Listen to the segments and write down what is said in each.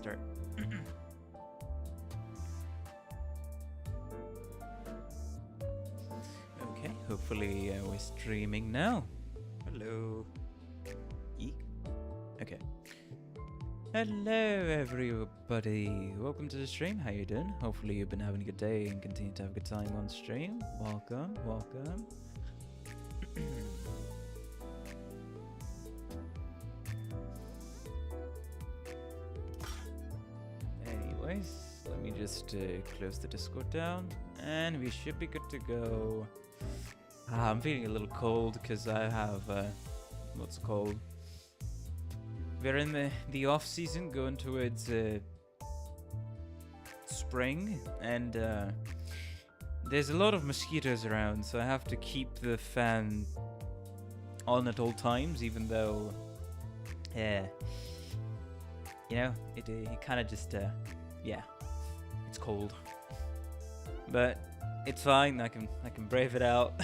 start. Okay, hopefully we're streaming now. Hello. Yeet. Okay. Hello everybody. Welcome to the stream. How you doing? Hopefully you've been having a good day and continue to have a good time on stream. Welcome, welcome. Anyways, let me just close the Discord down and we should be good to go. I'm feeling a little cold because I have what's it called? We're in the off season, going towards spring, and there's a lot of mosquitoes around, so I have to keep the fan on at all times, even though, you know, it kind of just, yeah, it's cold, but it's fine. I can brave it out.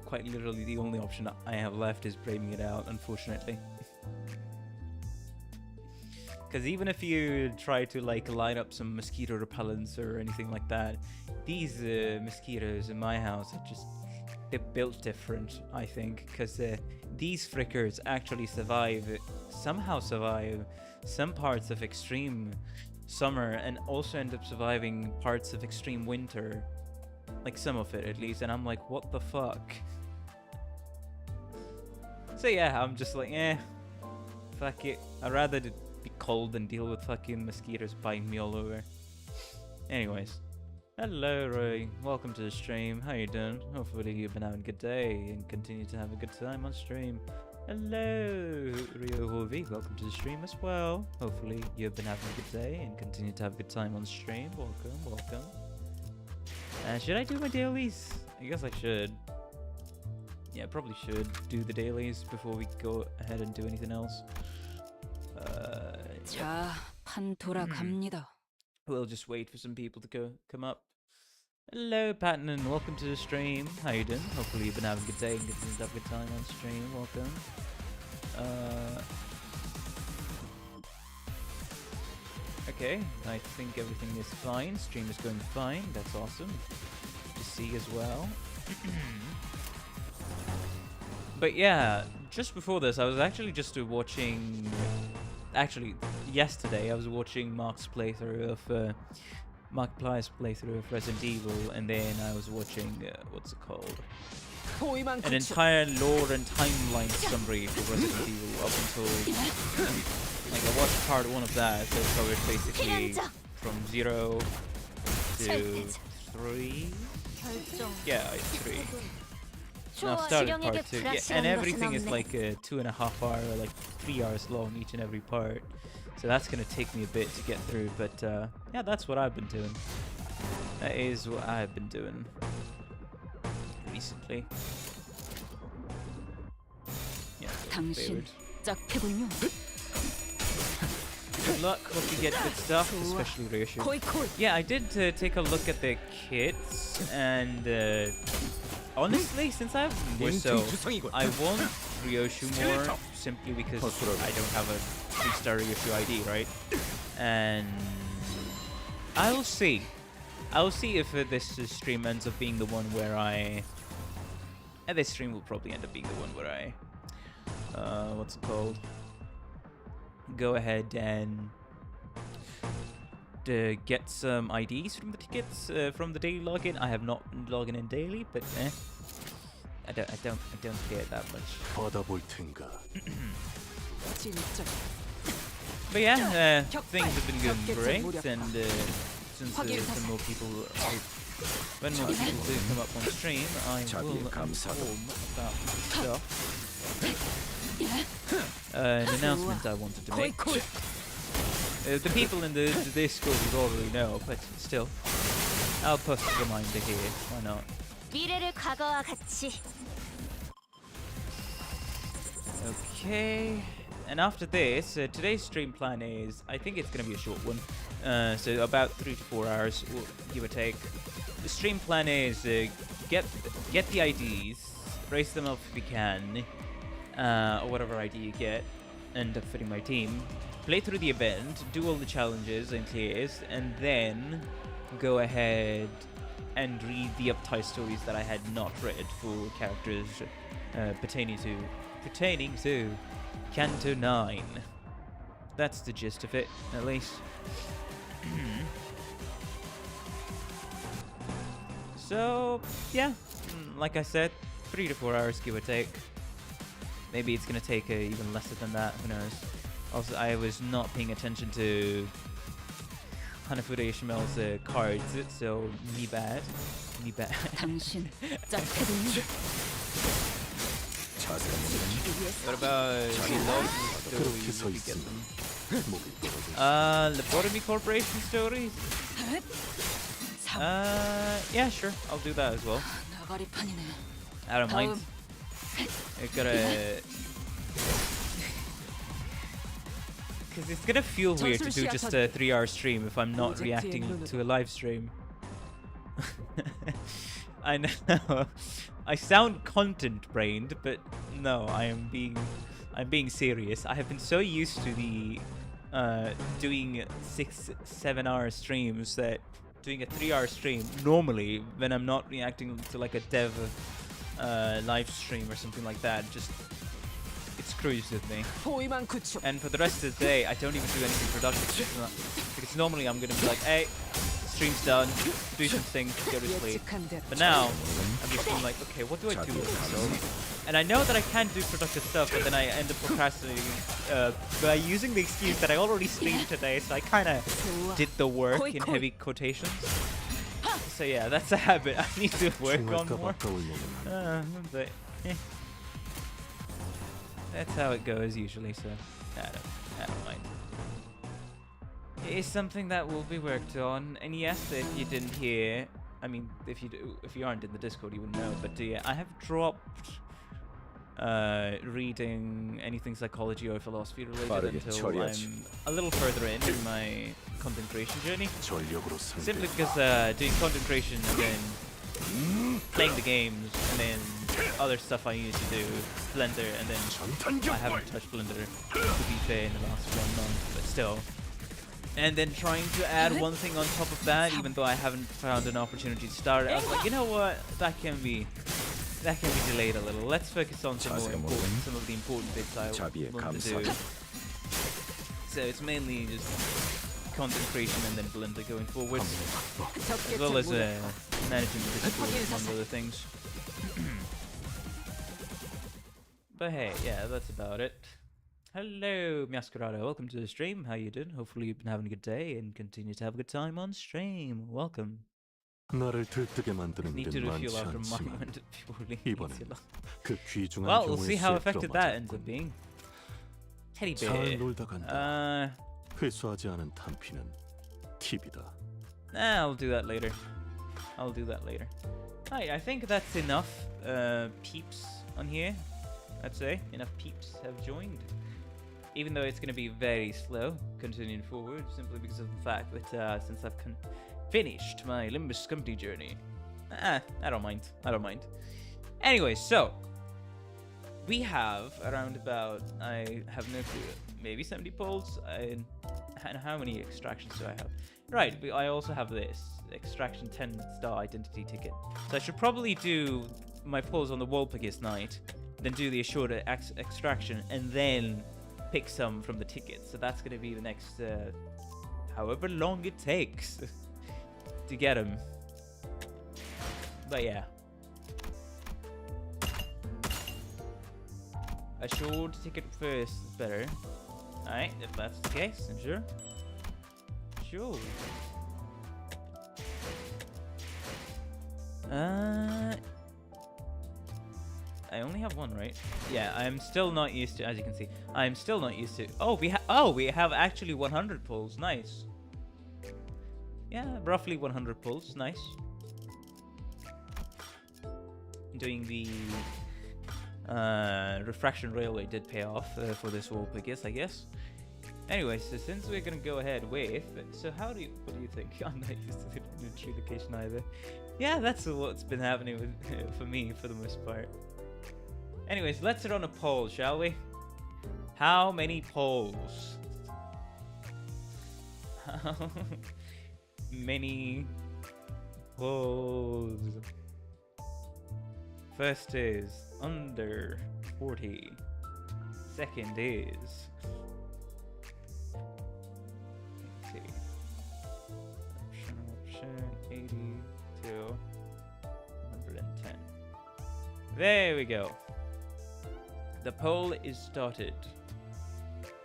Quite literally, the only option I have left is braving it out, unfortunately. Because even if you try to like line up some mosquito repellents or anything like that, these mosquitoes in my house are just, they're built different, I think. Because these frickers actually somehow survive some parts of extreme summer and also end up surviving parts of extreme winter. Like some of it at least, and I'm like, what the fuck? So yeah, I'm just like, fuck it. I'd rather be cold than deal with fucking mosquitoes biting me all over. Anyways, hello Roy, welcome to the stream. How you doing? Hopefully you've been having a good day and continue to have a good time on stream. Hello Ryoshu, welcome to the stream as well. Hopefully you've been having a good day and continue to have a good time on stream. Welcome, welcome. Should I do my dailies? I guess I should. Yeah, probably should do the dailies before we go ahead and do anything else. 자, 판 돌아갑니다. We'll just wait for some people to come up. Hello, Patton, welcome to the stream. How you doing? Hopefully you've been having a good day and getting to have a good time on stream. Welcome. Okay, I think everything is fine. Stream is going fine. That's awesome to see as well. But yeah, just before this, I was actually just watching. Actually, yesterday I was watching Mark's playthrough of Mark Ply's playthrough of Resident Evil, and then I was watching what's it called? An entire lore and timeline summary for Resident Evil up until like I watched part 1 of that, so it covered basically from 0 to 3. Yeah, 3. Now started part 2, yeah, and everything is like 2.5 hour, like 3 hours long each and every part. So that's gonna take me a bit to get through, but yeah, that's what I've been doing. That is what I've been doing recently. Yeah, favored. Good luck, hope you get good stuff, especially Ryoshu. Yeah, I did take a look at the kits, and honestly, since I have more so, I want Ryoshu more, simply because I don't have a 3-star Ryoshu ID, right? And I'll see. I'll see if this stream ends up being the one where I... And this stream will probably end up being the one where I... what's it called? Go ahead and get some IDs from the tickets from the daily login. I have not logged in daily, but I don't care that much. But yeah, things have been going great, and since some more people, when more people do come up on stream, I will inform about stuff. An announcement I wanted to make. The people in the Discord would already know, but still, I'll post a reminder here. Why not? Okay, and after this, today's stream plan is, I think it's gonna be a short one, so about 3 to 4 hours, give or take. The stream plan is get the IDs, raise them up if you can, or whatever ID you get, end up fitting my team. play through the event, do all the challenges and clears, and then go ahead and read the uptight stories that I had not read for characters pertaining to Canto 9. That's the gist of it, at least. So, yeah, like I said, 3 to 4 hours, give or take. Maybe it's gonna take even less than that, who knows. Also, I was not paying attention to Hanafuda Ishimel's cards, so me bad. 당신 짝패군요. What about the love stories? If you get them? Lobotomy Corporation stories? Yeah, sure, I'll do that as well. 나가리판이네. I don't mind. I gotta... Because it's gonna feel weird to do just a 3-hour stream if I'm not reacting to a live stream. I know. I sound content-brained, but no, I'm being serious. I have been so used to the doing 6-7 hour streams that doing a 3-hour stream normally when I'm not reacting to like a dev live stream or something like that, just it screws with me. And for the rest of the day, I don't even do anything productive because normally I'm gonna be like, hey, stream's done, do something, go to sleep. But now I'm just being like, okay, what do I do with myself? And I know that I can do productive stuff, but then I end up procrastinating by using the excuse that I already streamed today, so I kind of did the work in heavy quotations. So yeah, that's a habit I need to work on more. But that's how it goes usually, so I don't mind. It is something that will be worked on, and yes, if you didn't hear, I mean, if you aren't in the Discord, you wouldn't know, but yeah, I have dropped reading anything psychology or philosophy related until I'm a little further in my content creation journey. Simply because doing content creation and then playing the games and then other stuff I used to do, Blender, and then I haven't touched Blender to be fair in the last 1 month, but still. And then trying to add one thing on top of that, even though I haven't found an opportunity to start it, I was like, you know what, that can be delayed a little. Let's focus on some of the important bits I want to do. So it's mainly just content creation and then Blender going forward, as well as managing the Discord among other things. But hey, yeah, that's about it. Hello, Masquerado. Welcome to the stream. How you doing? Hopefully you've been having a good day and continue to have a good time on stream. Welcome. Need to refuel after a moment before leaving. Well, we'll see how effective that ends up being. Teddy bear. I'll do that later. Alright, I think that's enough peeps on here. I'd say enough peeps have joined. Even though it's going to be very slow continuing forward, simply because of the fact that since I've finished my Limbus company journey, I don't mind. Anyway, so we have around about, I have no clue, maybe 70 polls. And how many extractions do I have? Right, but I also have this extraction 10-star identity ticket. So I should probably do my polls on the Walpurgis night, then do the assured extraction, and then pick some from the tickets. So that's going to be the next however long it takes to get them. But yeah, assured ticket first is better. Alright, if that's the case, then sure. I only have one, right? Yeah, I'm still not used to, as you can see, I'm still not used to. Oh, we have actually 100 pulls. Nice. Yeah, roughly 100 pulls. Nice. Doing the refraction railway did pay off for this Walpurgis, I guess. Anyway, so since we're gonna go ahead with, so what do you think? I'm not used to the military location either. Yeah, that's what's been happening with for me for the most part. Anyways, let's run a poll, shall we? How many polls Many polls. First is under 40. Second is... let's see. Option 80 to 110. There we go. The poll is started.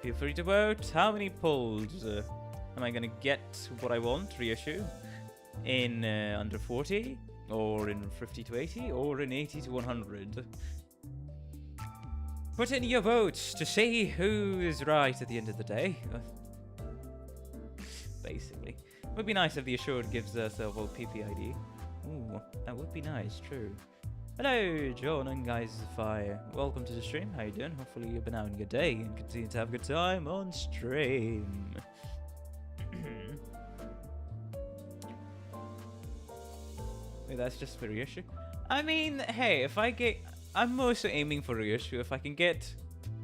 Feel free to vote. How many polls am I gonna get what I want, Ryoshu? In under 40? Or in 50 to 80? Or in 80 to 100? Put in your votes to see who is right at the end of the day. Basically. Would be nice if the Assured gives us a whole PPID. Ooh, that would be nice, true. Hello, John and Guys Fire. Welcome to the stream. How you doing? Hopefully you've been having a good day and continue to have a good time on stream. Wait, that's just for Ryoshu? I mean, hey, if I get... I'm also aiming for Ryoshu. If I can get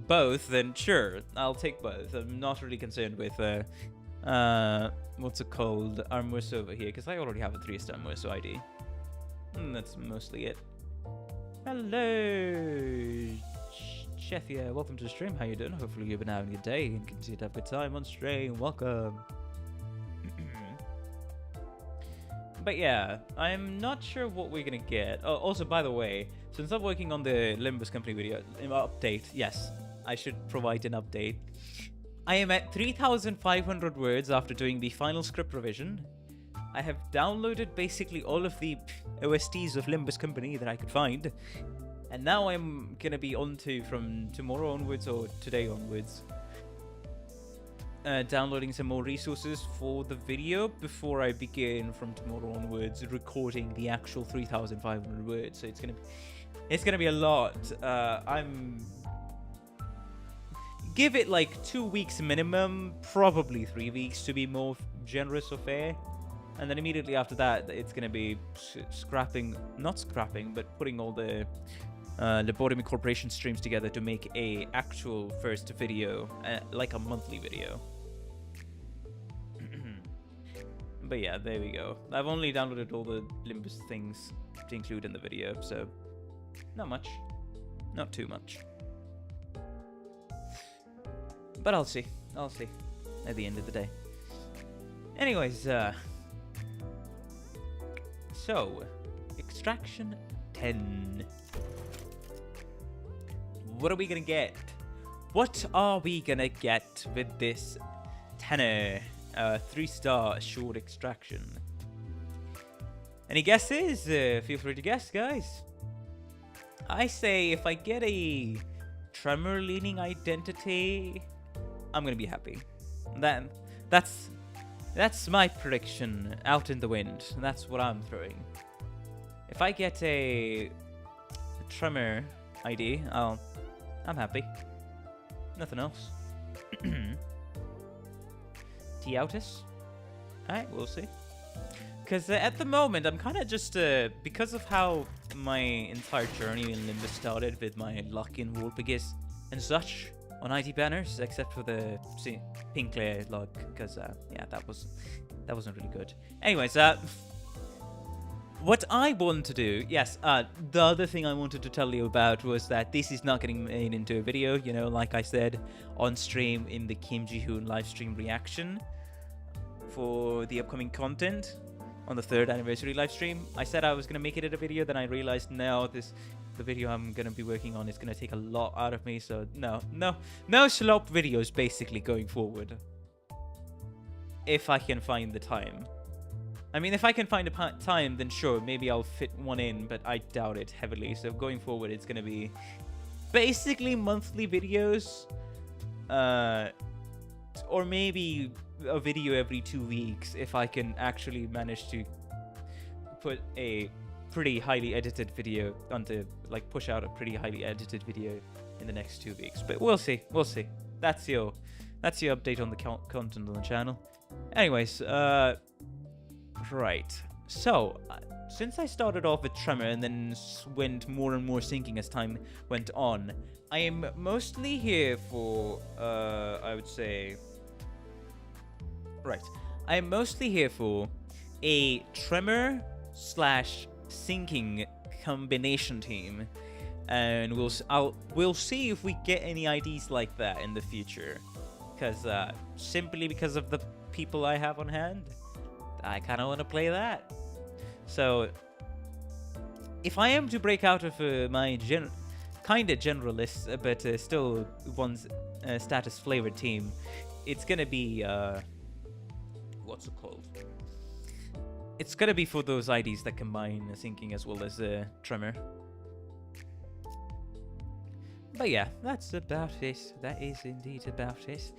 both, then sure, I'll take both. I'm not really concerned with, what's it called? Armors over here, because I already have a 3-star Armors ID. And that's mostly it. Hello, Chefia. Welcome to the stream. How you doing? Hopefully you've been having a good day and continue to have a good time on stream. Welcome. But yeah, I'm not sure what we're gonna get. Oh, also, by the way, since I'm working on the Limbus company video update, yes, I should provide an update. I am at 3,500 words after doing the final script revision. I have downloaded basically all of the OSTs of Limbus company that I could find. And now I'm gonna be on to, from tomorrow onwards or today onwards, downloading some more resources for the video before I begin from tomorrow onwards recording the actual 3,500 words. So it's gonna be a lot. Give it like 2 weeks minimum, probably 3 weeks to be more generous or fair. And then immediately after that, it's going to be not scrapping, but putting all the Lobotomy Corporation streams together to make a actual first video, like a monthly video. But yeah, there we go. I've only downloaded all the Limbus things to include in the video, so not much. Not too much. But I'll see. I'll see at the end of the day. Anyways, so, Extraction 10. What are we gonna get? What are we gonna get with this tenor 3-star assured extraction? Any guesses? Feel free to guess, guys. I say if I get a tremor leaning identity, I'm gonna be happy. That's my prediction out in the wind. That's what I'm throwing. If I get a tremor ID, I'm happy. Nothing else. T-Outus? Alright, we'll see. Because at the moment, I'm kind of just, because of how my entire journey in Limbus started with my luck in Walpurgis and such on ID banners, except for the Sinclair luck, because, yeah, that wasn't really good. Anyways, what I want to do, yes, the other thing I wanted to tell you about was that this is not getting made into a video, you know, like I said on stream in the Kim Ji-hoon live stream reaction for the upcoming content on the 3rd anniversary live stream. I said I was going to make it a video, then I realized now the video I'm going to be working on is going to take a lot out of me, so no slop videos basically going forward. If I can find the time. I mean, if I can find a time, then sure, maybe I'll fit one in, but I doubt it heavily. So going forward, it's going to be basically monthly videos, or maybe a video every 2 weeks if I can actually manage to put a pretty highly edited video push out a pretty highly edited video in the next 2 weeks. But we'll see. That's your update on the content on the channel. Anyways, right. So, since I started off with Tremor and then went more and more sinking as time went on, I am mostly here for, I would say... Right. I'm mostly here for a tremor/sinking combination team, and we'll see if we get any IDs like that in the future. Because simply because of the people I have on hand, I kind of want to play that. So if I am to break out of my kind of generalist but still one's status flavored team, it's gonna be what's it called? It's gonna be for those IDs that combine sinking as well as tremor. But yeah, that's about it. That is indeed about it.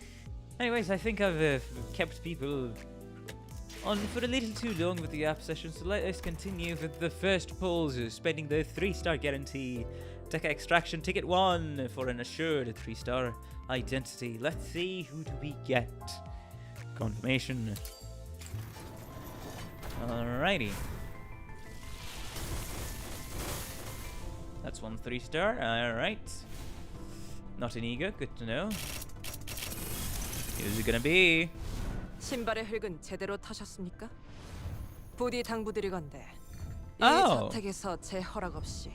Anyways, I think I've kept people on for a little too long with the app session, so let us continue with the first polls, spending the 3-star guarantee. Deca Extraction Ticket 1 for an assured 3-star identity. Let's see, who do we get? Confirmation. Alrighty. That's 1 3-star, alright. Not an ego, good to know. Who's it gonna be? 신발의 흙은 제대로 타셨습니까? 부디 당부드리건대 이 Oh. 저택에서 제 허락 없이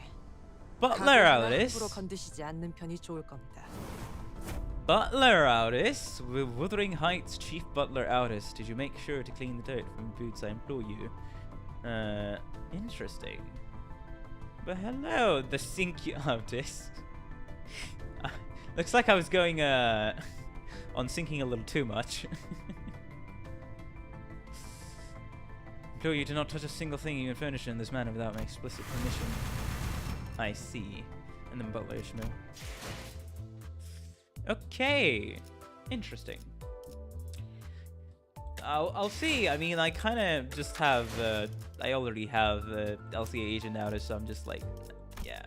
Butler 함부로 Aldis. 건드시지 않는 편이 좋을 겁니다. Butler Aldis. Wuthering Heights Chief Butler Aldis. Did you make sure to clean the dirt from boots, I implore you? Interesting. But hello, the Sink Aldis. Looks like I was going on sinking a little too much. Implore you to not touch a single thing you can furnish in this manner without my explicit permission. I see. And then Butler Ishmael. Okay. Interesting. I'll see. I mean, I kind of just have... I already have LCA agent now, so I'm just like... Yeah.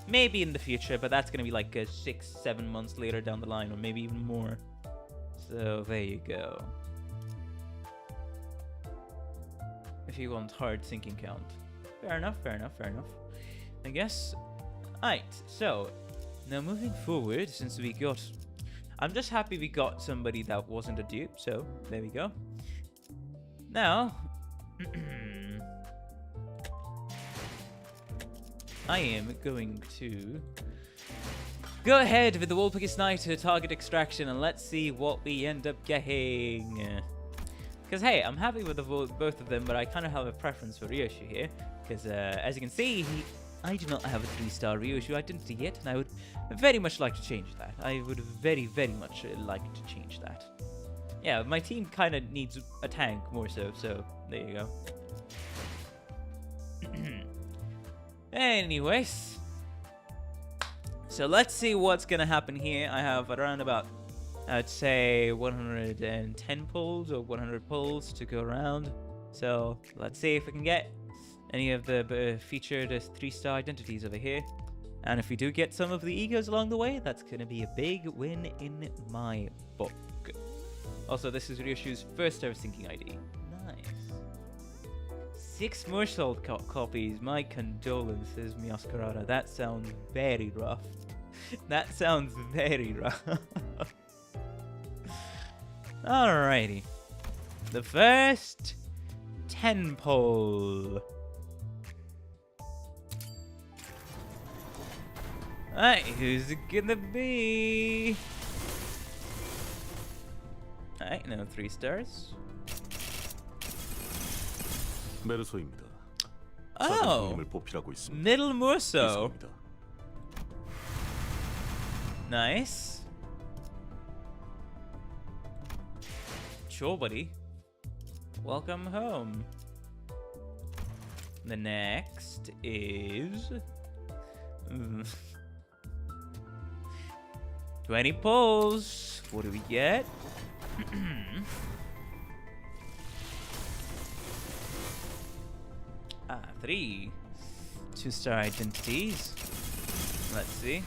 Maybe in the future, but that's gonna be like 6-7 months later down the line, or maybe even more. So there you go. If you want hard sinking count. Fair enough, fair enough, fair enough. I guess. Alright, so now moving forward, since we got... I'm just happy we got somebody that wasn't a dupe, so there we go. Now... I am going to go ahead with the Walpurgis Knight to target extraction, and let's see what we end up getting. Because hey, I'm happy with both of them, but I kind of have a preference for Ryoshu here. Because as you can see, I do not have a 3-star Ryoshu identity yet, and I would very much like to change that. I would very, very much like to change that. Yeah, my team kind of needs a tank more so there you go. Anyways, so let's see what's gonna happen here. I have around about, I'd say 110 pulls or 100 pulls to go around. So let's see if we can get any of the featured 3-star identities over here. And if we do get some of the egos along the way, that's gonna be a big win in my book. Also, this is Ryoshu's first ever sinking ID. Nice. 6 more sold copies. My condolences, Miascarada. That sounds very rough. That sounds very rough. Alrighty. The first 10 pull. Alright, who's it gonna be? Alright, no 3 stars. 메르소입니다. Oh, 사장님을 보필하고 있습니다. Middle Murso. 이상입니다. Nice. Sure, buddy. Welcome home. The next is 20 pulls. What do we get? 3 2-star identities. Let's see.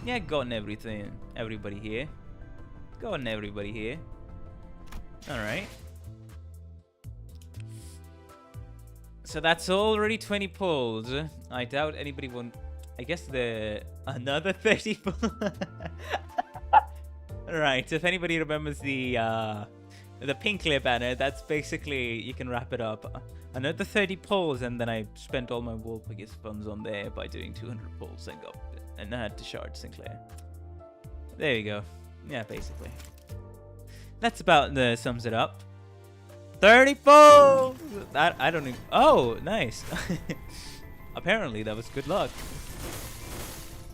Yeah, gotten everything. Everybody here. Gotten everybody here. Alright. So that's already 20 pulls. I doubt anybody won't... I guess another 30 pulls. Right. If anybody remembers the pink layer banner, that's basically you can wrap it up. Another 30 polls, and then I spent all my Walpurgis funds on there by doing 200 polls and I had to shard Sinclair. There you go. Yeah, basically. That's about sums it up. 30 polls. I don't even. Oh, nice. Apparently that was good luck.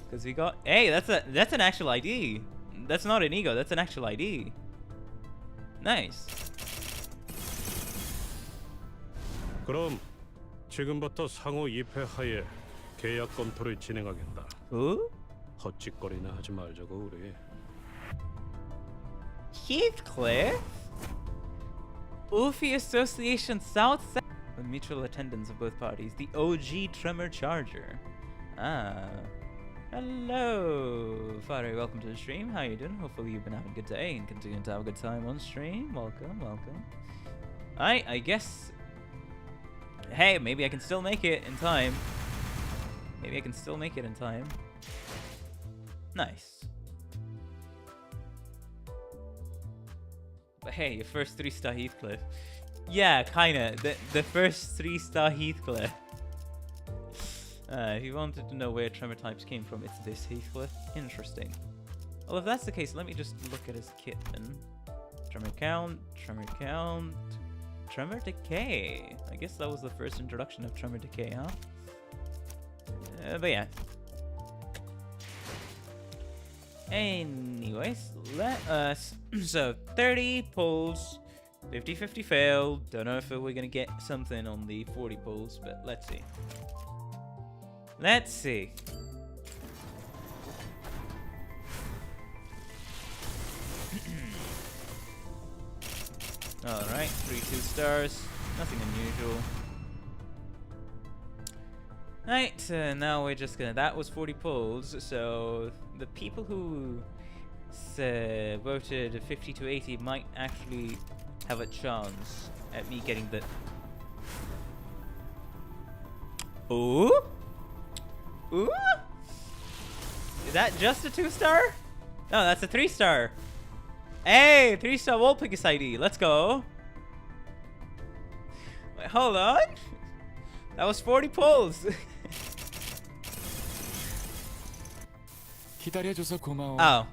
Because we got. Hey, that's an actual ID. That's not an ego. That's an actual ID. Nice. 그럼 지금부터 상호 2패 하에 계약 검토를 진행하겠다. Who? 헛짓거리나 하지 말자고 우리. Heathcliff? Ufi Association South. The mutual attendance of both parties. The OG Tremor Charger. Ah. Hello, Father. Welcome to the stream. How you doing? Hopefully you've been having a good day and continuing to have a good time on stream. Welcome, welcome. I guess. Hey, maybe I can still make it in time. Maybe I can still make it in time. Nice. But hey, your first 3-star Heathcliff. Yeah, kinda. The first 3-star Heathcliff. If you wanted to know where tremor types came from, it's this Heathcliff. Interesting. Well, if that's the case, let me just look at his kit then. Tremor count, tremor decay. I guess that was the first introduction of tremor decay, huh? But yeah. Anyways, let us. So 30 pulls, 50-50 fail. Don't know if we're gonna get something on the 40 pulls, but let's see. Let's see. Alright, 3 2-stars. Nothing unusual. Right, now we're just gonna. That was 40 polls, so the people who voted 50 to 80 might actually have a chance at me getting the. Ooh? Ooh? Is that just a 2-star? No, that's a 3-star. Hey, 3-star Walpurgis ID. Let's go. Wait, hold on. That was 40 polls. 기다려줘서 고마워. Oh.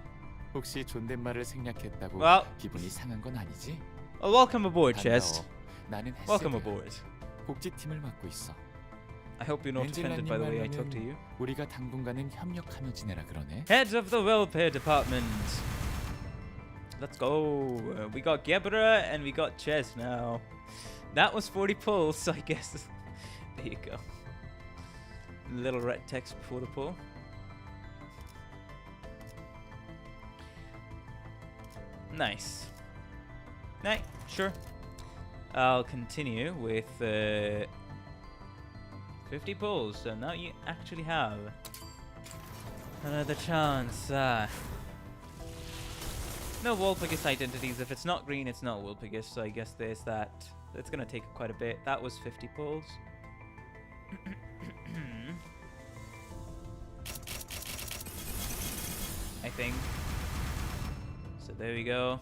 혹시 존댓말을 생략했다고 Well. 기분이 상한 건 아니지? Well, welcome aboard, Chest. 나는 Welcome 헤세드. aboard. 복지팀을 맡고 있어. I hope you're not offended by the way I talk to you. 우리가 당분간은 협력하며 지내라 그러네. Heads of the welfare department. Let's go. We got Gebra and we got Chest now. That was 40 pulls, so I guess. There you go. Little red text before the pull. Nice. Right, sure. I'll continue with 50 pulls. So now you actually have another chance. No Walpurgis identities. If it's not green, it's not Walpurgis. So I guess there's that. That's gonna take quite a bit. That was 50 pulls. I think. So there we go.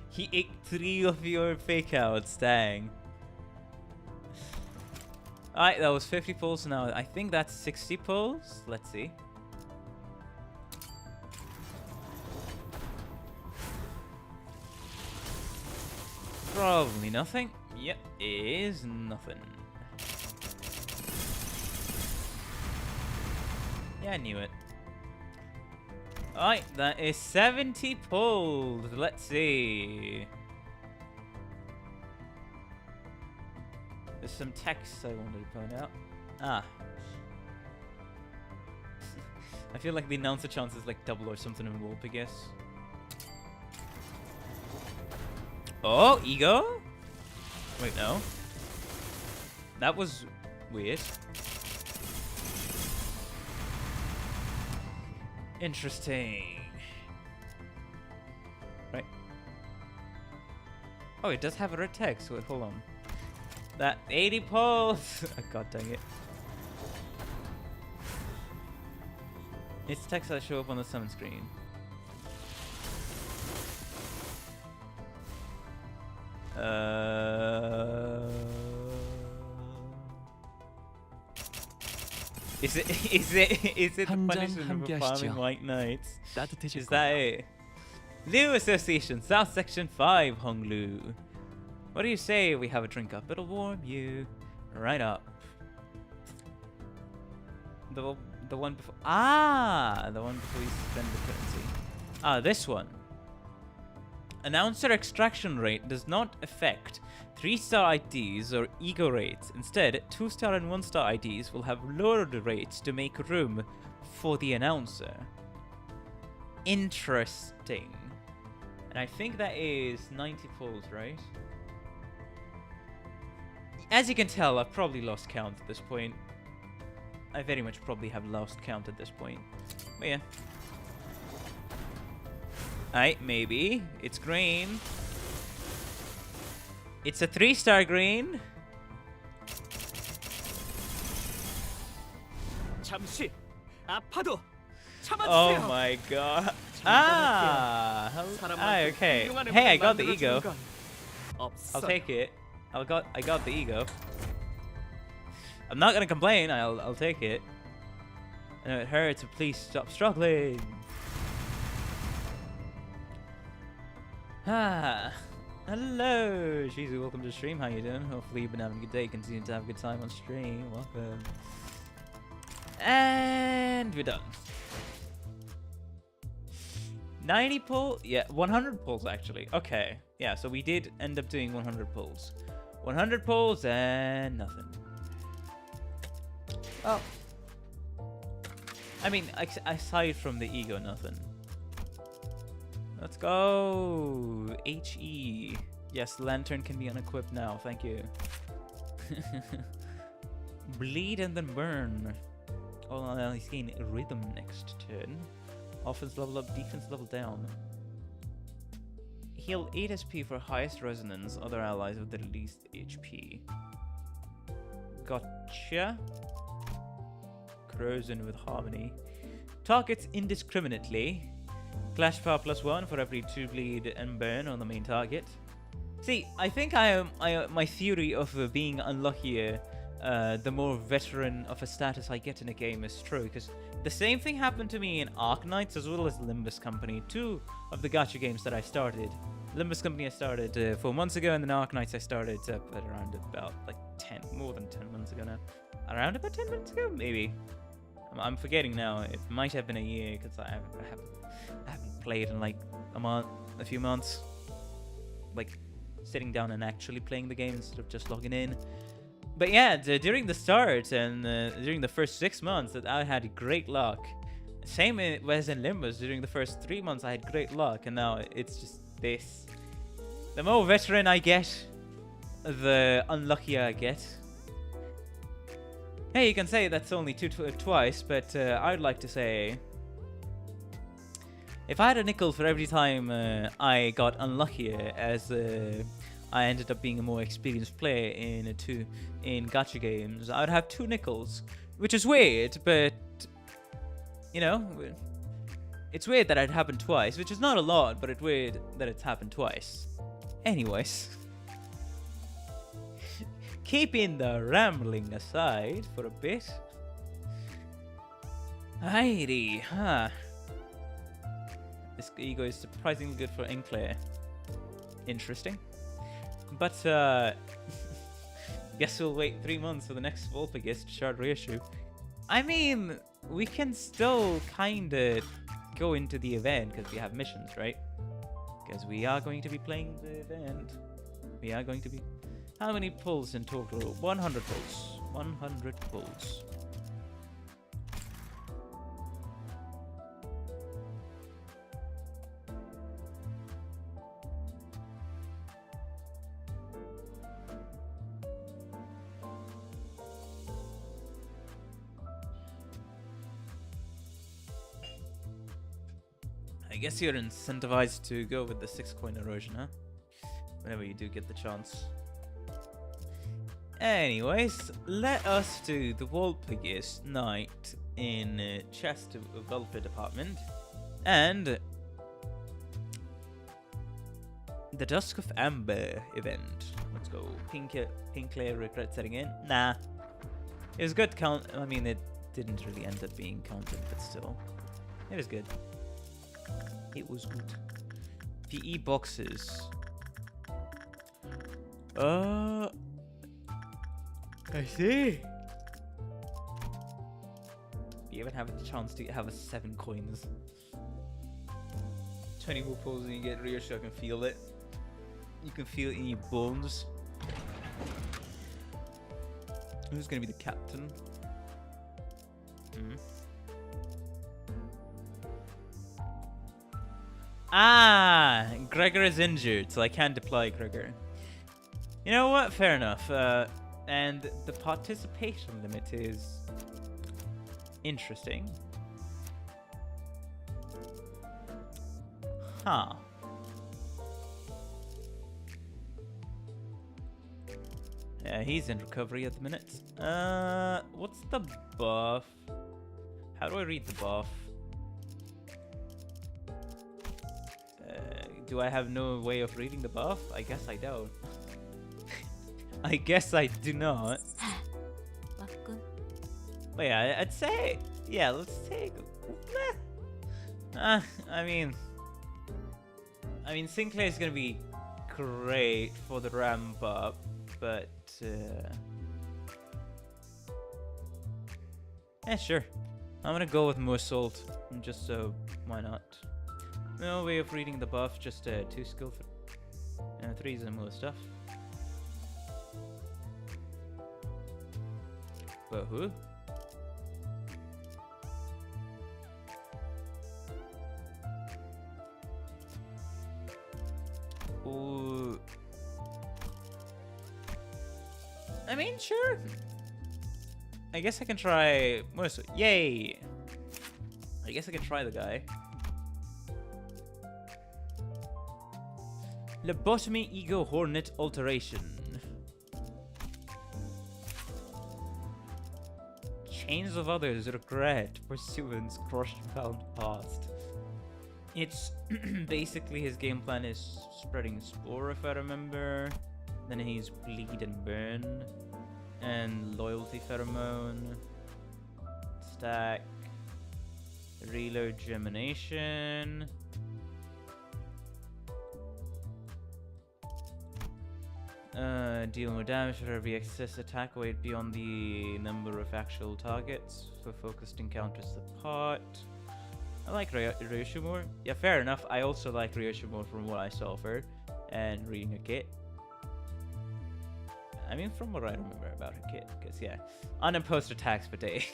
He ate 3 of your fake outs, dang. Alright, that was 50 pulls now. I think that's 60 pulls. Let's see. Probably nothing. Yep, it is nothing. Yeah, I knew it. Alright, that is 70 pulls. Let's see. There's some text I wanted to point out. Ah. I feel like the announcer chance is like double or something in Walpurgis. Oh, ego? Wait, no. That was weird. Interesting. Right. Oh, it does have a red text. Wait, hold on. That 80 pulls. God dang it. Its text will show up on the summon screen. Is it the 한잔 punishment 함께 for farming 하시죠. white knights? 따뜻해질 Is that it? Liu Association, South Section 5, Honglu. What do you say we have a drink up? It'll warm you right up. The one before. Ah, the one before you spend the currency. Ah, this one. Announcer extraction rate does not affect 3-star IDs or ego rates. Instead, 2-star and 1-star IDs will have lowered rates to make room for the announcer. Interesting. And I think that is 90 pulls, right? As you can tell, I've probably lost count at this point. I very much probably have lost count at this point. But yeah. Alright, maybe. It's green. It's a 3-star green. 잠시 아파도 Oh 참아주세요. my god. Ah! Okay. Hey, I got the ego. I'll take it. I got the ego. I'm not gonna complain. I'll take it. I know it hurts, but please stop struggling. Ah, hello, Shizu. Welcome to the stream. How you doing? Hopefully you've been having a good day. Continue to have a good time on stream. Welcome. And we're done. 90 pull? Yeah, 100 pulls actually. Okay. Yeah, so we did end up doing 100 pulls. 100 pulls and nothing. Oh. I mean, aside from the ego, nothing. Let's go. HE. Yes, lantern can be unequipped now. Thank you. Bleed and then burn. All allies gain rhythm next turn. Offense level up, defense level down. Heal 8 SP for highest resonance. Other allies with the least HP. Gotcha. Corrosion with harmony. Targets indiscriminately. Clash power +1 for every 2 bleed and burn on the main target. See, I think my theory of being unluckier the more veteran of a status I get in a game is true, because the same thing happened to me in Arknights as well as Limbus Company, 2 of the gacha games that I started. Limbus Company I started 4 months ago, and then Arknights I started at around about like more than 10 months ago now. Around about 10 months ago, maybe. I'm forgetting now. It might have been a year, because I haven't played in like a few months. Like sitting down and actually playing the game instead of just logging in. But yeah, during the start and during the first 6 months, that I had great luck. Same as in Limbus. During the first 3 months, I had great luck, and now it's just this. The more veteran I get, the unluckier I get. Hey, you can say that's only twice, but I'd like to say, if I had a nickel for every time I got unluckier, as I ended up being a more experienced player in gacha games, I'd have 2 nickels, which is weird, but you know, it's weird that it happened twice, which is not a lot, but it's weird that it's happened twice. Anyways, keeping the rambling aside for a bit. Alrighty, huh? This ego is surprisingly good for Sinclair. Interesting. But guess we'll wait 3 months for the next Walpurgis to shard Ryoshu. I mean, we can still kinda go into the event because we have missions, right? Because we are going to be playing the event. We are going to be... How many pulls in total? 100 pulls. 100 pulls. I guess you're incentivized to go with the 6 coin erosion, huh? Whenever you do get the chance. Anyways, let us do the Walpurgis Knight in chest of welfare department, and the Dusk of Amber event. Let's go. Sinclair regret setting in. Nah, it was good count. I mean, it didn't really end up being counted, but still, it was good. It was good. PE boxes. I see. You even have a chance to have a 7 coins. 20 more pulls and you get Ryoshu. I can feel it. You can feel it in your bones. Who's gonna be the captain? Ah, Gregor is injured, so I can't deploy Gregor. You know what? Fair enough. And the participation limit is interesting. Huh. Yeah, he's in recovery at the minute. What's the buff? How do I read the buff? Do I have no way of reading the buff? I guess I don't. I guess I do not. 왔군. But yeah, I'd say, yeah, let's take. I mean, Sinclair is gonna be great for the ramp up, but yeah, sure. I'm gonna go with more salt, just so why not? No way of reading the buff, just 2 skill for 3s and more stuff. But who? Ooh. I mean, sure. I guess I can try Mercer. Yay! I guess I can try the guy. Lobotomy Ego Hornet Alteration. Chains of Others Regret Pursuance Crushed Found Past. It's basically his game plan is spreading Spore, if I remember. Then he's Bleed and Burn. And Loyalty Pheromone. Stack. Reload Germination. Deal more damage for every excess attack weight beyond the number of actual targets. For focused encounters apart. I like Ryoshu more. Yeah, fair enough. I also like Ryoshu more from what I saw of her and reading her kit. I mean, from what I remember about her kit. Because, yeah, unopposed attacks per day.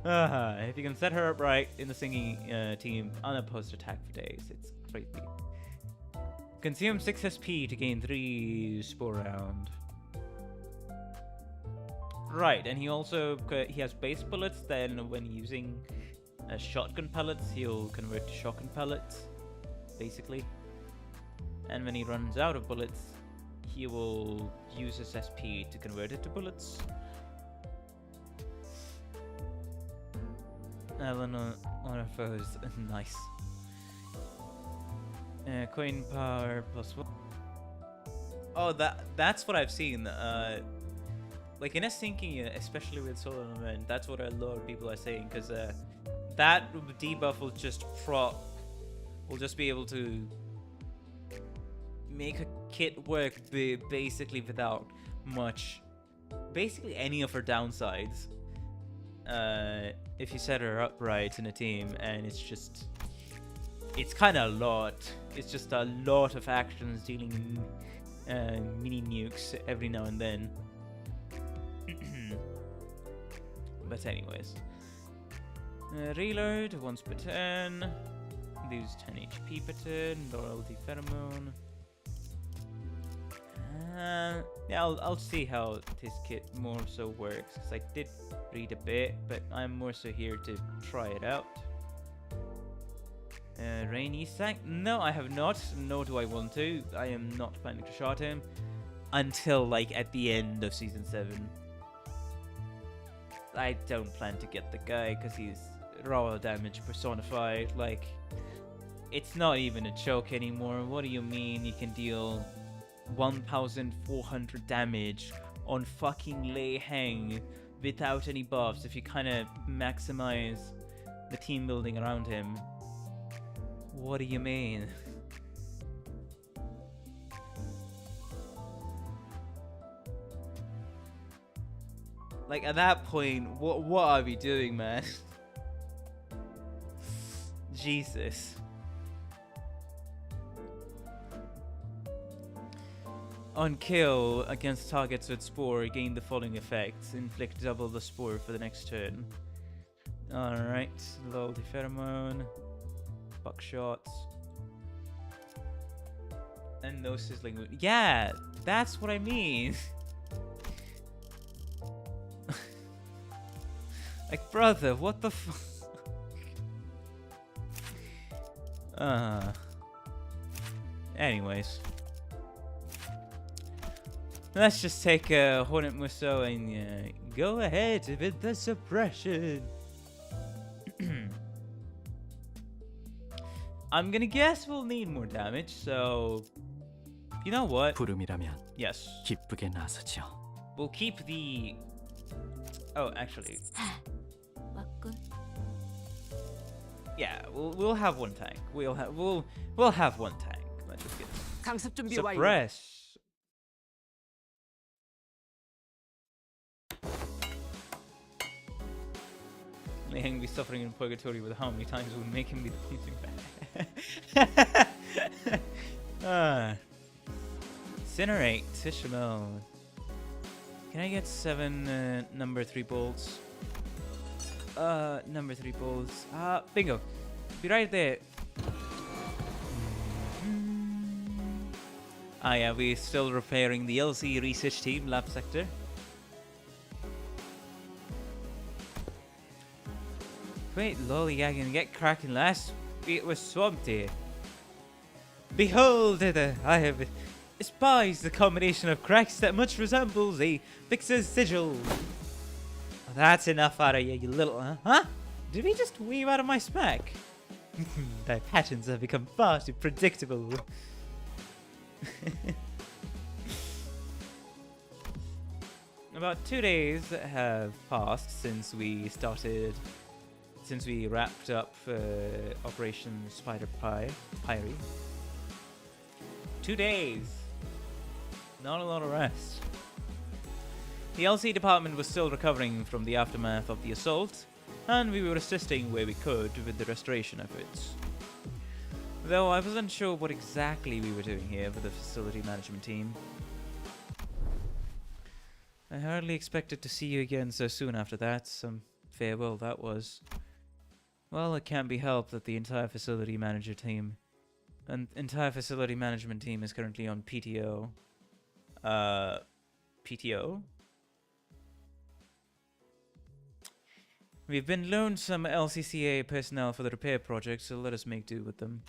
If you can set her up right in the singing team, unopposed attack for days. It's crazy. Consume 6 SP to gain 3 Spore round. Right, and he also he has base bullets. Then when using shotgun pellets, he'll convert to shotgun pellets, basically. And when he runs out of bullets, he will use his SP to convert it to bullets. Alan on foes, nice. Coin power +1. Oh, that's what I've seen. Like in a sinking, especially with Solar Element, that's what a lot of people are saying, because that debuff will just will just be able to make a kit work basically without basically any of her downsides. If you set her up right in a team, and it's kind of a lot. It's just a lot of actions dealing mini nukes every now and then. But anyways, reload once per turn. Lose 10 HP per turn. Loyalty Pheromone. Yeah, I'll see how this kit more so works, because I did read a bit, but I'm more so here to try it out. Rainy Sank? No, I have not, nor do I want to. I am not planning to shot him until like at the end of Season 7. I don't plan to get the guy because he's raw damage personified. Like, it's not even a joke anymore. What do you mean you can deal 1,400 damage on fucking Lei Heng without any buffs if you kind of maximize the team building around him? What do you mean? Like, at that point, what are we doing, man? Jesus. On kill against targets with Spore, gain the following effects. Inflict double the Spore for the next turn. Alright, loyalty pheromone, buckshots, and no sizzling wound. Yeah, that's what I mean. Like, brother, what the fuck? Anyways. Let's just take a Hornet Musso and go ahead with the suppression. I'm gonna guess we'll need more damage, so... You know what? 부름이라면 Yes. 기쁘게 나서죠. We'll keep the... Oh, actually... 왔군. Yeah, we'll have one tank. We'll have one tank. Let's just get 강습 준비 완료. suppress. Lei Heng be suffering in purgatory with how many times would make him be the punching bag. Incinerate, Tishamo. Can I get 7 number 3 bolts? Number 3 bolts. Bingo. Be right there. Yeah, we're still repairing the LC research team, lab sector. Wait, lollygagging, get cracking, lass. It was swamped here. Behold, I have espied the combination of cracks that much resembles a fixer's sigil. That's enough out of you, you little... Huh? Did we just weave out of my spec? Thy patterns have become far too predictable. About 2 days have passed since we wrapped up Operation Spider Pyre. 2 days. Not a lot of rest. The LC department was still recovering from the aftermath of the assault, and we were assisting where we could with the restoration efforts. Though I wasn't sure what exactly we were doing here with the facility management team. I hardly expected to see you again so soon after that. Some farewell that was. Well, it can't be helped that the entire facility management team is currently on PTO. PTO? We've been loaned some LCCA personnel for the repair project, so let us make do with them.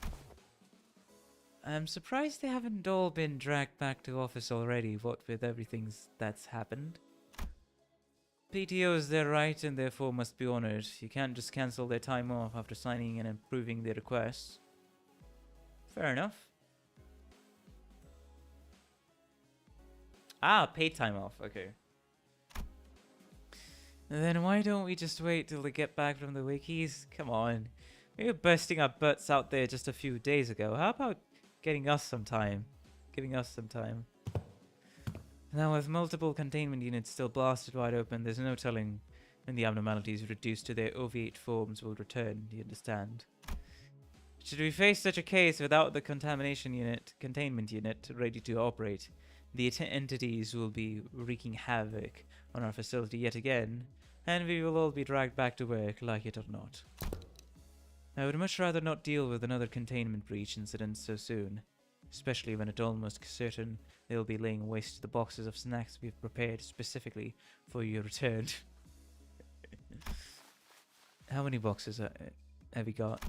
I'm surprised they haven't all been dragged back to office already, what with everything that's happened. PTO is their right and therefore must be honored. You can't just cancel their time off after signing and approving their requests. Fair enough. Paid time off, okay. Then why don't we just wait till they get back from the wikis? Come on. We were bursting our butts out there just a few days ago. How about giving us some time? Now with multiple containment units still blasted wide open, there's no telling when the abnormalities reduced to their OV8 forms will return, you understand? Should we face such a case without the containment unit ready to operate, the entities will be wreaking havoc on our facility yet again, and we will all be dragged back to work, like it or not. I would much rather not deal with another containment breach incident so soon, especially when it's almost certain they'll be laying waste to the boxes of snacks we've prepared specifically for your return. How many boxes have we got?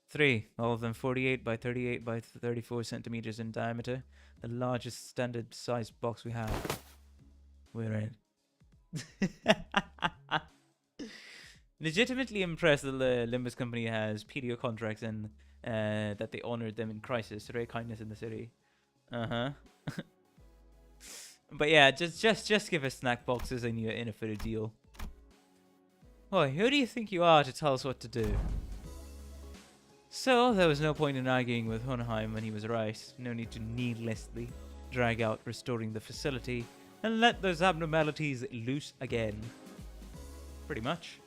3, all of them 48 by 38 by 34 centimeters in diameter, the largest standard sized box we have. We're in. legitimately impressed that the Limbus company has PDO contracts and that they honored them in crisis. Rare kindness in the city. But yeah, just give us snack boxes and you're in for a deal. Boy, who do you think you are to tell us what to do? So, there was no point in arguing with Hohenheim when he was right. No need to needlessly drag out restoring the facility and let those abnormalities loose again. Pretty much.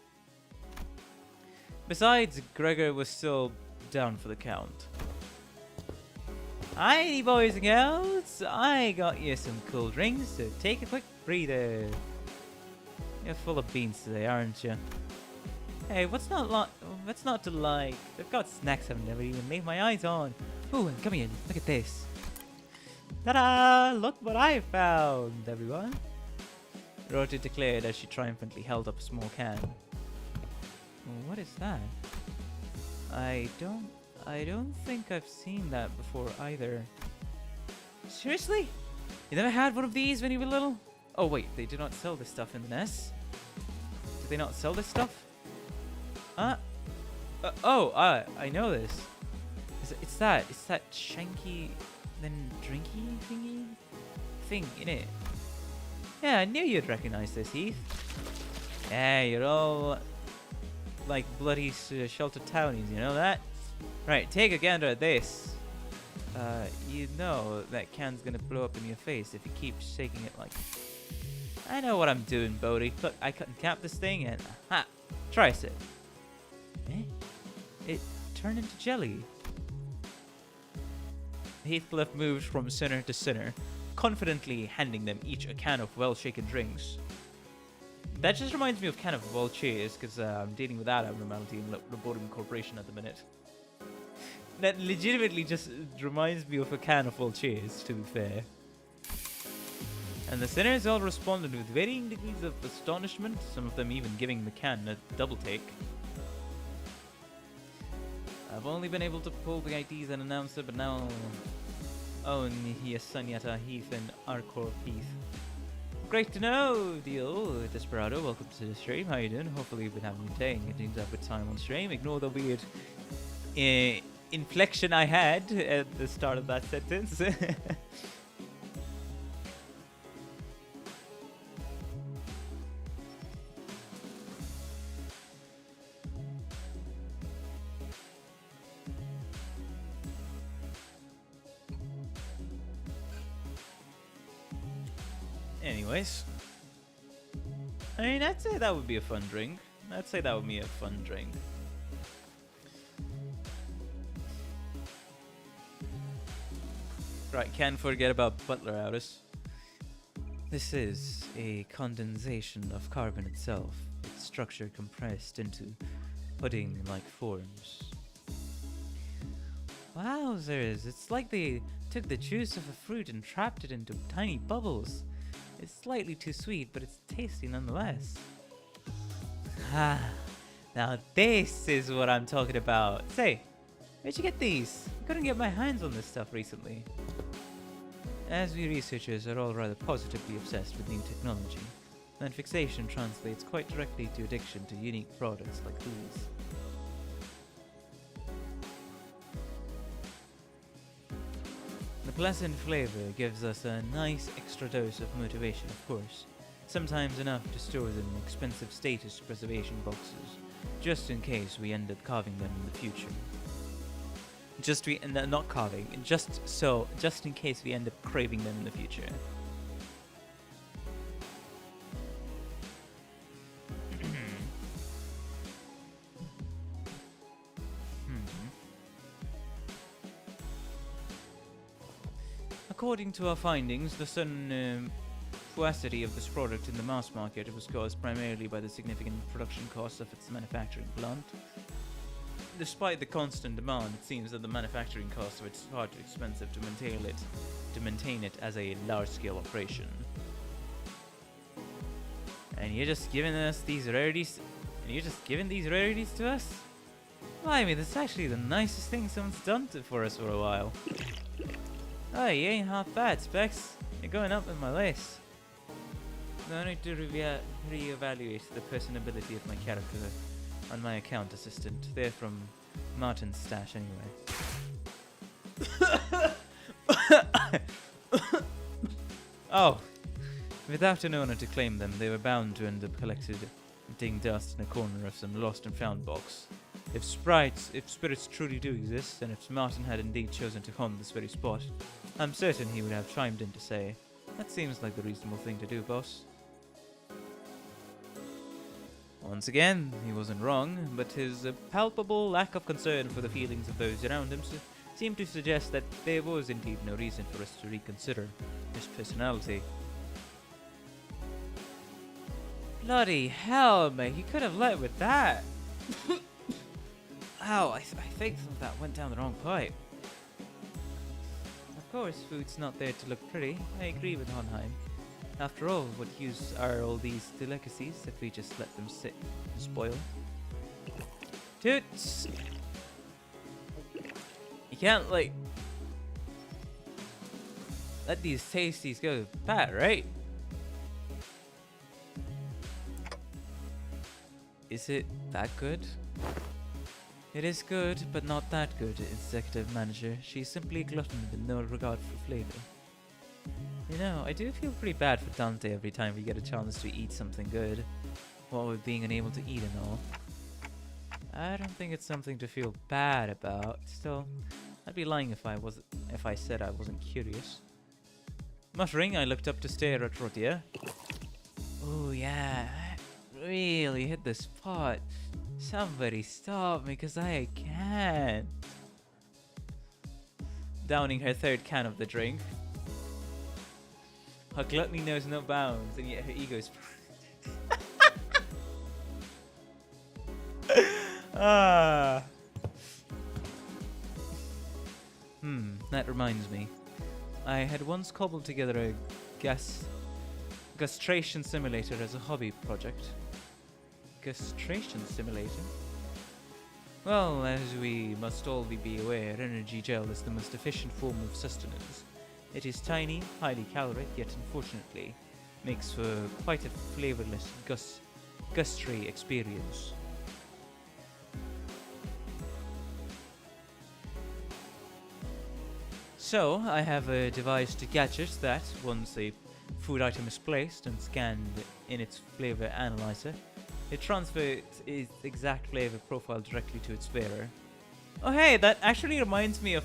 Besides, Gregor was still down for the count. Alrighty, boys and girls, I got you some cool drinks, so take a quick breather. You're full of beans today, aren't you? Hey, what's not to like? They've got snacks I've never even laid my eyes on. Ooh, and come here, look at this. Ta-da! Look what I found, everyone. Rota declared as she triumphantly held up a small can. What is that? I don't think I've seen that before either. Seriously? You never had one of these when you were little? Oh wait, they do not sell this stuff in the nest. Do they not sell this stuff? I know this. It's that shanky then drinky thingy thing, innit? Yeah, I knew you'd recognize this, Heath. Yeah, you're all like bloody sheltered townies, you know that? Right, take a gander at this. You know that can's gonna blow up in your face if you keep shaking it like... I know what I'm doing, Bodhi. Look, I cut and cap this thing and... Ha! Try a sip. Eh? It turned into jelly. Heathcliff moved from center to center, confidently handing them each a can of well-shaken drinks. That just reminds me of can of Walpurgis, because I'm dealing with that abnormality in Laborum Corporation at the minute. That legitimately just reminds me of a can of Walpurgis, to be fair. And the sinners all responded with varying degrees of astonishment, some of them even giving the can a double take. I've only been able to pull the IDs and announce it, but now... Oh, yes, Sanyata Heath and Arcor Heath. Great to know, Deal. Desperado, welcome to the stream. How you doing? Hopefully you've been having a day and getting up with time on stream. Ignore the weird inflection I had at the start of that sentence. Anyways, I mean, I'd say that would be a fun drink. Right, can't forget about Butler Outis. This is a condensation of carbon itself, its structure compressed into pudding-like forms. Wowzers, it's like they took the juice of a fruit and trapped it into tiny bubbles. It's slightly too sweet, but it's tasty nonetheless. Ah, now this is what I'm talking about. Say, where'd you get these? I couldn't get my hands on this stuff recently. As we researchers are all rather positively obsessed with new technology, then fixation translates quite directly to addiction to unique products like these. The pleasant flavor gives us a nice extra dose of motivation, of course, sometimes enough to store them in expensive status preservation boxes, just in case we end up carving them in the future. Just in case we end up craving them in the future. According to our findings, the sudden fuacity of this product in the mass market was caused primarily by the significant production costs of its manufacturing plant. Despite the constant demand, it seems that the manufacturing costs of it is far too expensive to maintain it as a large-scale operation. And you're just giving us these rarities? And you're just giving these rarities to us? Well, I mean, that's actually the nicest thing someone's done for us for a while. Oh, you ain't half bad, Specs. You're going up in my list. No need to reevaluate the personability of my character on my account assistant. They're from Martin's stash anyway. Oh, without an owner to claim them, they were bound to end up collected ding dust in a corner of some lost and found box. If spirits truly do exist, and if Martin had indeed chosen to haunt this very spot, I'm certain he would have chimed in to say, "That seems like the reasonable thing to do, boss." Once again, he wasn't wrong, but his palpable lack of concern for the feelings of those around him seemed to suggest that there was indeed no reason for us to reconsider his personality. Bloody hell, mate, he could have let with that. Ow, I think some of that went down the wrong pipe. Of course, food's not there to look pretty. I agree with Honheim. After all, what use are all these delicacies if we just let them sit and spoil? Toots! You can't, like, let these tasties go bad, right? Is it that good? It is good, but not that good, executive manager. She's simply a glutton with no regard for flavor. You know, I do feel pretty bad for Dante every time we get a chance to eat something good. What with being unable to eat and all. I don't think it's something to feel bad about. Still, I'd be lying if I said I wasn't curious. Muttering, I looked up to stare at Rodia. Oh yeah, that really hit the spot. Somebody stop me, cause I can't. Downing her third can of the drink. Her gluttony knows no bounds, and yet her ego is... That reminds me. I had once cobbled together a gustration simulator as a hobby project. Gustration simulator? Well, as we must all be aware, energy gel is the most efficient form of sustenance. It is tiny, highly caloric, yet unfortunately makes for quite a flavorless gustry experience. So, I have devised a gadget that, once a food item is placed and scanned in its flavor analyzer, it transfers its exact flavor profile directly to its wearer. Oh hey, that actually reminds me of...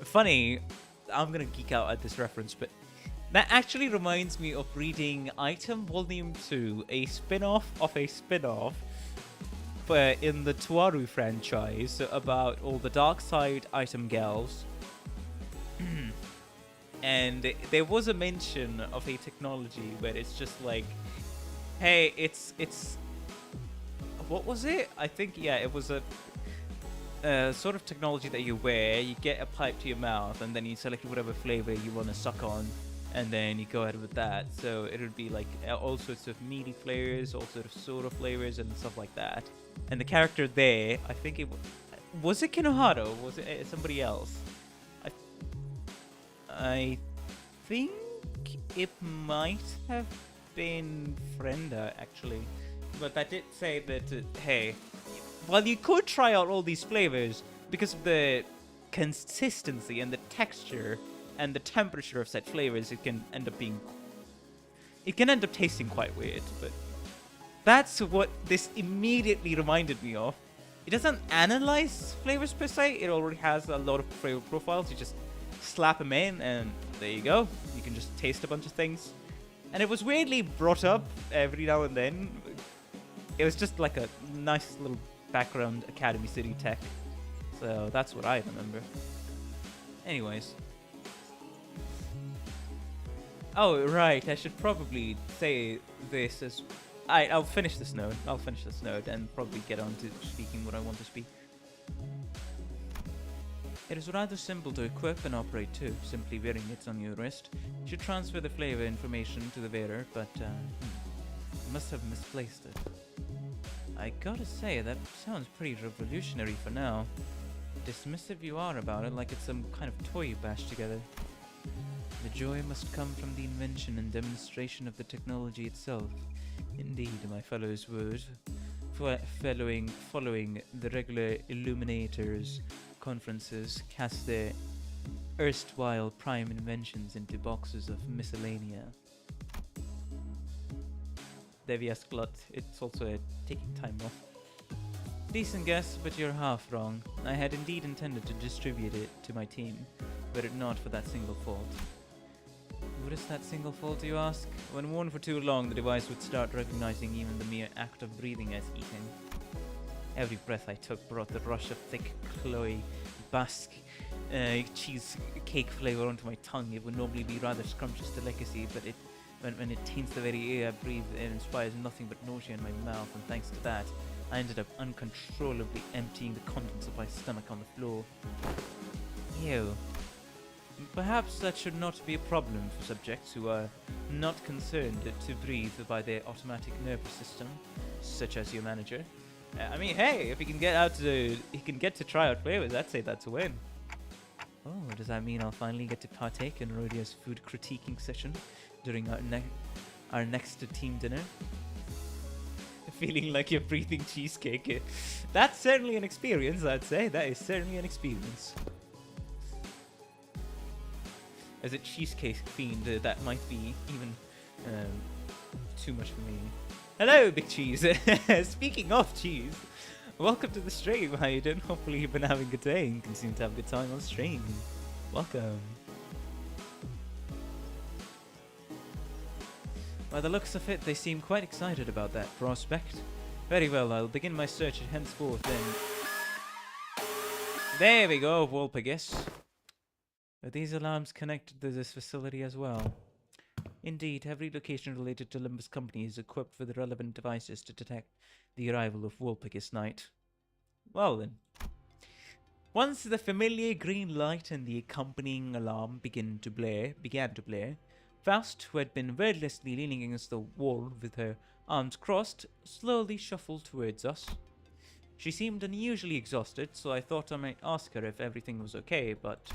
funny, I'm gonna geek out at this reference, but that actually reminds me of reading Item Volume 2, a spin-off of a spin-off in the Tuaru franchise about all the dark side item gals. And there was a mention of a technology where it's just like, hey, it's what was it? I think, yeah, it was a sort of technology that you wear. You get a pipe to your mouth, and then you select whatever flavor you want to suck on, and then you go ahead with that. So it would be like all sorts of meaty flavors, all sorts of soda flavors, and stuff like that. And the character there, I think was it Kinohara, or was it somebody else? I think it might have been Frenda, actually. But that did say that, hey, while you could try out all these flavors, because of the consistency and the texture and the temperature of said flavors, it can end up tasting quite weird. But that's what this immediately reminded me of. It doesn't analyze flavors per se. It already has a lot of flavor profiles. You just slap them in, and there you go. You can just taste a bunch of things. And it was weirdly brought up every now and then. It was just like a nice little background Academy City tech. So that's what I remember. Anyways. Oh, right. I should probably say this as... I'll finish this node. And probably get on to speaking what I want to speak. It is rather simple to equip and operate too, simply wearing it on your wrist. You should transfer the flavor information to the wearer, but you must have misplaced it. I gotta say, that sounds pretty revolutionary for now. Dismissive you are about it, like it's some kind of toy you bashed together. The joy must come from the invention and demonstration of the technology itself. Indeed, my fellows would. following the regular Illuminators conferences, cast their erstwhile prime inventions into boxes of miscellanea. Devias Glut, it's also a taking time off. Decent guess, but you're half wrong. I had indeed intended to distribute it to my team, were it not for that single fault. What is that single fault, you ask? When worn for too long, the device would start recognizing even the mere act of breathing as eating. Every breath I took brought the rush of thick, cloy, basque cheesecake flavor onto my tongue. It would normally be rather scrumptious delicacy, but when it taints the very air I breathe, it inspires nothing but nausea in my mouth, and thanks to that, I ended up uncontrollably emptying the contents of my stomach on the floor. Ew. Perhaps that should not be a problem for subjects who are not concerned to breathe by their automatic nervous system, such as your manager. I mean, hey, if he can get to try out flavors, I'd say that's a win. Oh, does that mean I'll finally get to partake in Rodia's food critiquing session during our next team dinner? Feeling like you're breathing cheesecake. That's certainly an experience, I'd say. That is certainly an experience. As a cheesecake fiend, that might be even too much for me. Hello, Big Cheese. Speaking of cheese, welcome to the stream. How you doing? Hopefully you've been having a good day and can seem to have a good time on stream. Welcome. By the looks of it, they seem quite excited about that prospect. Very well, I'll begin my search henceforth then. There we go, Walpurgis. Are these alarms connected to this facility as well? Indeed, every location related to Limbus Company is equipped with the relevant devices to detect the arrival of Walpurgis Night. Well then. Once the familiar green light and the accompanying alarm began to blare, Faust, who had been wordlessly leaning against the wall with her arms crossed, slowly shuffled towards us. She seemed unusually exhausted, so I thought I might ask her if everything was okay, but...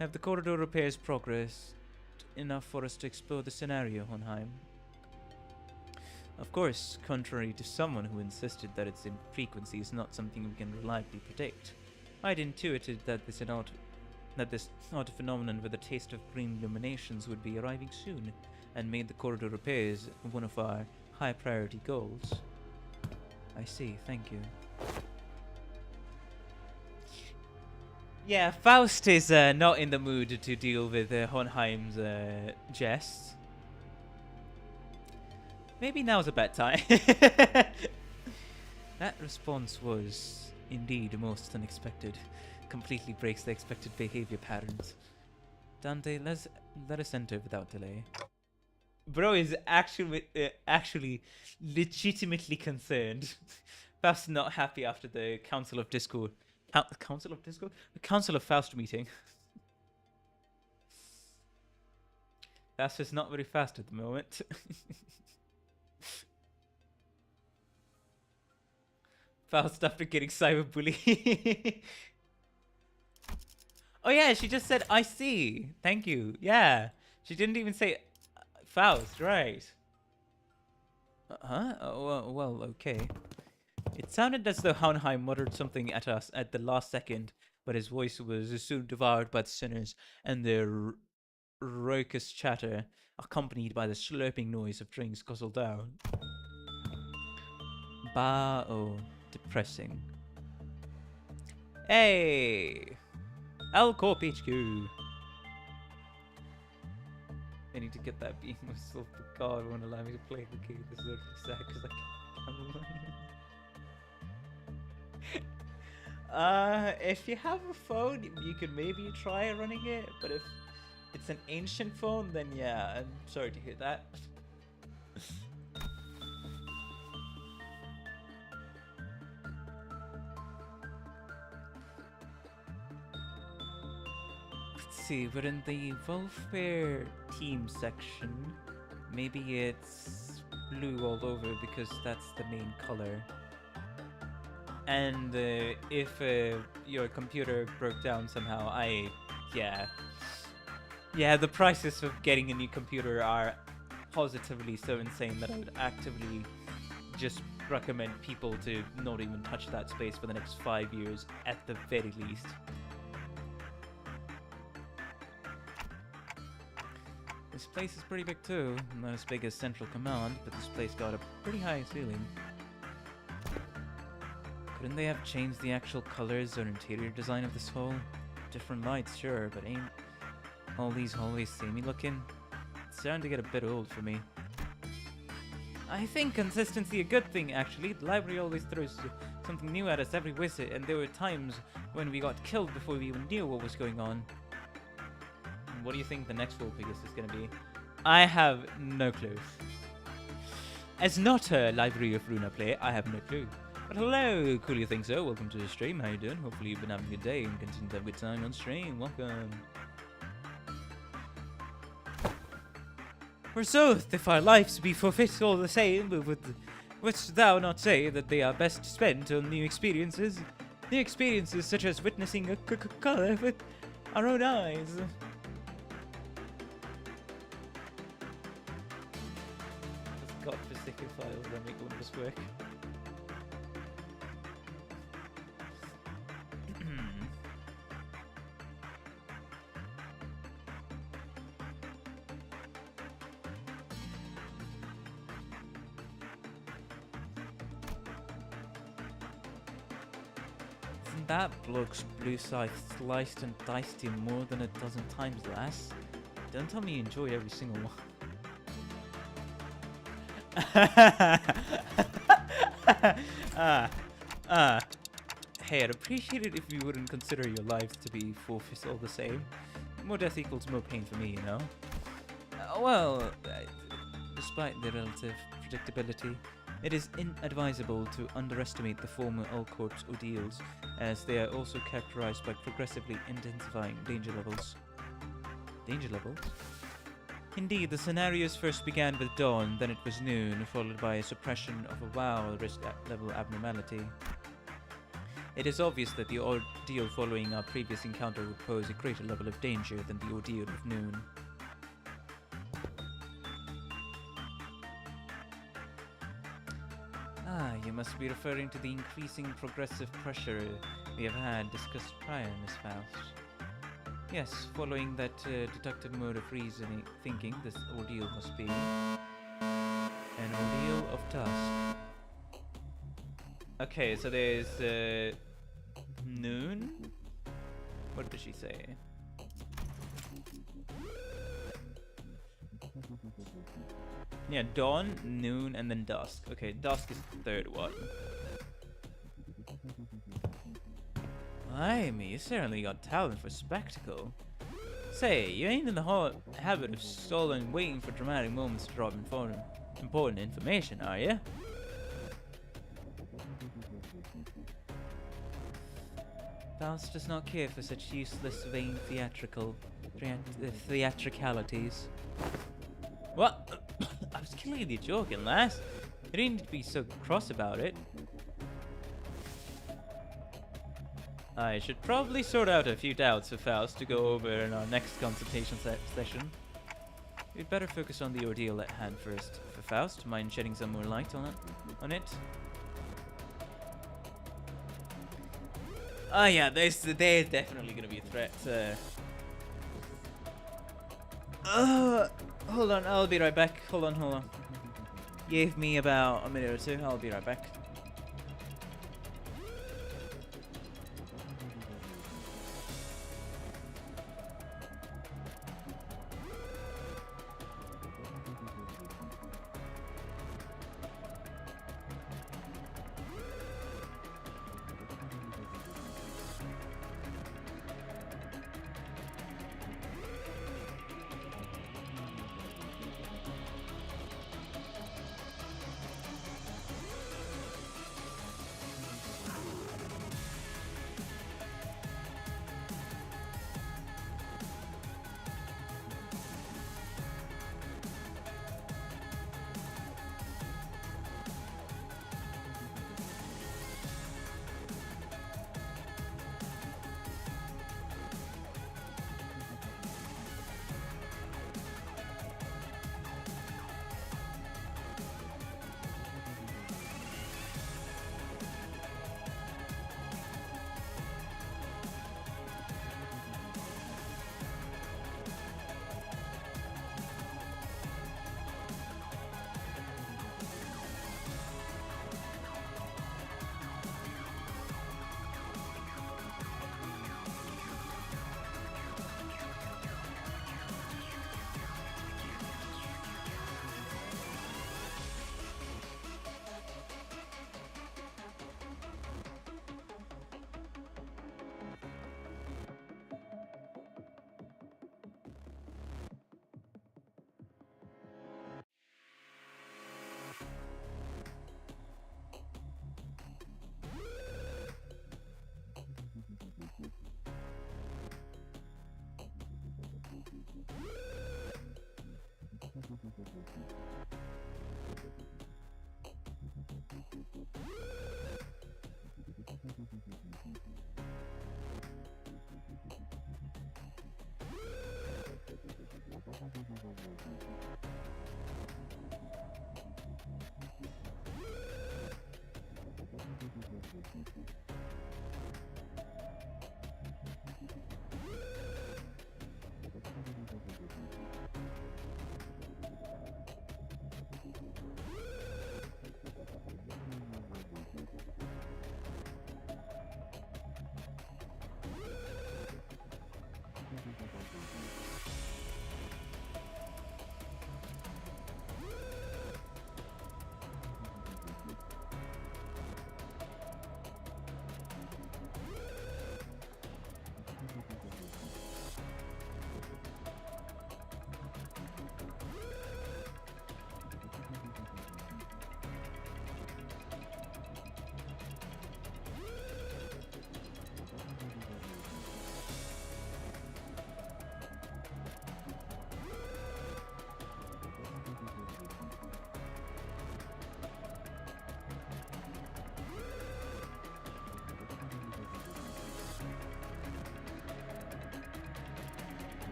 Have the corridor repairs progressed enough for us to explore the scenario, Hohenheim? Of course, contrary to someone who insisted that its frequency is not something we can reliably predict, I'd intuited that this odd phenomenon with a taste of green illuminations would be arriving soon, and made the corridor repairs one of our high priority goals. I see, thank you. Yeah, Faust is not in the mood to deal with Hohenheim's jests. Maybe now's a bad time. That response was indeed most unexpected. Completely breaks the expected behavior patterns. Dante, let us enter without delay. Bro is actually legitimately concerned. Faust not happy after the Council of Discord. Council of Discord? The Council of Faust meeting. Faust is not very fast at the moment. Faust after getting cyberbullied. Oh yeah, she just said, I see. Thank you. Yeah. She didn't even say Faust, right? Huh? Oh, well, okay. It sounded as though Hohenheim muttered something at us at the last second, but his voice was soon devoured by the sinners and their raucous chatter, accompanied by the slurping noise of drinks guzzled down. Oh, depressing. Hey! L Corp HQ. I need to get that being myself. God won't allow me to play the game. This is really sad because I can't. If you have a phone, you could maybe try running it, but if it's an ancient phone, then yeah, I'm sorry to hear that. Let's see, we're in the welfare team section. Maybe it's blue all over because that's the main color. And if your computer broke down somehow, yeah, the prices of getting a new computer are positively so insane that I would actively just recommend people to not even touch that space for the next 5 years at the very least. This place is pretty big too, not as big as Central Command, but this place got a pretty high ceiling. Couldn't they have changed the actual colors or interior design of this hall? Different lights, sure, but ain't all these hallways samey looking? It's starting to get a bit old for me. I think consistency a good thing, actually. The library always throws something new at us every visit, and there were times when we got killed before we even knew what was going on. And what do you think the next Walpurgis is going to be? I have no clue. As not a Library of Runa player, I have no clue. But hello, cool you think so? Welcome to the stream. How you doing? Hopefully you've been having a good day and continue to have a good time on stream. Welcome. Forsooth, if our lives be forfeit all the same, wouldst thou not say that they are best spent on new experiences? New experiences such as witnessing a color with our own eyes. This godforsaken file that make all of this work. That bloke's blue scythe sliced and diced him more than a dozen times, lass. Don't tell me you enjoy every single one. Hey, I'd appreciate it if you wouldn't consider your lives to be forfeit all the same. More death equals more pain for me, you know? Despite the relative predictability, it is inadvisable to underestimate the former All-Corps ordeals, as they are also characterized by progressively intensifying danger levels. Danger levels? Indeed, the scenarios first began with dawn, then it was noon, followed by a suppression of a WoW risk level abnormality. It is obvious that the ordeal following our previous encounter would pose a greater level of danger than the ordeal of noon. You must be referring to the increasing progressive pressure we have had discussed prior, Miss Faust. Yes, following that deductive mode of reasoning, thinking, this ordeal must be an ordeal of dusk. Okay, so there's noon? What did she say? Yeah, dawn, noon, and then dusk. Okay, dusk is the third one. Blimey, you certainly got talent for spectacle. Say, you ain't in the habit of stalling and waiting for dramatic moments to drop important information, are you? Faust does not care for such useless, vain theatricalities. What? I was clearly joking, lass. You didn't need to be so cross about it. I should probably sort out a few doubts for Faust to go over in our next consultation session. We'd better focus on the ordeal at hand first. For Faust, mind shedding some more light on it? Oh yeah, there's definitely gonna be a threat. Hold on, I'll be right back. Hold on. Give me about a minute or two, I'll be right back.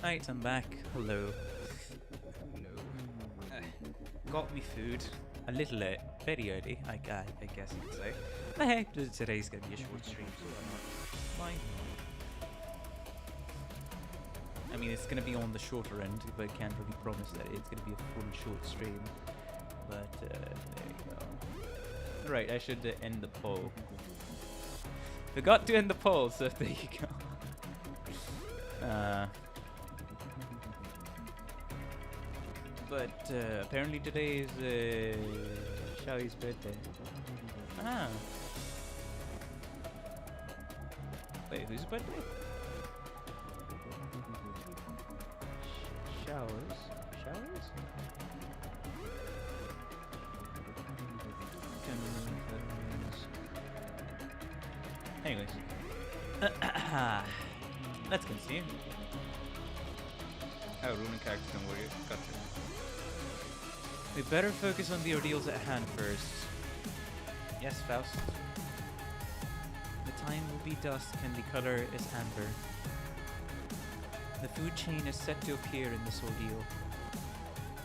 Right, I'm back. Hello. Hello. Got me food. A little late. Very early, I guess you could say. But hey, today's gonna be a short stream, so why not? I mean, it's gonna be on the shorter end, but I can't really promise that it's gonna be a full short stream. But there you go. Alright, I should end the poll. Forgot to end the poll, so there you go. But apparently today is Xiaoyi's birthday. Ah. Wait, whose birthday? Showers? Anyways. Let's continue. Oh, runing characters, don't worry. Gotcha. We better focus on the ordeals at hand first. Yes, Faust. The time will be dusk and the color is amber. The food chain is set to appear in this ordeal.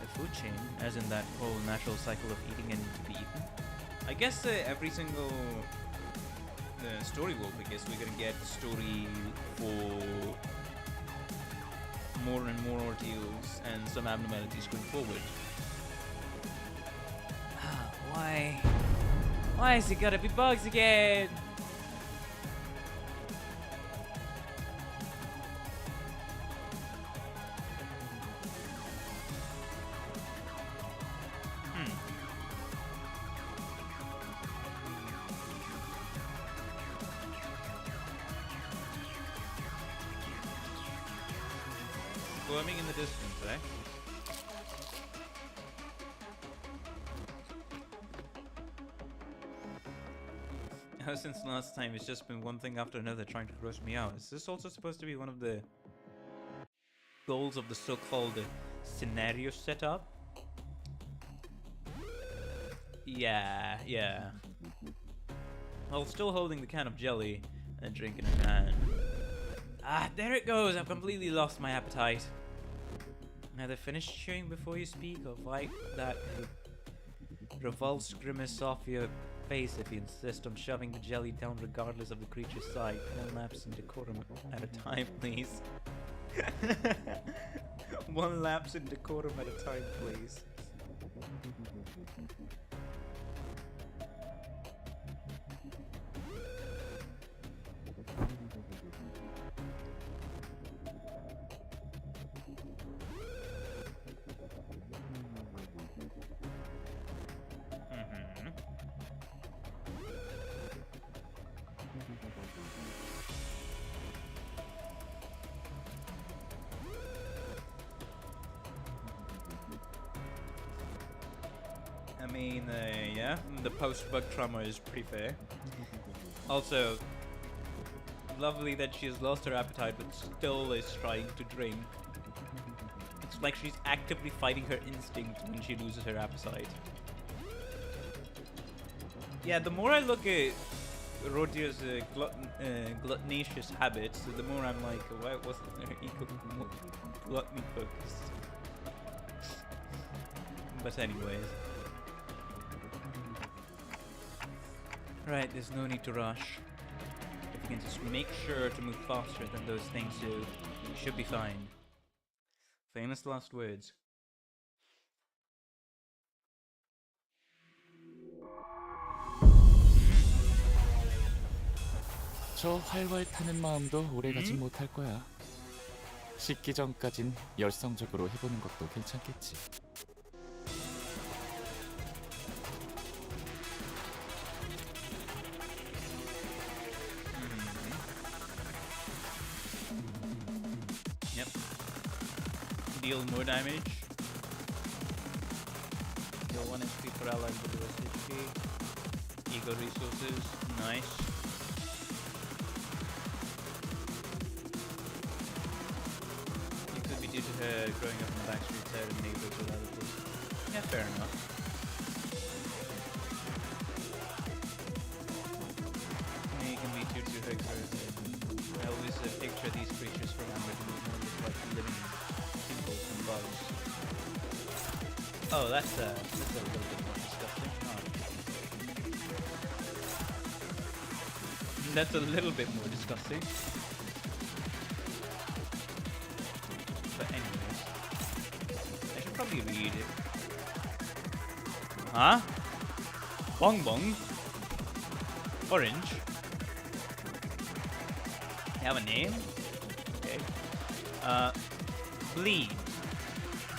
The food chain, as in that whole natural cycle of eating and to be eaten? I guess every single story Walpurgis, we're gonna get story for more and more ordeals and some abnormalities going forward. Why? Why is it gotta be bugs again? Squirming in the distance, eh? Ever since last time, it's just been one thing after another trying to gross me out. Is this also supposed to be one of the goals of the so-called scenario setup? Yeah. While still holding the can of jelly and drinking in hand. Ah, there it goes! I've completely lost my appetite. Either finish chewing before you speak, or wipe that revulsed grimace off your face if you insist on shoving the jelly down regardless of the creature's sight. One lapse in decorum at a time, please. One lapse in decorum at a time, please. I mean, yeah, the post-bug trauma is pretty fair. Also, lovely that she has lost her appetite but still is trying to drink. It's like she's actively fighting her instinct when she loses her appetite. Yeah, the more I look at Rodia's gluttonatious habits, the more I'm like, why wasn't there gluttony focused? But anyways. Right, there's no need to rush. If you can just make sure to move faster than those things do, you should be fine. Famous last words. 저 활활 타는 마음도 오래가진 못할 거야. 식기 전까진 열성적으로 해보는 것도 괜찮겠지. Yep. Deal more damage. Deal 1 HP per ally with the rest HP. Ego resources. Nice. It could be due to her growing up in the backstreet side and neighbors with other people. Yeah, fair enough. You can be tier 2 hexers. I always picture these creatures from Amber to look like living Oh, that's a little bit more disgusting. Oh. That's a little bit more disgusting. But anyways, I should probably read it. Huh? Bong bong. Orange. They have a name? Okay. Bleed.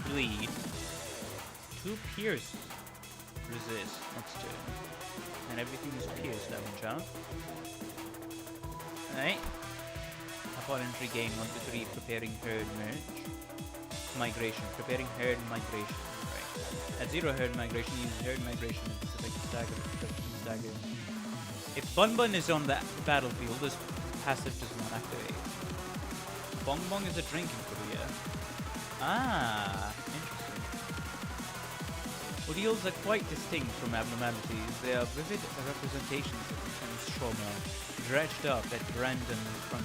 Bleed. 2 pierce. Resist. Next to it. And everything is pierced damage, huh? Alright. Upon entry gain 1 to 3 preparing herd merge. Migration. Preparing herd migration. Right. At 0 herd migration, use herd migration and specific stagger. If Bun Bun is on the battlefield, this passive does not activate. Bong Bong is a drink in Korea. Ah, interesting. Ordeals are quite distinct from abnormalities. They are vivid representations of intense trauma, dredged up at random from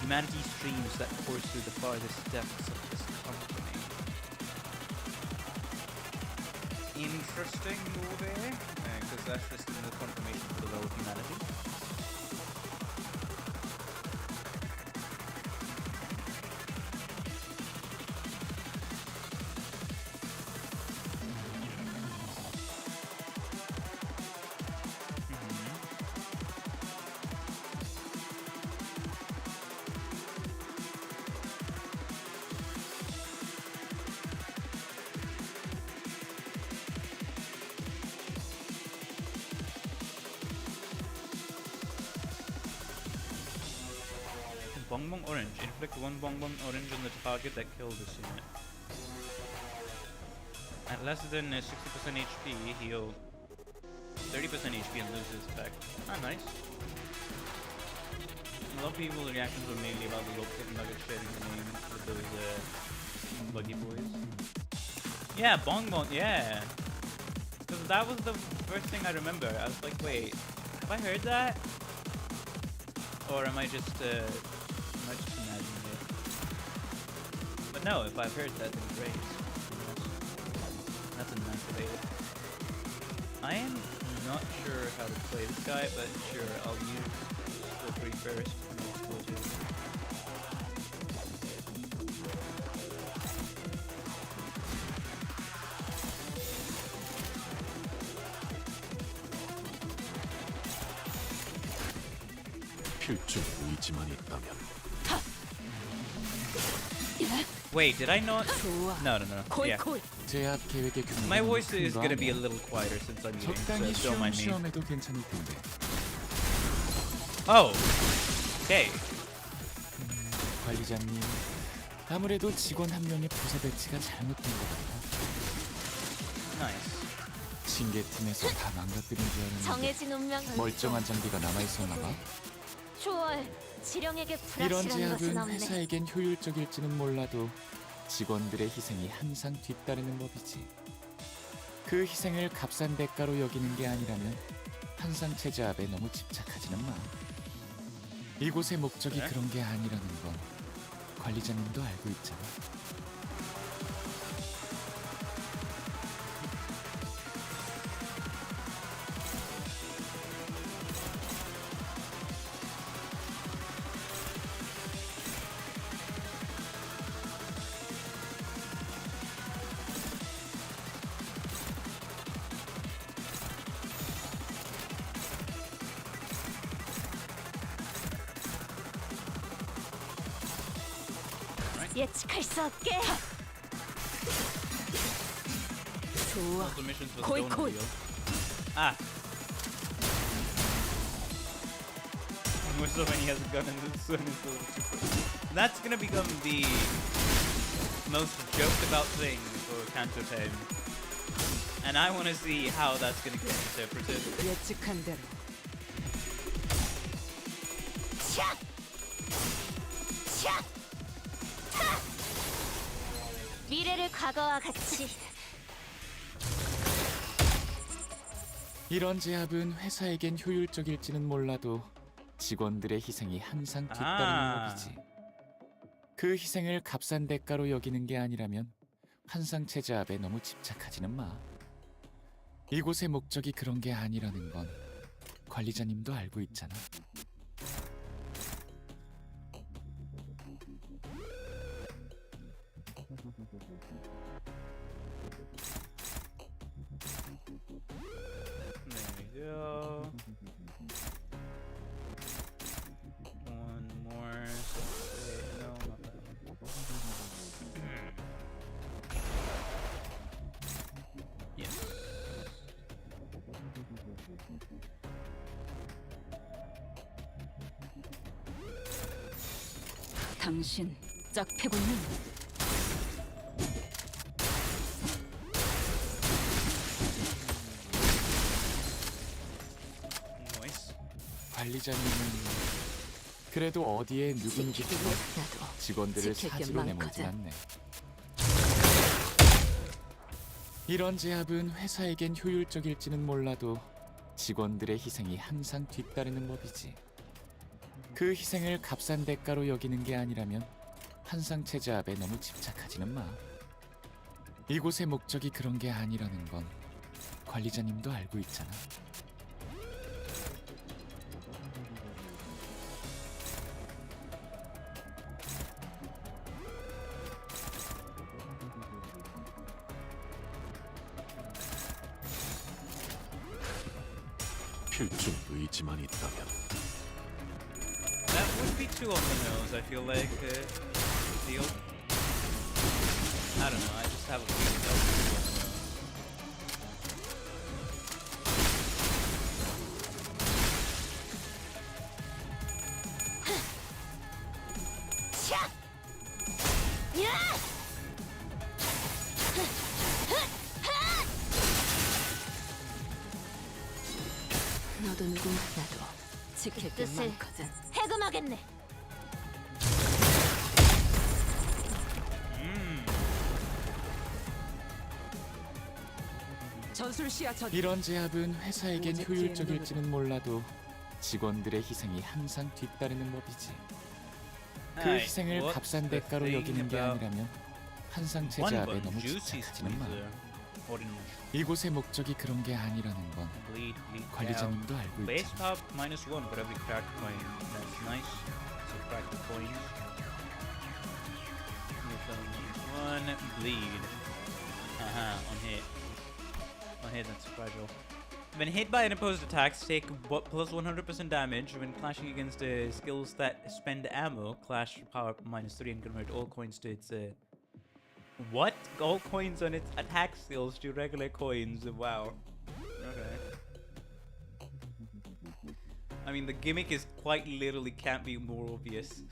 humanity's streams that course through the farthest depths of this company. Interesting movie, because that's just the confirmation for the role of humanity. Bonbon orange. Inflict 1 bonbon orange on the target that killed this unit. At less than 60% HP, heal 30% HP and loses back. Ah, nice. A lot of people's reactions were mainly about the local nugget sharing the name with those buggy boys. Yeah, bonbon, yeah. Because that was the first thing I remember. I was like, wait, have I heard that? Or am I just imagining it? But no, if I've heard that, then great. That's a nice debate. I am not sure how to play this guy, but sure, I'll use skill 3 first and then skill 2. 필중 의지만 있다면. Wait, did I not? 좋아. No. Yeah. 콜콜. 제압 계획의 규모는 My voice is 큰거 gonna be a 아니야. little quieter since I'm eating, 적당히 so don't mind me. 쉬엄쉬엄해도 괜찮을 텐데. Oh, okay. 관리자님, 아무래도 직원 한 명의 부서 배치가 잘못된 것 같아. Nice. 징계팀에서 다 망가뜨린 줄 알았는데 정해진 운명. 멀쩡한 장비가 남아있었나 봐. 초월. 지령에게 이런 불확실한 것은 제압은 없네. 회사에겐 효율적일지는 몰라도 직원들의 희생이 항상 뒤따르는 법이지. 그 희생을 값싼 대가로 여기는 게 아니라면 한상체 제압에 너무 집착하지는 마. 이곳의 목적이 그래? 그런 게 아니라는 건 관리자님도 알고 있잖아. 예측할 수 없게. 좋아. All the missions for the Koi, donut koi. wheel. Ah. More so when he has a gun and the swim is a little too close. That's gonna become the most joked about thing for Kanto time. And I wanna see how that's gonna get interpreted. 예측한 대로. 샷. 샷. 타. 미래를 과거와 같이. 이런 제압은 회사에겐 효율적일지는 몰라도 직원들의 희생이 항상 뒤따르는 법이지. 그 희생을 값싼 대가로 여기는 게 아니라면 한상체 제압에 너무 집착하지는 마. 이곳의 목적이 그런 게 아니라는 건 관리자님도 알고 있잖아. There we go. One more. No, not that one. Yes. 당신 짝 패고 있는 Nice. 관리자님은 그래도 어디에 누군지처럼 나도 직원들을 지킬 게 사지로 내몰진 많거든. 않네. 이런 제압은 회사에겐 효율적일지는 몰라도 직원들의 희생이 항상 뒤따르는 법이지. 그 희생을 값싼 대가로 여기는 게 아니라면 한상체 제압에 너무 집착하지는 마. 이곳의 목적이 그런 게 아니라는 건 관리자님도 알고 있잖아. 필중 의지만 있다면 That would be too on the nose, I feel like. Deal. I don't know, I just have a feeling that would be too on the nose. 차! 야! 너도 누군가 나도 지킬 게 뜻을 많거든. 해금하겠네. 전술시야 전 이런 제압은 회사에겐 오직 효율적일지는 몰라도 직원들의 희생이 항상 뒤따르는 법이지. 그 Alright, 희생을 what's 값싼 the 대가로 thing 여기는 게 about 아니라면 한상체 one 제압에 bun 너무 juicy 집착하지는 마. squeezer? Orange. 이곳의 목적이 그런 게 아니라는 건 Bleed, bleed down. 관리자님도 알고 Base 있잖아. pop -1 for every cracked coin. That's nice. So crack the coins. One bleed. On hit. On hit, that's fragile. When hit by an opposed attacks, take plus 100% damage. When clashing against skills that spend ammo, clash power -3 and convert all coins to its what? All coins on its attack skills to regular coins. Wow. Okay. I mean, the gimmick is quite literally can't be more obvious.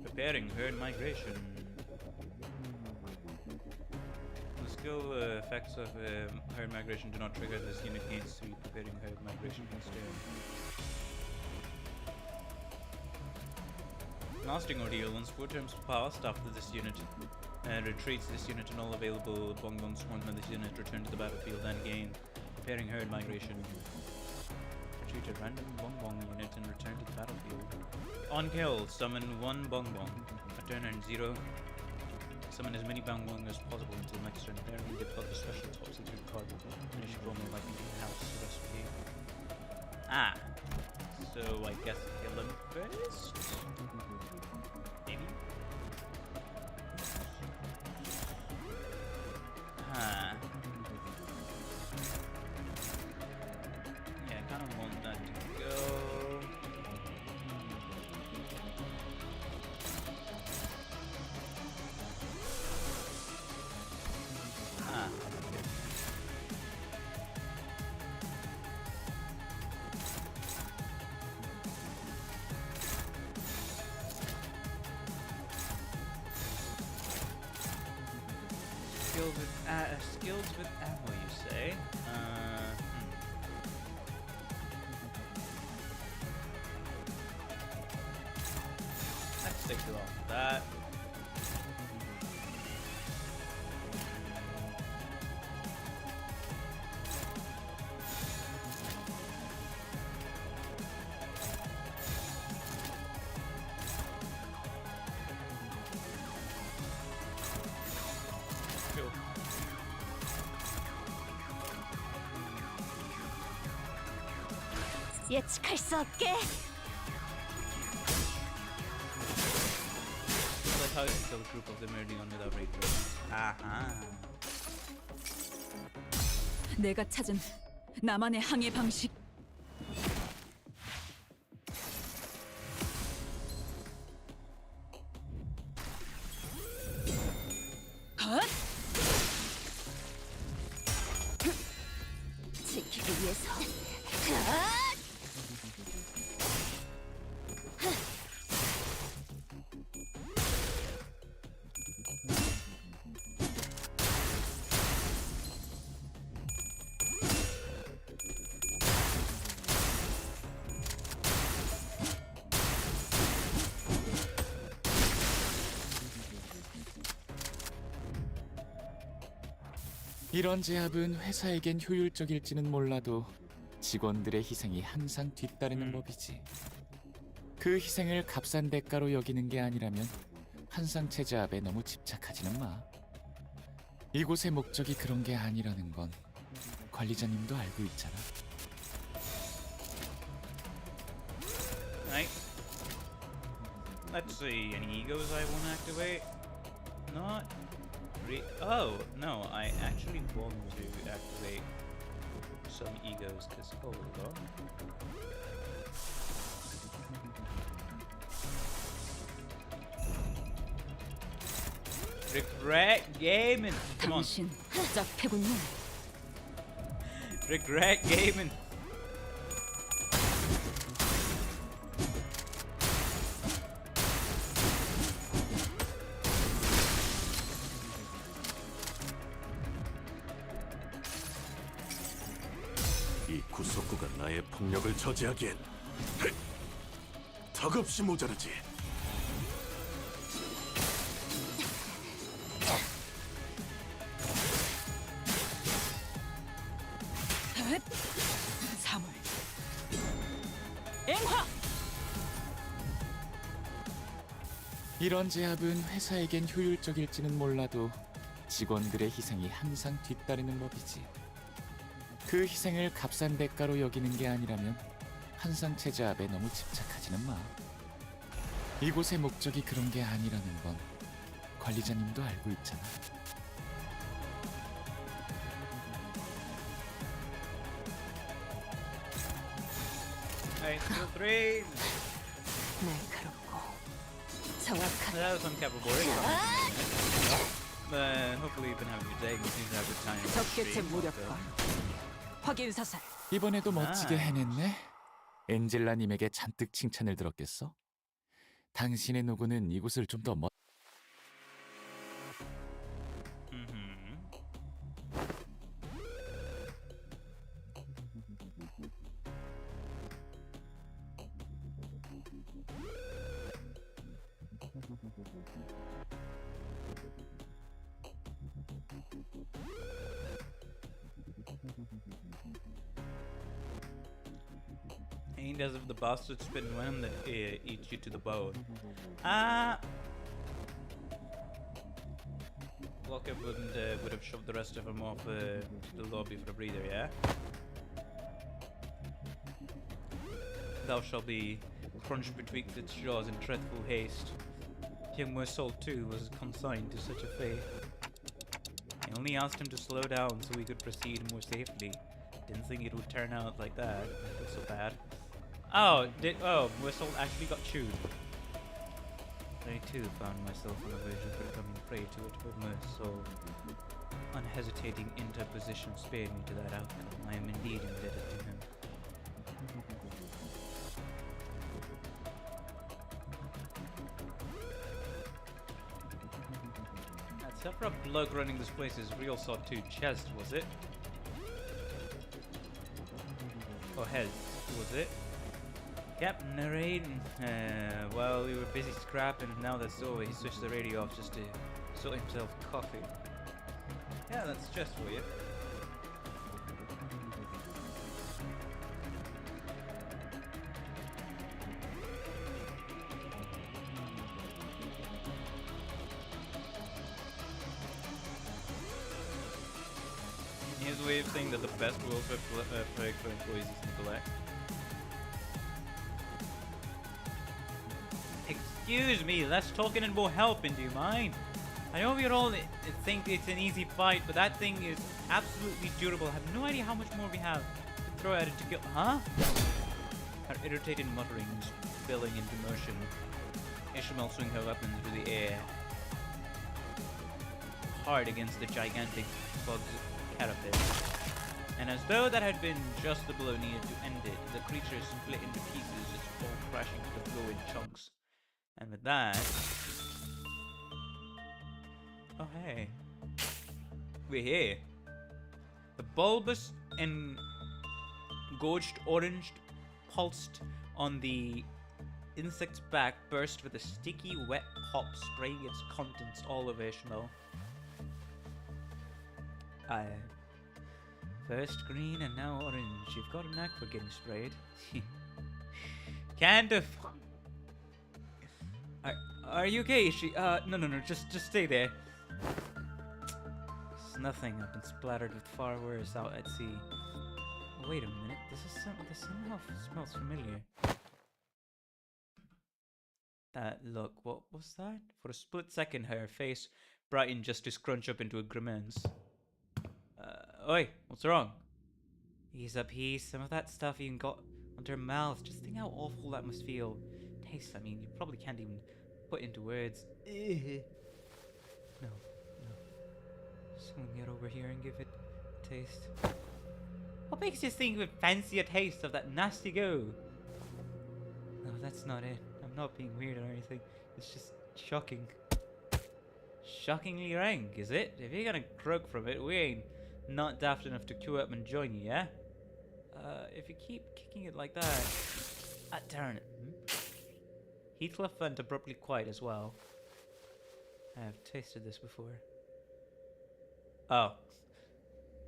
Preparing herd migration. The skill effects of herd migration do not trigger this unit gains 3. Preparing herd migration instead. Lasting ordeal. Once 4 turns passed after this unit retreats, this unit and all available bonbons spawned by this unit return to the battlefield and gain. Preparing herd migration. Retreat a random bonbon unit and return to the battlefield. On kill, summon 1 bonbon. A turn earn 0. Summon as many bonbons as possible until next turn. Apparently they plug the special top secret card. Finish your promo like in the house recipe. Ah. So I guess kill him first? Maybe? Ah. Yeah, I kind of want that to go. Ah, okay. Skills with ammo, you say? Let's take you off that. Cool. 예측할 수 없게. That's how you kill a group of them early on without raid throw. Aha. 내가 찾은 나만의 항해 방식. 헛! 지키기 위해서. 이런 제압은 회사에겐 효율적일지는 몰라도 직원들의 희생이 항상 뒤따르는 법이지. 그 희생을 값싼 대가로 여기는 게 아니라면 한상체 제압에 너무 집착하지는 마. 이곳의 목적이 그런 게 아니라는 건 관리자님도 알고 있잖아. Right. Let's see, any egos I want to activate? Not oh, no, I actually want to activate some egos, because hold on. Regret gaming! Come on. 당신 짝 패군요. Regret gaming! 이 구속구가 나의 폭력을 저지하기엔 턱없이 모자르지. 사물. 앵화. 이런 제압은 회사에겐 효율적일지는 몰라도 직원들의 희생이 항상 뒤따르는 법이지. 그 희생을 값싼 대가로 여기는 게 아니라면 한상체 제압에 너무 집착하지는 마. 이곳의 목적이 그런 게 아니라는 건 관리자님도 알고 있잖아. Alright, skill 3! 날카롭고 정확한. That was on Capable hopefully you've been having a day and seem to have a good time. 적개체 무력화. 확인 사살. 이번에도 멋지게 해냈네. 엔젤라님에게 잔뜩 칭찬을 들었겠어? 당신의 노고는 이곳을 좀 더 Ain't as if the bastard spin venom that eats you to the bone. Walker would have shoved the rest of them off the lobby for a breather, yeah? Thou shalt be crunched betwixt its jaws in dreadful haste. Young Mersault too was consigned to such a fate. I only asked him to slow down so we could proceed more safely. Didn't think it would turn out like that. I feel so bad. Oh, Mersault actually got chewed. I too found myself on the verge of becoming prey to it, but Mersault unhesitating interposition spared me to that outcome. I am indeed indebted to him. That's up for a bloke running this place is real sawtooth chest, was it? Or head, was it? Yep, narrating. Well, we were busy scrapping, now that's over. He switched the radio off just to sort himself coffee. Yeah, that's chest for you. Here's a way of saying that the best welfare perk for employees is neglect. Excuse me, less talking and more helping, do you mind? I know we all think it's an easy fight, but that thing is absolutely durable. I have no idea how much more we have to throw at it to kill. Huh? Her irritated mutterings spilling into motion. Ishmael swung her weapon through the air, hard against the gigantic bug's carapace. And as though that had been just the blow needed to end it, the creature split into pieces, its fall crashing to the floor in chunks. And with that... Oh hey. We're here. The bulbous and gorged orange pulsed on the insect's back burst with a sticky wet pop, spraying its contents all over Ishmael. First green and now orange. You've got a knack for getting sprayed. Kind of. Are you okay? No, just stay there. It's nothing. I've been splattered with far worse out at sea. Wait a minute. This somehow smells familiar. That look. What was that? For a split second, her face brightened just to scrunch up into a grimace. Oi, what's wrong? Ease up, some of that stuff you got under her mouth. Just think how awful that must feel. Taste, I mean, you probably can't even put into words. No. Someone get over here and give it a taste. What makes you think we'd fancy a taste of that nasty go? No, that's not it. I'm not being weird or anything. It's just shocking. Shockingly rank, is it? If you're gonna croak from it, we ain't not daft enough to queue up and join you, yeah? If you keep kicking it like that... Ah, darn it. Heathcliff went abruptly quiet as well. I have tasted this before. Oh.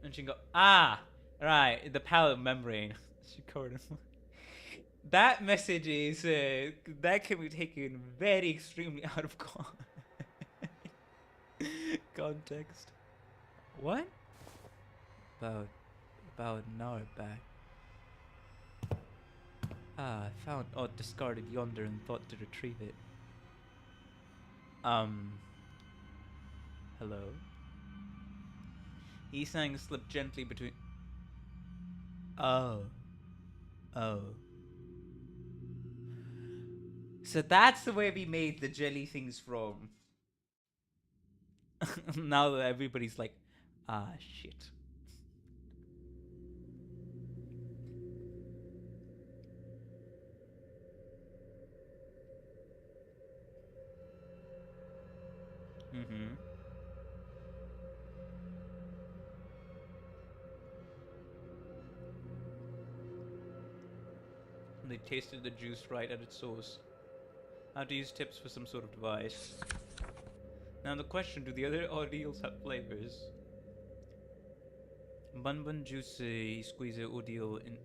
And she can go, ah! Right, the palate membrane. She covered it. That message is, that can be taken very extremely out of context. What? About an hour back. I found odd discarded yonder and thought to retrieve it. Hello? Isang slipped gently between... Oh. So that's the way we made the jelly things from. Now that everybody's like, ah, shit. They tasted the juice right at its source. How to use tips for some sort of device. Now the question, do the other ordeals have flavors? Bun juice squeeze ordeal in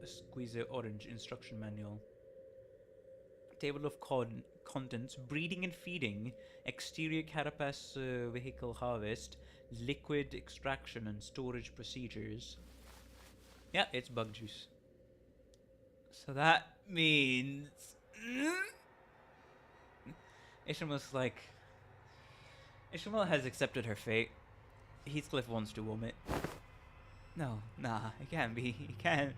squeeze orange instruction manual. Table of contents: breeding and feeding, exterior carapace vehicle harvest, liquid extraction and storage procedures. Yeah, it's bug juice. So that means Ishmael has accepted her fate. Heathcliff wants to vomit. No, nah, it can't be. It can't.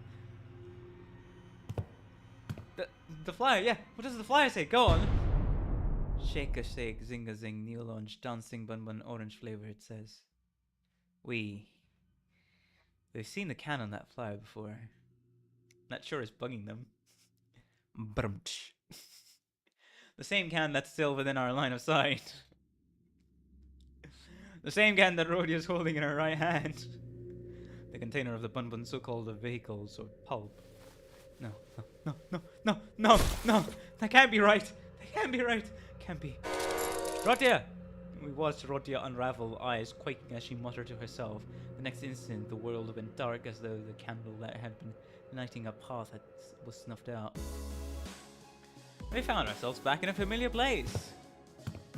The flyer, yeah. What does the flyer say? Go on. Shake a shake, zing a zing, new launch, dancing bun orange flavor. It says. We've seen the can on that flyer before. Not sure it's bugging them. Brumch. The same can that's still within our line of sight. The same can that Rhodia is holding in her right hand. The container of the Bun so-called vehicles or pulp. No, no, no, no, no, no, no. That can't be right. That can't be right. Can't be. Rhodia! We watched Rhodia unravel, eyes quaking as she muttered to herself. The next instant, the world went dark as though the candle that had been lighting a path was snuffed out. We found ourselves back in a familiar place.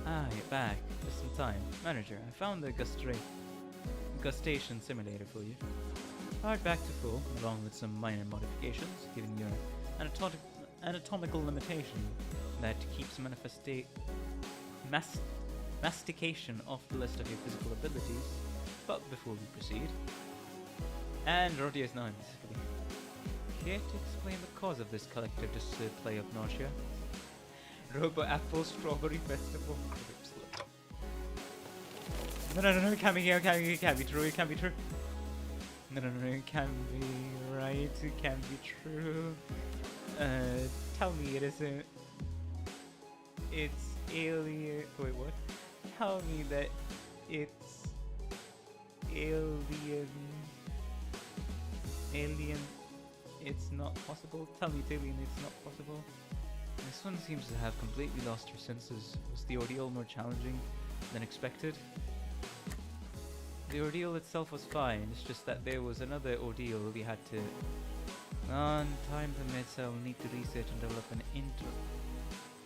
Ah, you're back. Just in time. Manager, I found the gustation simulator for you. Powered back to full, along with some minor modifications, giving you an anatomical limitation that keeps mastication off the list of your physical abilities. But before we proceed, and Rhodia is now invisible. Care to explain the cause of this collective display of nausea? Robo Apple Strawberry Festival. No, it can't be true, it can't be true. No, it can't be right, it can't be true. Tell me it isn't. It's alien. Wait, what? Tell me that it's alien. Alien. It's not possible. Tell me, alien, it's not possible. This one seems to have completely lost her senses. Was the ordeal more challenging than expected? The ordeal itself was fine, it's just that there was another ordeal we had to... On time permits, I will need to research and develop an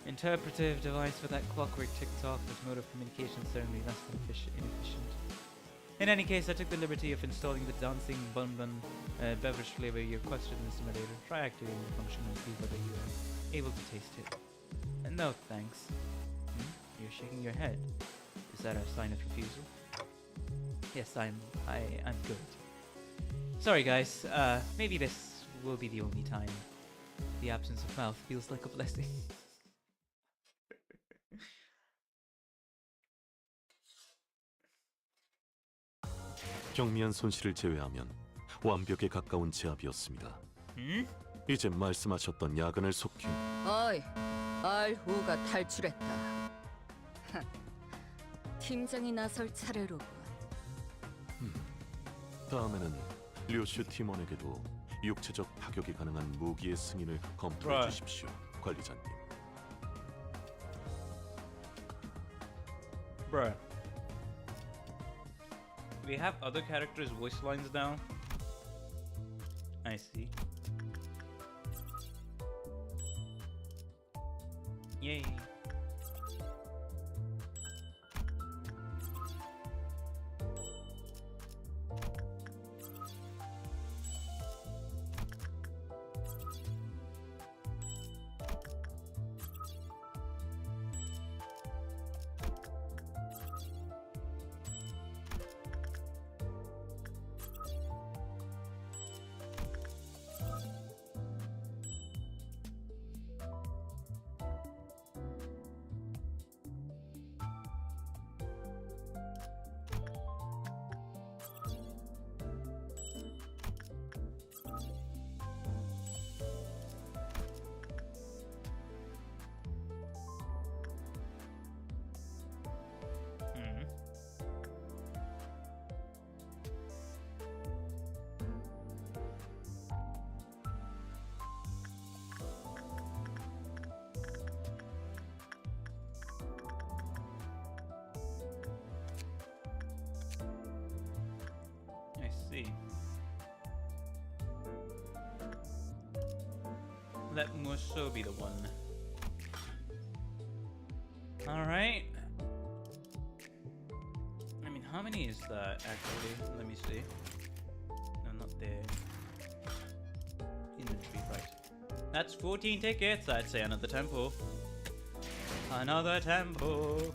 interpretive device for that clockwork tick-tock. This mode of communication is certainly less than inefficient. In any case, I took the liberty of installing the dancing bun beverage flavor you requested in the simulator. Try activating the function and see whether you are able to taste it. No, thanks. You're shaking your head. Is that a sign of refusal? Yes, I'm good. Sorry guys, maybe this will be the only time. The absence of mouth feels like a blessing. 경미한 손실을 제외하면 완벽에 가까운 제압이었습니다. 이제 말씀하셨던 야근을 속히 어이, 알후가 탈출했다. 팀장이 나설 차례로군. 다음에는 류슈 팀원에게도 육체적 타격이 가능한 무기의 승인을 검토해 주십시오, 관리자님. Bruh. We have other characters' voice lines now. I see. Yay. Let Musso be the one. Alright. I mean, how many is that actually? Let me see. No, not there. Inventory, right. That's 14 tickets. I'd say another tempo. Another tempo.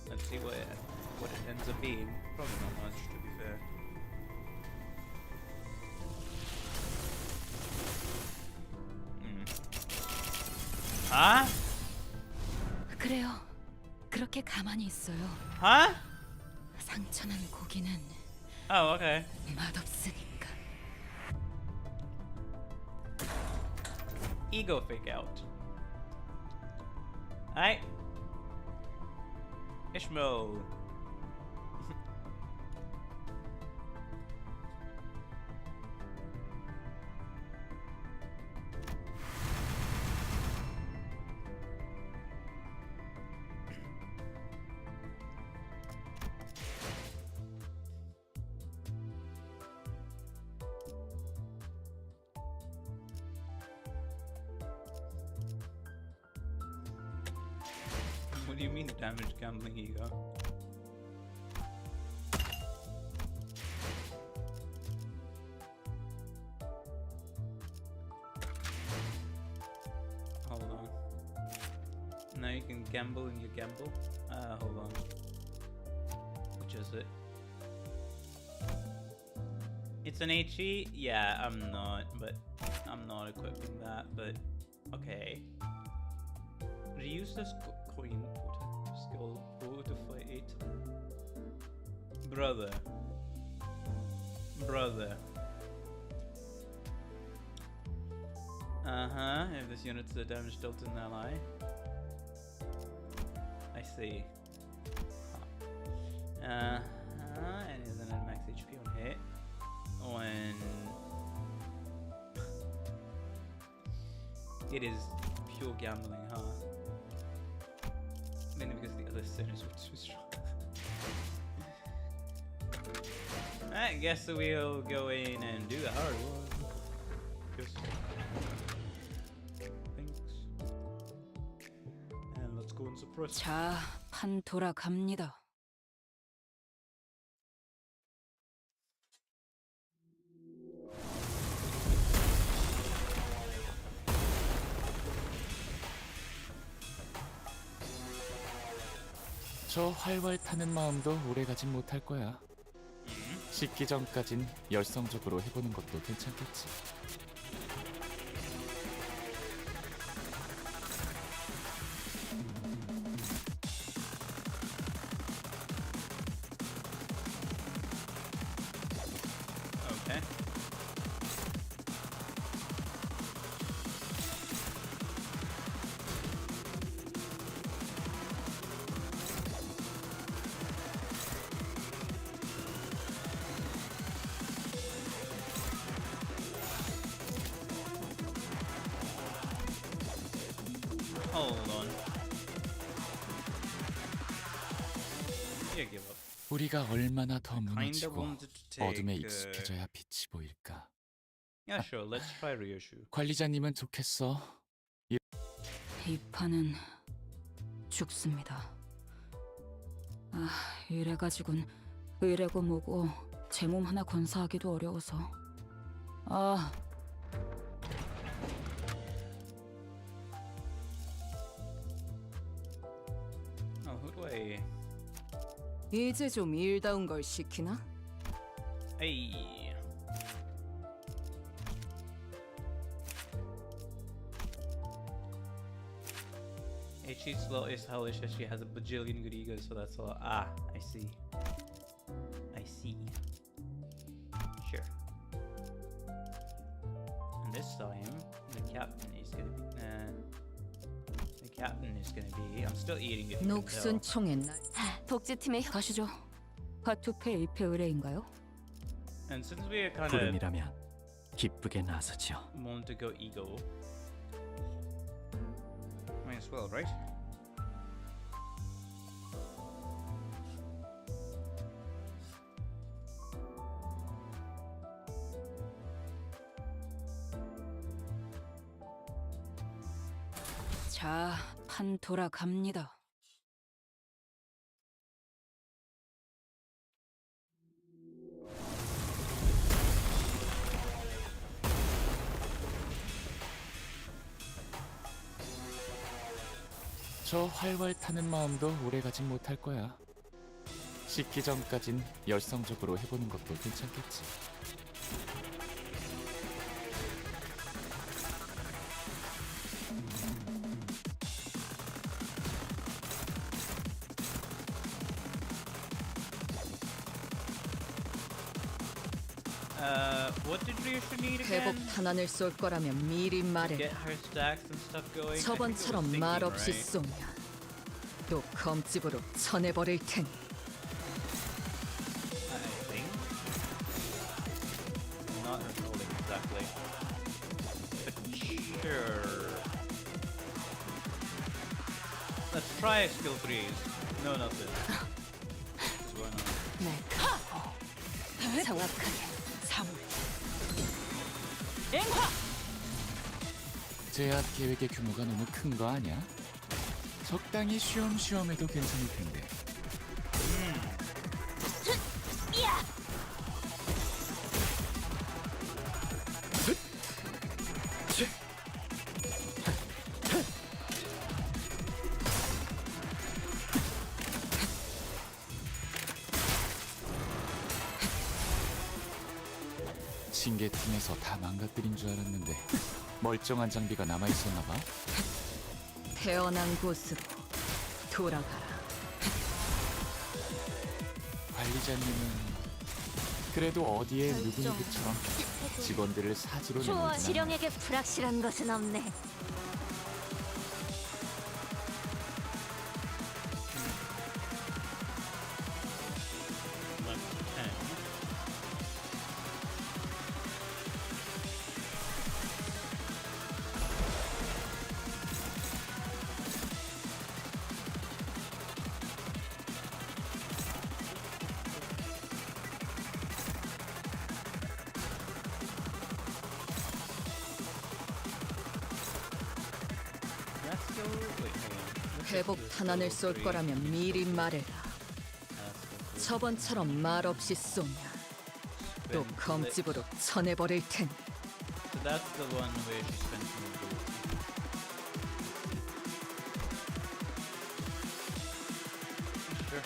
Let's see what it ends up being. Probably not much, to be fair. 아? 그래요. 그렇게 가만히 있어요. 아? 상처난 고기는 Oh, okay. 맛없으니까. Ego fake out. Alright. Ishmael. What do you mean damage gambling ego? Hold on. Now you can gamble in your gamble. Hold on. Which is it? It's an HE? Yeah, I'm not equipping that, but okay. Reuse this coin skill to fight. Brother. If this unit's the damage dealt in ally. I see. And is then at max HP on hit. When it is pure gambling, huh? Mainly because the other sinners were too strong. I guess we'll go in and do the hard one. Just thanks. And let's go and suppress. 자, 판 돌아갑니다. 저 활활 타는 마음도 오래가진 못할 거야. 식기 전까진 열성적으로 해보는 것도 괜찮겠지. Okay. Hold on. Yeah, give up. 우리가 얼마나 더 Kinda 무너지고 wanted to take. 어둠에 익숙해져야 빛이 보일까. Yeah, sure. Let's try Ryoshu. 관리자님은 좋겠어. 이 판은 죽습니다. 아, 이래가지고는 의뢰고 뭐고 제 몸 하나 건사하기도 어려워서. 아, Oh, who do I? 이제 좀 일다운 걸 시키나? Hey. HE slot is hellish as she has a bajillion good egos, so that's a lot. Ah, I see. I see. Sure. And this time, the captain is gonna be. The captain is gonna be. I'm still eating it. You can tell. 녹슨 총의 날. 복지팀의 가시죠. 화투패 1패 의뢰인가요? And since we are kind of 부름이라면 기쁘게 나서죠. want to go ego, might as well, right? 자, 판 돌아갑니다. 저 활활 타는 마음도 오래가진 못할 거야. 식기 전까진 열성적으로 해보는 것도 괜찮겠지. What did Ryoshu need 회복 again? 탄환을 쏠 거라면 미리 Get 말해. her stacks and stuff going. 저번처럼 말없이 쏘면 또 검집으로 쳐내버릴 테니. I think. Not recalling exactly. But sure. Let's try skill 3s. No, nothing. What's going on? 네. 정확하게. 사물. 앵화! 제압 계획의 규모가 너무 큰 거 아니야? 적당히 쉬엄쉬엄해도 괜찮을 텐데. 징계팀에서 다 망가뜨린 줄 알았는데 멀쩡한 장비가 남아있었나 봐. 태어난 곳으로 돌아가라. 관리자님은 그래도 어디에 누구누구처럼 직원들을 사지로 초어 내는구나. 실령에게 불확실한 것은 없네. 회복 탄환을 쏠 거라면 미리 말해라. 저번처럼 말없이 쏘면 또 검집으로 쳐내버릴 테니. So that's the one where she spends more gold. Sure.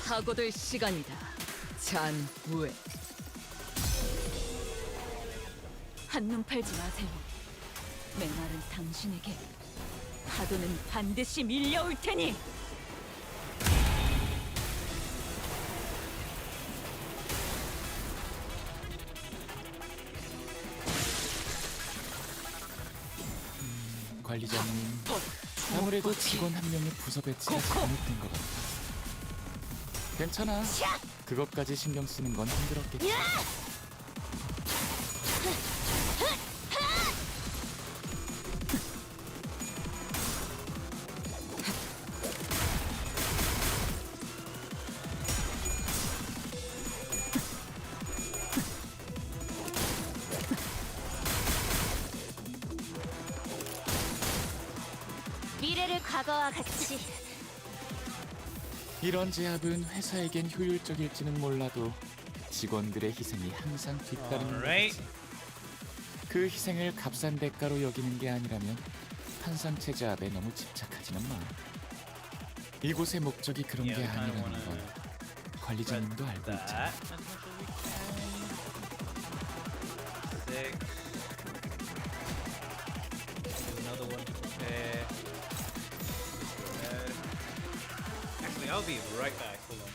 하고들 시간이다. 잔우에. 한눈 팔지 마세요. 메말은 당신에게 파도는 반드시 밀려올 테니. 관리자님, 아무래도 직원 한 명의 부서 배치가 잘못된 것 같아. 괜찮아. 그것까지 신경 쓰는 건 힘들었겠지. 미래를 과거와 같이. 이런 제압은 회사에겐 효율적일지는 몰라도 직원들의 희생이 항상 뒤따르는 Alright. 거지. 그 희생을 값싼 대가로 여기는 게 아니라면 한상체 제압에 너무 집착하지는 마. 이곳의 목적이 그런 게 Yeah, I kinda 아니라는 건 wanna 관리자님도 알고 that 있잖아. as much as we can. 6. Do another one to prepare. Actually, I'll be right back. Hold on.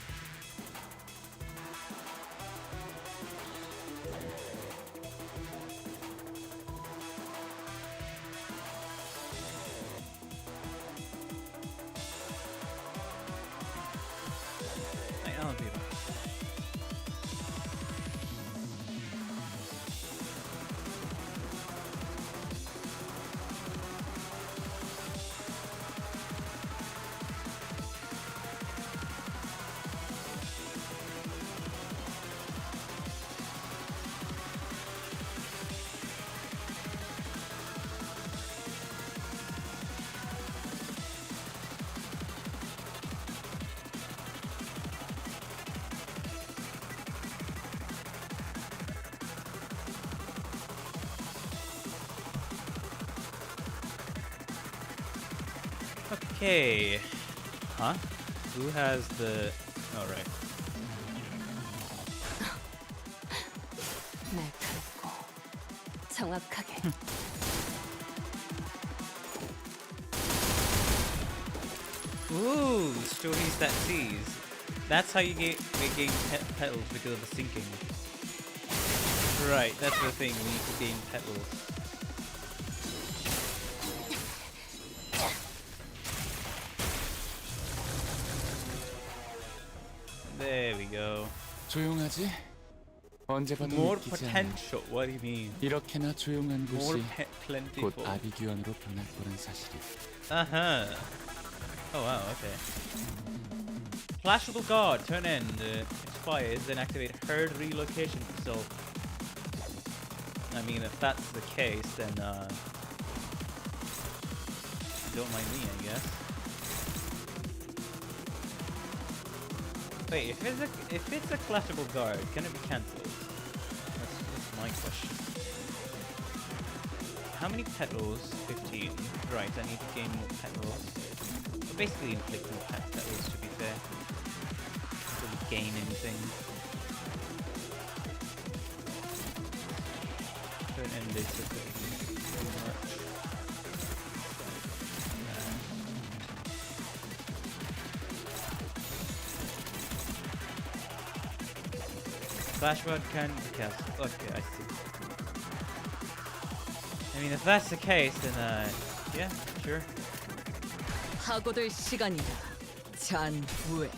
I'll be back. Okay. Huh? Who has the... Oh, right. 날카롭고 정확하게. Ooh, stories that sees. That's how you gain petals because of the sinking. Right, that's the thing. We need to gain petals. There we go. 조용하지? 언제 봐도 More 믿기지 않아. potential. What do you mean? 이렇게나 조용한 More 곳이 plentiful. 곧 아비규환으로 변할 거란 사실이. Uh-huh. Oh wow, okay. Flashable guard, turn end, expires, then activate herd relocation. So I mean, if that's the case, then don't mind me, I guess. Wait, if it's a clashable guard, can it be cancelled? That's my question. How many petals? 15. Right, I need to gain more petals. Well, basically inflict more petals, to be fair. Not really gain anything. Don't end this if it too much. Flashbud can be cast. Okay, I see. I mean, if that's the case, then yeah, sure. 하고들 시간이다. 잔후에.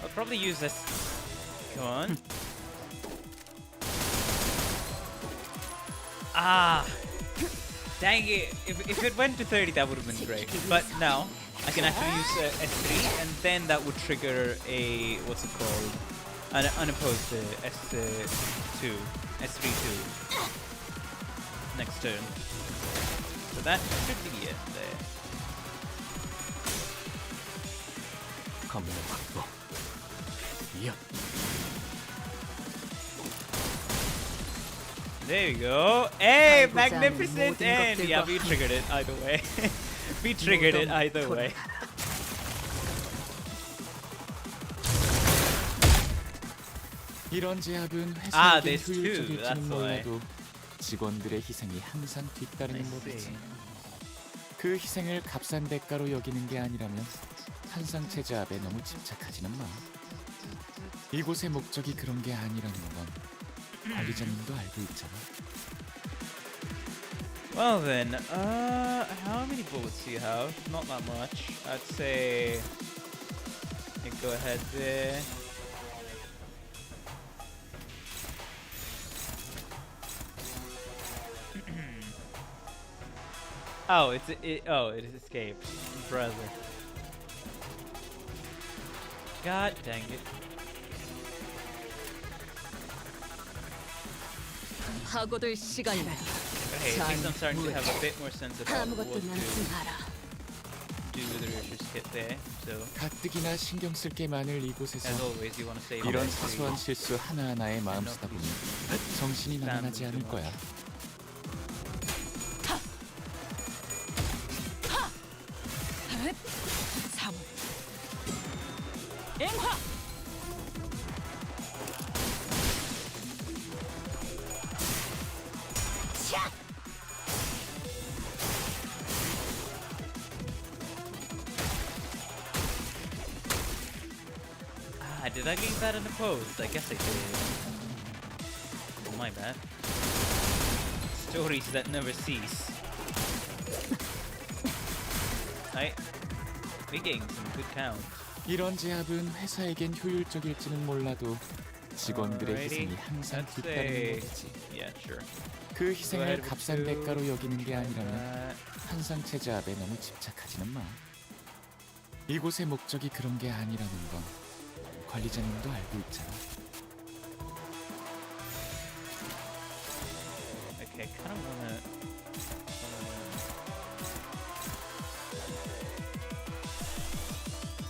I'll probably use this. Come on. Ah! Dang it! If it went to 30, that would have been great. But now, I can actually use S3, and then that would trigger a, what's it called? An unopposed S2. S3-2. Next turn. So that should be it there. 검문 확보. 이어. There you go. Hey, 아이고, magnificent! 모든 And yeah, 것들과 we triggered it either way. We triggered it either way. 이런 제압은 Ah, 회사에겐 there's two, 효율적일지는 that's why. 몰라도 직원들의 희생이 항상 I 뒤따르는 법이지. see. 그 희생을 값싼 대가로 여기는 게 아니라면 한상체 제압에 너무 집착하지는 마. 이곳의 목적이 그런 게 아니라는 건 관리자님도 알고 있잖아. Well then, how many bullets do you have? Not that much. I'd say, go ahead there. Oh, it escaped. Brother. God dang it. 하고들 시간이다. Okay, at least I'm starting to have a bit more sense about what 아무것도 to 남지 마라. do with the Ryoshu's kit there. So, 가뜩이나 신경 쓸 게 많을 이곳에서 as always, you want to save 이런 that for 사소한 실수 하나하나에 마음 쓰다 보니 정신이 나가지 않을 거야. 사물. 앵화. Did I leave that unopposed? I guess I did. Oh, my bad. Stories that never cease. Right? We getting some good count. 이런 제압은 회사에겐 효율적일지는 몰라도 직원들의 Alrighty. 희생이 항상 Let's 뒤따르는 say, 법이지. yeah, sure. 그 Go 희생을 ahead with 값싼 two. 대가로 여기는 게 Like 아니라면 that. 한상체 제압에 너무 집착하지는 마. 이곳의 목적이 그런 게 아니라는 건 관리자님도 알고 있잖아. Okay, kind of wanna.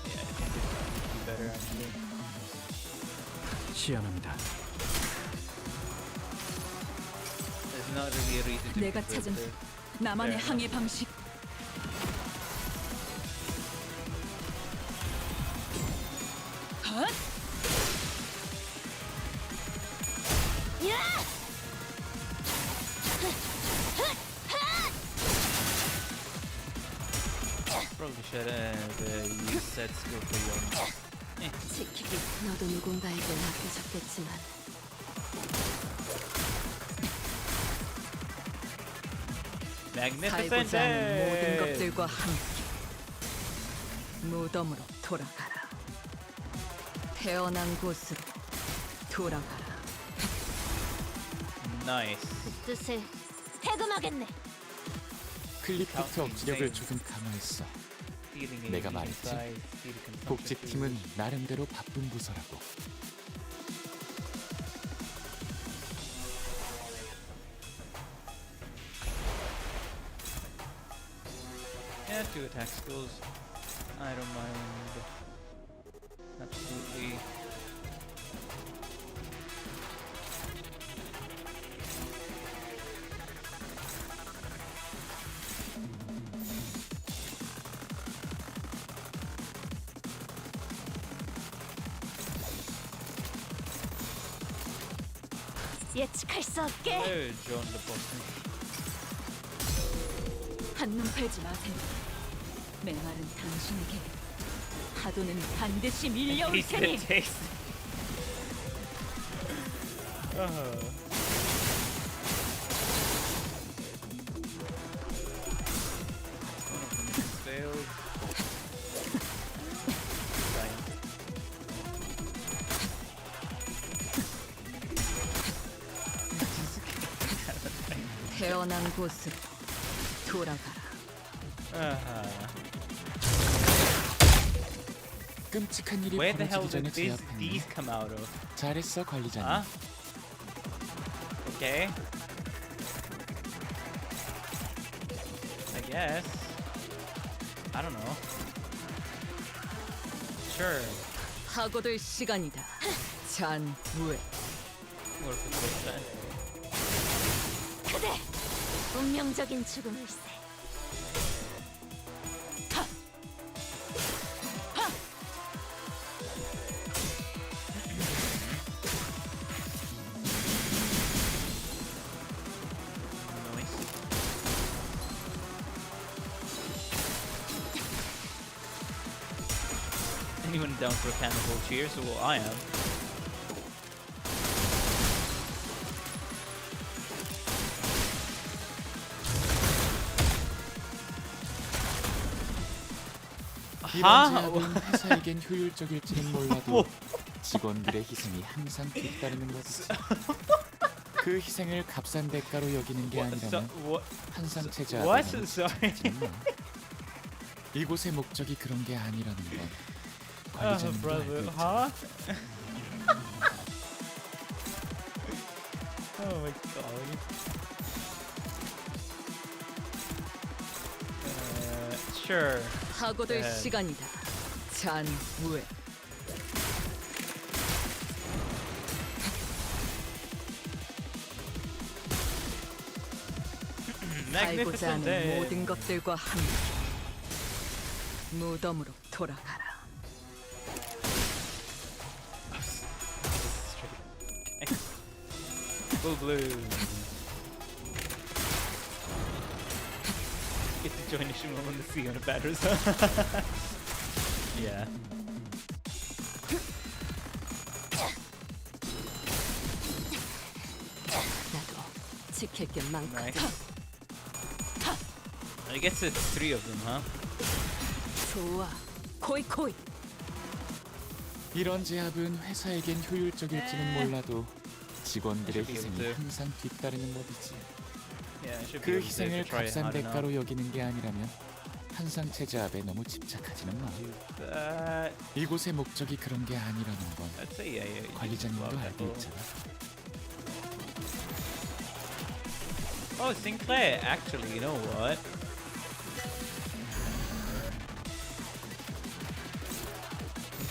Yeah, I think this would be better actually. 시연합니다. There's not really a reason to 내가 preserve 찾은 this. 나만의 Fair 항해 방식. 헛! Probably should have used set skill for you. 지키기 너도 누군가에게 맡겨졌겠지만 Magnificent 살고자 하는 모든 day! 것들과 함께 무덤으로 돌아가라. 태어난 곳으로 돌아가라. Nice. 뜻을 해금하겠네. 클리프트 억지력을 조금 강화했어. 내가 말했지. 복직팀은 나름대로 바쁜 부서라고. Yeah, 2 attack skills. I don't mind. Absolutely. 예측할 수 없게 Hello, John the Boston. 한눈 팔지 마세요. 메마른 당신에게 파도는 반드시 밀려올 Taste 테니. it, taste it. One of them has failed. 태어난 곳으로 돌아가라. 끔찍한 일이 Where the hell 벌어지기 전에 did 제압했네. these come out of? 잘했어, 관리자님. Huh? Okay. I guess. I don't know. Sure. 파고들 시간이다. 잔무에. What if it's like that? 그대 운명적인 죽음일세. Anyone down for a cannibal cheers? Well, I am. 이런 제압은 회사에겐 효율적일지는 몰라도 직원들의 희생이 항상 뒤따르는 것이지. 그 희생을 값싼 대가로 여기는 게 아니라면 항상 제자압에 What? 너무 Sorry. 집착하지는 마. 이곳의 목적이 그런 게 아니라는 건 관리자님도 알고 brother, 있지. huh? Oh my god. Sure. 파고들 네. 시간이다. 잔무에. 알고자 Magnificent 하는 day. 모든 것들과 함께 무덤으로 돌아가라. Full blue. Get to join Ishmael on the sea on a bad result. Yeah. 나도 지킬 게 많거든. Nice. I guess it's 3 of them, huh? 좋아. 코이코이. 이런 제압은 회사에겐 효율적일지는 몰라도 직원들의 should be able 희생이 to. 항상 뒤따르는 법이지. Yeah, I should be 그 able to 희생을 try it 값싼 hard enough. 대가로 여기는 게 아니라면 한상체 제압에 너무 집착하지는 마. That, 이곳의 목적이 그런 게 아니라는 건 I'd say yeah, you just 관리자님도 love 알고 that 있잖아. Oh, Sinclair, actually, you know what?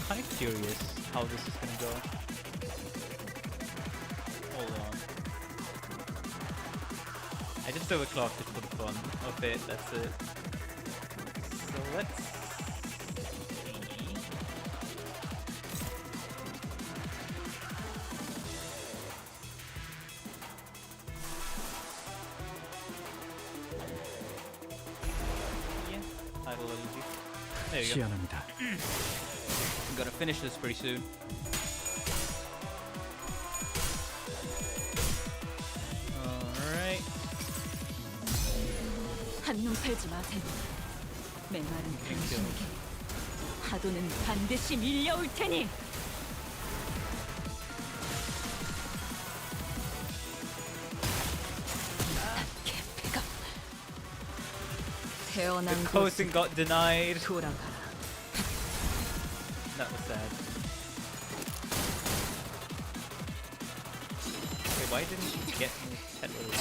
I'm kind of curious how this is gonna go. Hold on. I just overclocked it for the fun of it, that's it. So let's see. Yeah, title LG. There you go. 시연합니다. I'm gonna finish this pretty soon. Alright. 한눈 팔지 마세요. 메마른 Thank you. 당신에게 파도는 반드시 밀려올 테니. 개패가 태어난 The 곳으로 cousin got denied. 돌아가라. That was sad. Wait, why didn't she get me petals?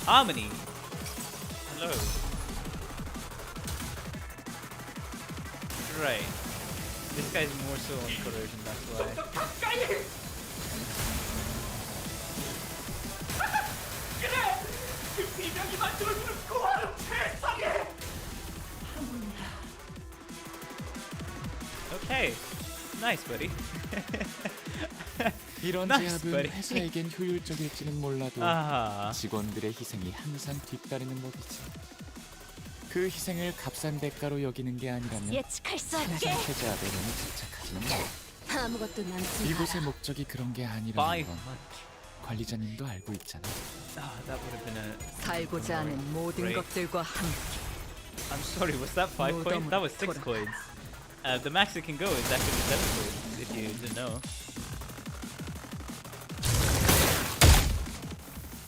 Harmony! Hello. Right. This guy's more so on corrosion, that's why. Okay. Nice, buddy. 이런 Nice, 제압은 buddy. 회사에겐 효율적일지는 몰라도 아하. 직원들의 희생이 항상 뒤따르는 법이지. 그 희생을 값싼 대가로 여기는 게 아니라면 예측할 수 없게. 항상 체제압에 너무 집착하지는 마. 아무것도 남지 이곳의 마라. 목적이 그런 게 By 아니라는 건 much. 관리자님도 알고 있잖아. Ah, that would have been a. 살고자 하는 모든 Great. 것들과 함께 I'm sorry, was that 5 coins? That was 6 돌아가. coins. The max it can go is actually 7 coins, if you didn't know.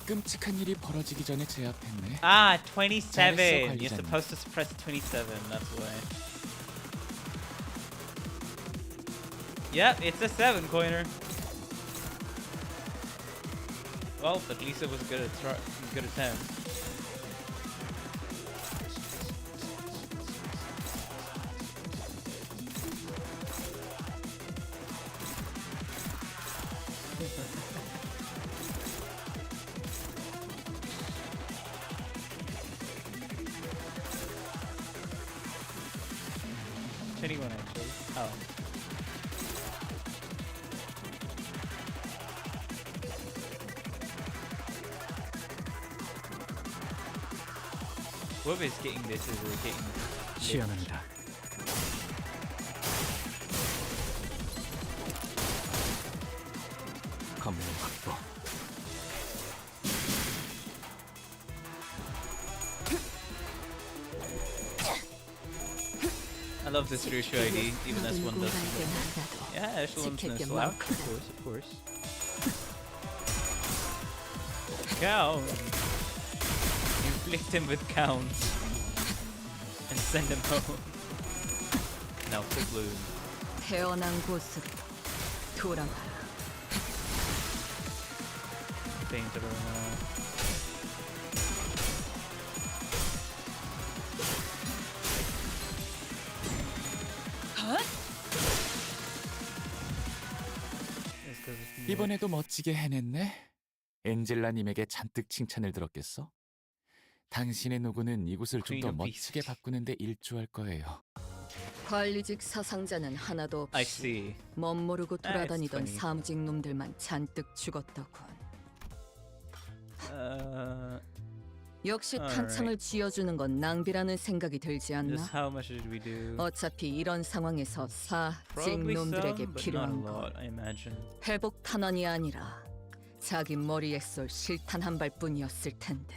끔찍한 일이 벌어지기 전에 제압했네. Ah, 잘했어, 27! You're 관리자님. supposed to suppress 27, that's why. Yep, it's a 7 coiner. Well, at least it was a good attempt. Anyone actually? Oh. Whoever's getting this is getting 시연합니다. 검문 확보. I love this Ryoshu ID, even as one doesn't. 누군가에게 나라도 Yeah, echelon's 지킬 게 no slouch, 많구나. of course. Count! Inflict him with counts. And send him home. Now full bloom. 태어난 곳으로 돌아가라. Faint Aroma. It's 'cause it's me. 이번에도 멋지게 해냈네. 엔젤라님에게 잔뜩 칭찬을 들었겠어? 당신의 노고는 이곳을 좀 Queen 더 of 멋지게 Beasts. 바꾸는데 일조할 거예요. 관리직 사상자는 하나도 I 없이 see. 멋모르고 돌아다니던 funny. 사무직 놈들만 잔뜩 죽었더군. 역시 alright. 탄창을 쥐어주는 건 낭비라는 생각이 들지 않나? Just how much did we do? 어차피 이런 상황에서 사직 Probably 놈들에게 some, but not a 필요한 lot, 건 I imagine. 회복 탄환이 아니라 자기 머리에 쏠 실탄 한 발뿐이었을 텐데.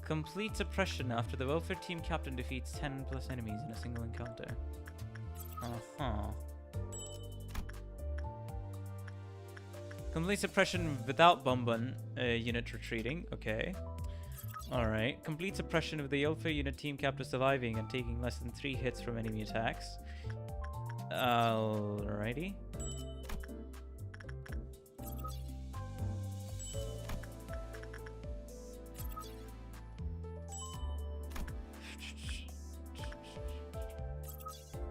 Complete suppression after the welfare team captain defeats 10 plus enemies in a single encounter. Uh-huh. Complete suppression without Bombun unit retreating. Okay. Alright. Complete suppression of the Alpha unit team captain surviving and taking less than 3 hits from enemy attacks. Alrighty.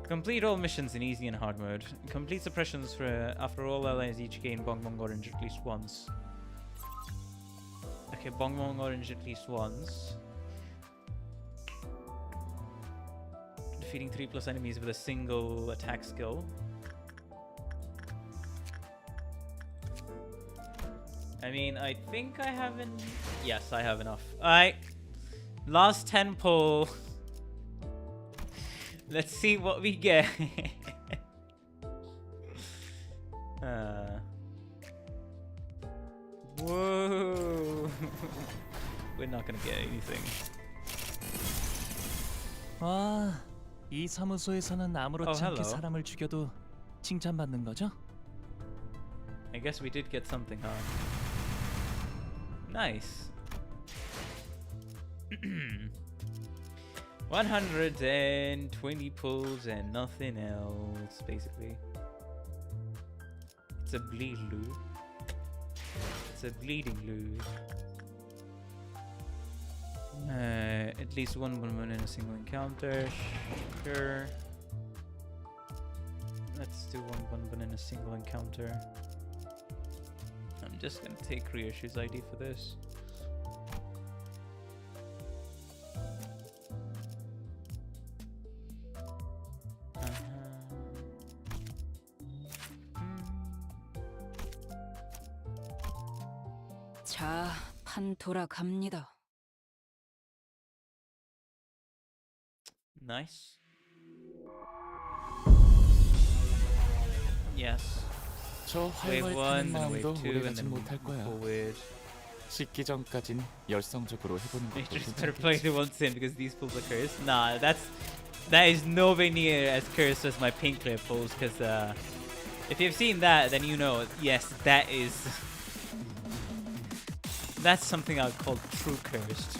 Complete all missions in easy and hard mode. Complete suppressions for after all allies each gain Bong Bong Orange at least once. Okay, Bong Bong Orange at least once. Defeating 3 plus enemies with a single attack skill. I mean, I think I have yes, I have enough. Alright. Last 10 pull. Let's see what we get. Whoa. We're not gonna get anything. 와, 이 사무소에서는 아무렇지 않게 hello. 사람을 죽여도 칭찬받는 거죠? I guess we did get something, huh? Nice. 120 pulls and nothing else, basically. It's a bleed loot. It's a bleeding loot. At least one bonbon in a single encounter. Sure. Let's do one bonbon in a single encounter. I'm just gonna take Ryoshu's ID for this. 자, 판 돌아갑니다. Nice. Yes. 저 Wave 1, 활활타는 then 마음도 wave 2, 오래 and 가진 then 못할 거야. forward. 식기 전까진 열성적으로 해보는 것도 Just better play 괜찮겠지. the one sin because these pulls are cursed. Nah, that is nowhere near as cursed as my Sinclair pulls. Because if you've seen that, then you know. Yes, that's something I'd call true cursed.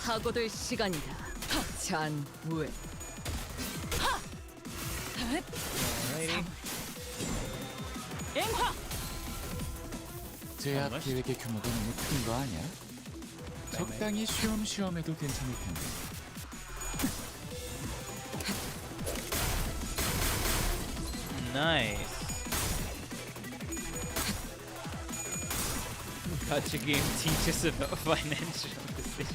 하고들 시간이다. 잔무에 Alrighty. 앵화! 제압 계획의 규모가 너무 큰 거 아니야? 적당히 쉬엄쉬엄 해도 괜찮을 텐데. Nice. Gacha game teaches about financial decisions.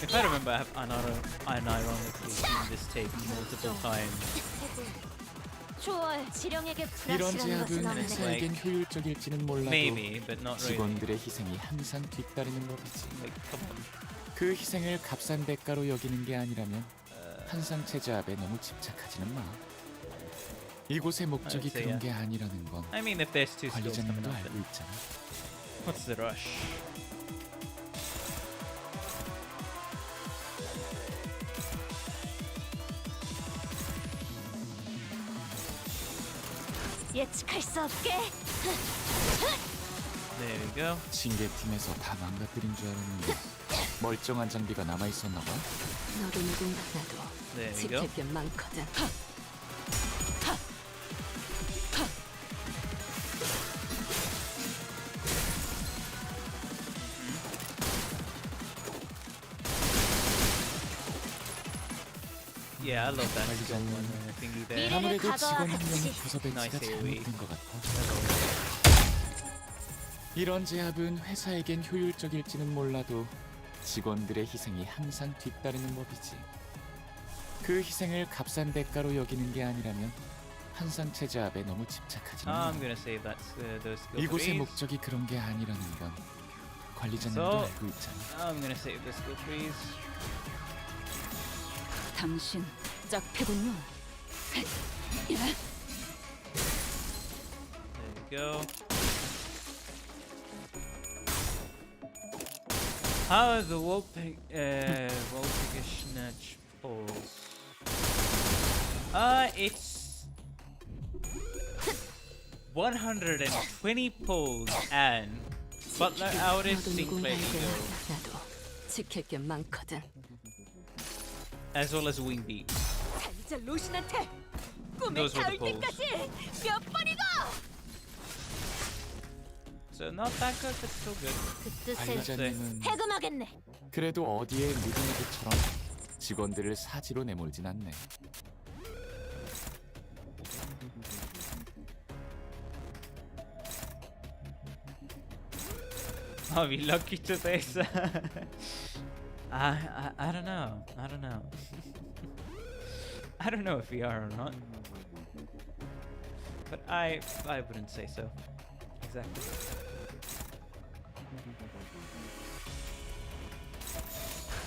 If I remember, I have unironically seen this take multiple times. 초월 지령에게 이런 불확실한 것은 제압은 없네. 회사에겐 효율적일지는 몰라도 Maybe, but not really. 직원들의 희생이 항상 뒤따르는 법이지. Like, come on. 그 희생을 값싼 대가로 여기는 게 아니라면 한상체 제압에 너무 집착하지는 마. 이곳의 목적이 I'd say, 그런 게 아니라는 건 I mean, if there's two skills coming 관리자님도 up, 알고 then 있잖아. what's the rush? 예측할 수 없게. There we go. 징계팀에서 다 망가뜨린 줄 알았는데 멀쩡한 장비가 남아있었나 봐. 너도 누군가 나도 There we go. 지킬 게 많거든. Yeah, I love that skill 관리자님. one thingy there. 미래- 아무래도 가져와, 직원 한 명의 같이. 부서 배치가 Nice AoE. 잘못된 것 같아. 이런 제압은 회사에겐 효율적일지는 몰라도 직원들의 희생이 항상 뒤따르는 법이지. 그 희생을 값싼 대가로 여기는 게 아니라면 한상체 제압에 너무 집착하지는 마. I'm gonna save that those skill 이곳의 trees. 목적이 그런 게 아니라는 건 관리자님도 So- 알고 있잖아. I'm gonna save the skill trees. 당신 짝패군요. There we go. How are the Walpurgis snatch pulls? It's 120 pulls and Butler Outis 너도 Sinclair 누군가에게 Ego, 나도 지킬 게 많거든. as well as Wing Beat. 자, 이제 로신한테 꿈에 Those were 닿을 the pulls. 때까지 몇 번이고! So not that good, but still good. 그 뜻을 관리자님은 해금하겠네. 그래도 어디에 무등에게처럼 직원들을 사지로 내몰진 않네. I'll be lucky to this. I don't know. I don't know. I don't know if we are or not. But I wouldn't say so. Exactly.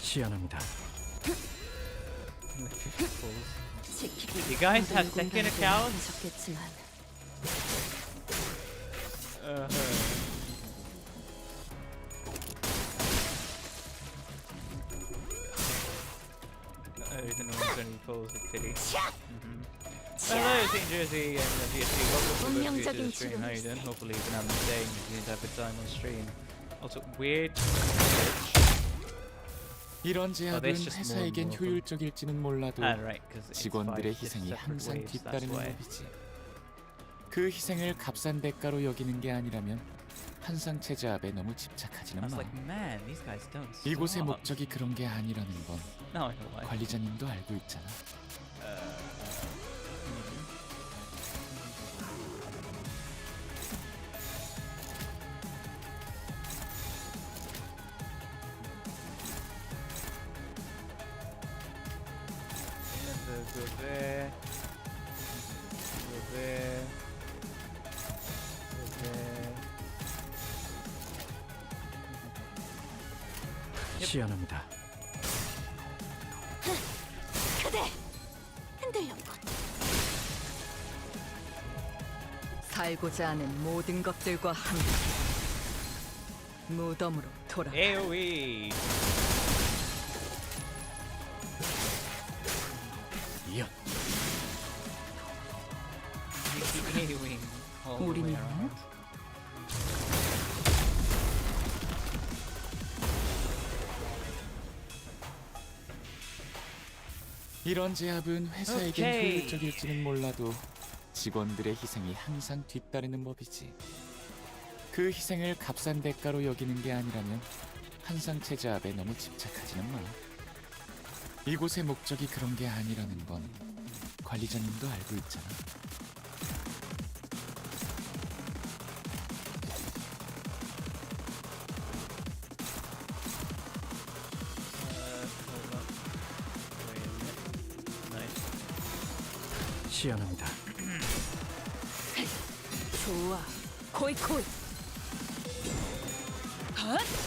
시연합니다. Electric pulls. 지키기 You guys have 너도 second 누군가에게 accounts? 하셨겠지만 only pulls with pity. Hello, St. Jersey and GSC. Welcome to the stream. How you doing? Hopefully you've been having a day and you didn't have a good time on stream. Also, weird. 이런 제압은 just more 회사에겐 and more 효율적일지는 몰라도 right, because it's 직원들의 5 희생이 separate 항상 waves, that's 뒤따르는 why. 법이지. 그 희생을 값싼 대가로 여기는 게 아니라면 한상체 제압에 너무 I 집착하지는 was 마. like, man, these guys don't 이곳의 stop. 목적이 그런 게 아니라는 건 No, I know why. 관리자님도 알고 있잖아. Go there. Go there. Go there. 시원합니다. 그대 흔들렸군. 살고자 하는 모든 것들과 함께 무덤으로 돌아가. AoE. 이연. AoEing all the way 우리는 around. 이런 제압은 회사에겐 오케이. 효율적일지는 몰라도 직원들의 희생이 항상 뒤따르는 법이지. 그 희생을 값싼 대가로 여기는 게 아니라면 한상체 제압에 너무 집착하지는 마. 이곳의 목적이 그런 게 아니라는 건 관리자님도 알고 있잖아. Hold on. Wait a minute. Nice. 시원합니다. 좋아. 코이코이.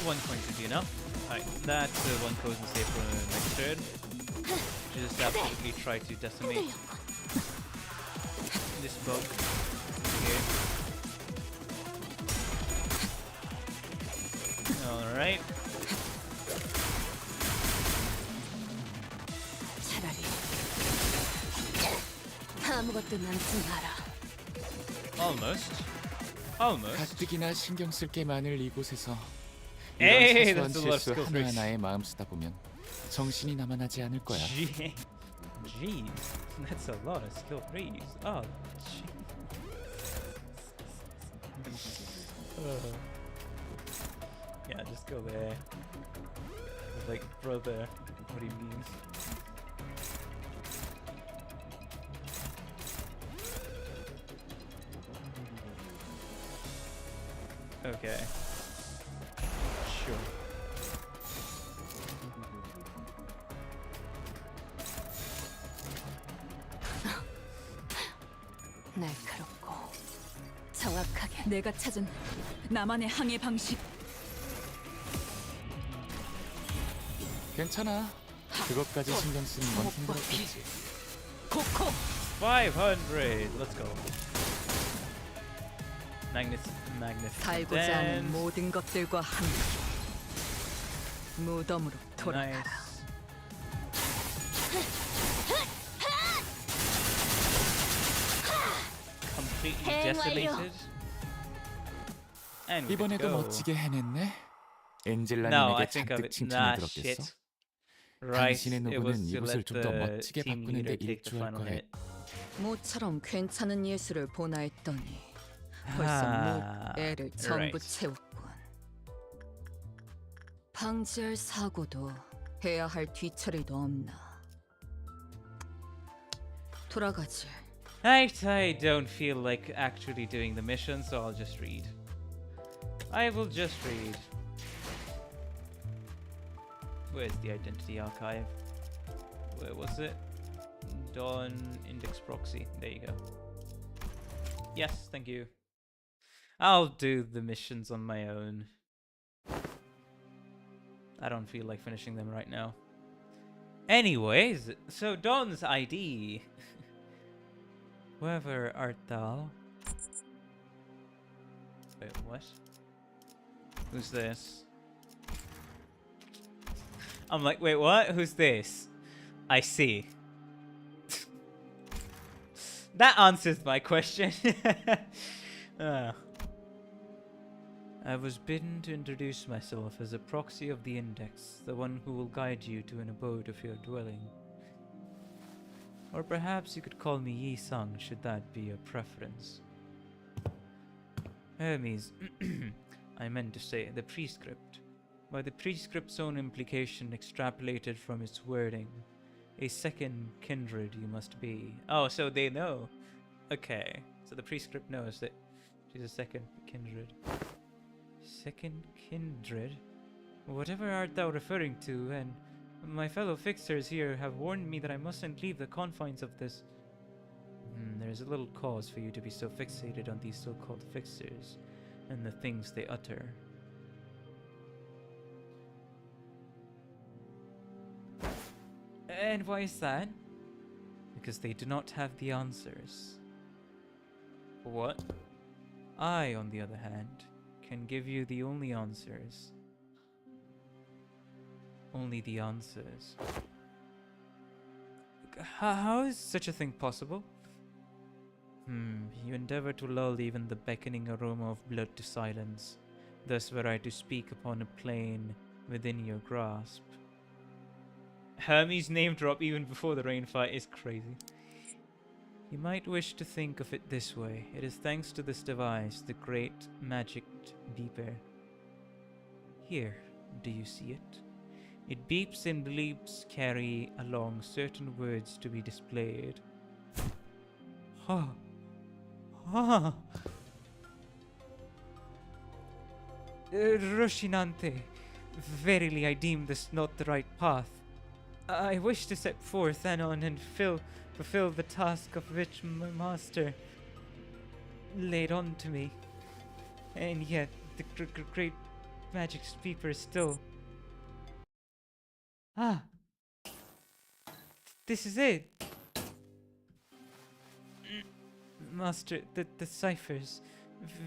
One point is enough. Alright, that's one potency for next turn. Just absolutely try to decimate this bug here. Alright. 차라리 아무것도 남지 마라. Almost. Almost. 가뜩이나 신경 쓸 게 많을 이곳에서 에이, 이런 that's a 사소한 lot of 실수 skill trees. 하나하나에 마음 쓰다 보면 정신이 남아나지 않을 거야. Jeez, that's a lot of skill trees. Oh, yeah, just go there. Like, brother, what he means. Okay. Sure. 날카롭고 정확하게. 내가 찾은 나만의 항해 방식. 괜찮아. 그것까지 신경 쓰는 건 힘들었겠지. 코코. 500. Let's go. Magnificent. 살고자 하는 모든 것들과 함께 무덤으로 돌아가. Nice. Completely Hand desolated. And we could 이번에도 go. 멋지게 해냈네. No, I 엔젤라님에게 think of 잔뜩 it. 칭찬을 Nah, 들었겠어. shit. Right, 당신의 it 노고는 was to 이곳을 let 좀 더 the 멋지게 team 바꾸는 데 leader take the 일조할 final 거래. hit. 모처럼 괜찮은 예술을 보나 했더니 벌써 애를 전부 right. 채웠군. 방지할 사고도 해야 할 뒤처리도 없나. 돌아가지. I don't feel like actually doing the mission, so I'll just read. I will just read. Where's the identity archive? Where was it? Dawn index proxy. There you go. Yes, thank you. I'll do the missions on my own. I don't feel like finishing them right now. Anyways, so Dawn's ID. Whoever art thou? Wait, what? Who's this? I'm like, wait, what? Who's this? I see. That answers my question. I was bidden to introduce myself as a proxy of the Index, the one who will guide you to an abode of your dwelling. Or perhaps you could call me Yi-Sang, should that be your preference. Hermes, I meant to say the prescript. By the prescript's own implication extrapolated from its wording. A second kindred you must be. Oh, so they know. Okay, so the prescript knows that she's a second kindred. Second kindred? Whatever art thou referring to, and my fellow fixers here have warned me that I mustn't leave the confines of this. There's a little cause for you to be so fixated on these so-called fixers and the things they utter. And why is that? Because they do not have the answers. What? I, on the other hand, can give you the only answers. Only the answers. How is such a thing possible? You endeavor to lull even the beckoning aroma of blood to silence. Thus were I to speak upon a plane within your grasp. Hermes' name drop even before the rain fight is crazy. You might wish to think of it this way. It is thanks to this device, the great magic beeper. Here, do you see it? It beeps and bleeps carry along certain words to be displayed. Ha! Ha! Roshinante, verily I deem this not the right path. I wish to set forth anon and fulfill the task of which my master laid on to me. And yet, the great magic speaker is still... Ah! This is it! Master, the ciphers,